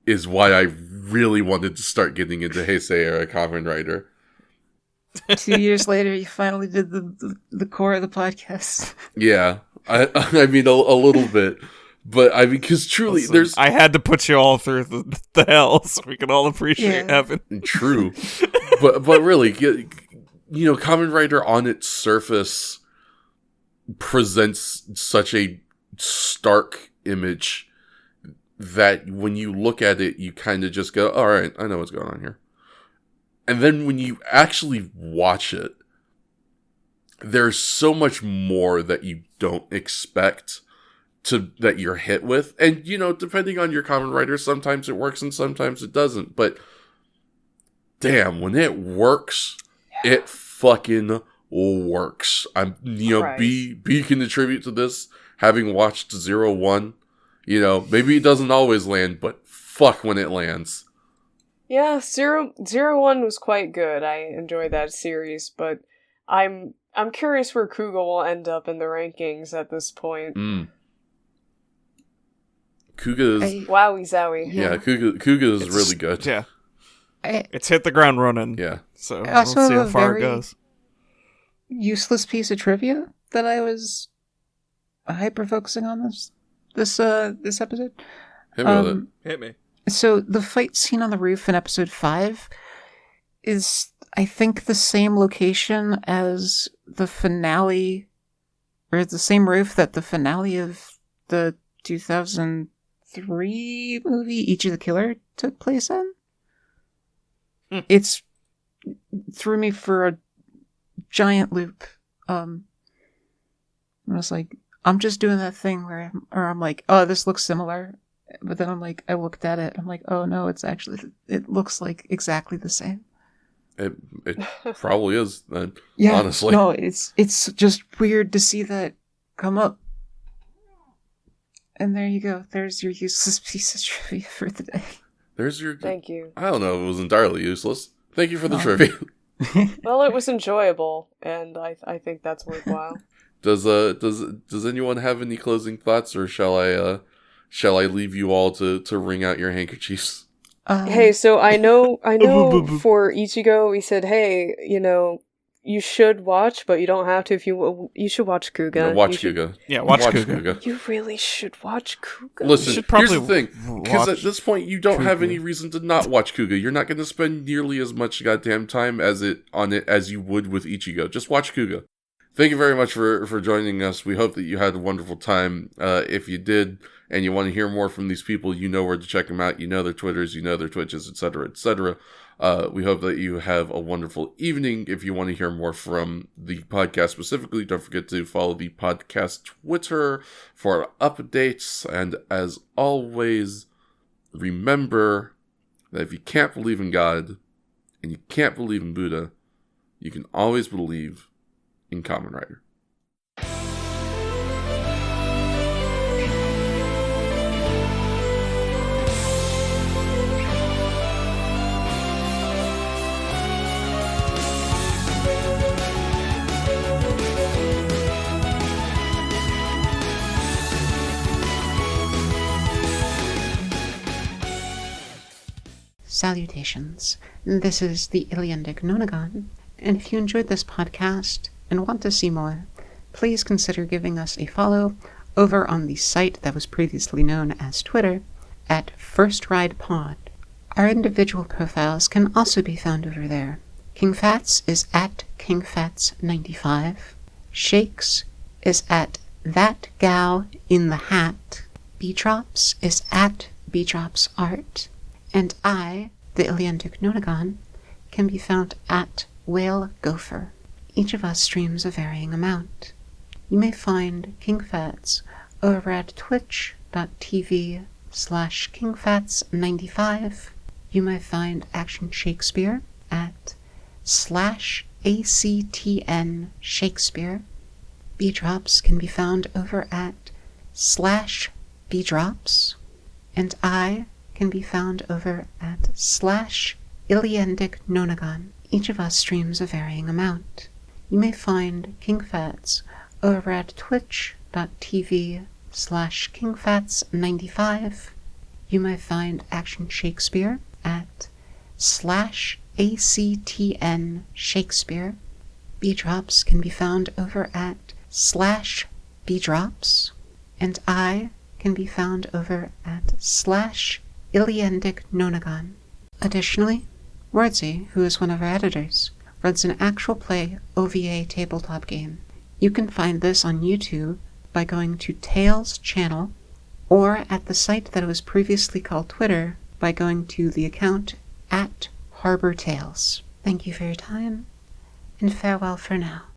is why I really wanted to start getting into Heisei era Kamen Rider. 2 years later, you finally did the core of the podcast. Yeah, I mean a little bit, but I mean, because truly, Listen, I had to put you all through the hell so we can all appreciate heaven. True, but really, you know, Kamen Rider on its surface presents such a stark image that when you look at it, you kind of just go, all right, I know what's going on here. And then when you actually watch it, there's so much more that you don't expect that you're hit with. And, you know, depending on your Kamen Rider, sometimes it works and sometimes it doesn't. But damn, when it works, it fucking works. I'm, you know, B can attribute to this, having watched 0-1. You know, maybe it doesn't always land, but fuck when it lands. Yeah, 0-1 was quite good. I enjoyed that series, but I'm curious where Kuuga will end up in the rankings at this point. Kuuga is... Wowie zowie. Yeah, Kuuga is really good. Yeah. It's hit the ground running. Yeah. So we'll see how far it goes. Useless piece of trivia that I was hyper focusing on this episode. Hit me with it. Hit me. So the fight scene on the roof in episode 5 is, I think, the same location as the finale, or the same roof that the finale of the 2003 movie Ichi the Killer took place in. It's threw me for a giant loop. I was like, I'm just doing that thing where I'm like, oh, this looks similar. But then I'm like, I looked at it. I'm like, oh no, it looks like exactly the same. It probably is then. Yeah, honestly. No, it's just weird to see that come up. And there you go. There's your useless piece of trivia for the day. There's your. Thank you. I don't know if it was entirely useless. Thank you for the trivia. Well, it was enjoyable, and I think that's worthwhile. Does anyone have any closing thoughts, or shall I leave you all to wring out your handkerchiefs? Hey, so I know for Ichigo we said, hey, you should watch, but you don't have to if you should watch Kuuga. Watch Kuuga. Yeah, watch Kuuga. You really should watch Kuuga. Listen, should probably here's the thing. Because at this point, you don't have Kuuga. any reason to not watch Kuuga. You're not going to spend nearly as much goddamn time as you would with Ichigo. Just watch Kuuga. Thank you very much for joining us. We hope that you had a wonderful time. If you did, and you want to hear more from these people, you know where to check them out. You know their Twitters, you know their Twitches, etc., etc. We hope that you have a wonderful evening. If you want to hear more from the podcast specifically, don't forget to follow the podcast Twitter for updates. And as always, remember that if you can't believe in God and you can't believe in Buddha, you can always believe in Kamen Rider. Salutations. This is the Illiendic Nonnagon, and if you enjoyed this podcast and want to see more, please consider giving us a follow over on the site that was previously known as Twitter at First Ride Pod. Our individual profiles can also be found over there. King Fats is at KingFats95. Shakes is at That Gal in the Hat. Beedrops is at BeedropsArt. And I, the Illiendic Nonnagon, can be found at Whale Gopher. Each of us streams a varying amount. You may find King Fats over at twitch.tv/KingFats95. You may find ActionShakespeare at /ACTN Shakespeare. Beedrops can be found over at /Beedrops. And I can be found over at /Illiendic Nonnagon. Each of us streams a varying amount. You may find King Fats over at twitch.tv/KingFats95. You may find ActionShakespeare at /ACTN Shakespeare. Beedrops can be found over at /Beedrops. And I can be found over at /Illiendic Nonnagon. Additionally, Wordsy, who is one of our editors, runs an actual play OVA tabletop game. You can find this on YouTube by going to Tales channel, or at the site that was previously called Twitter by going to the account at Harbor Tales. Thank you for your time, and farewell for now.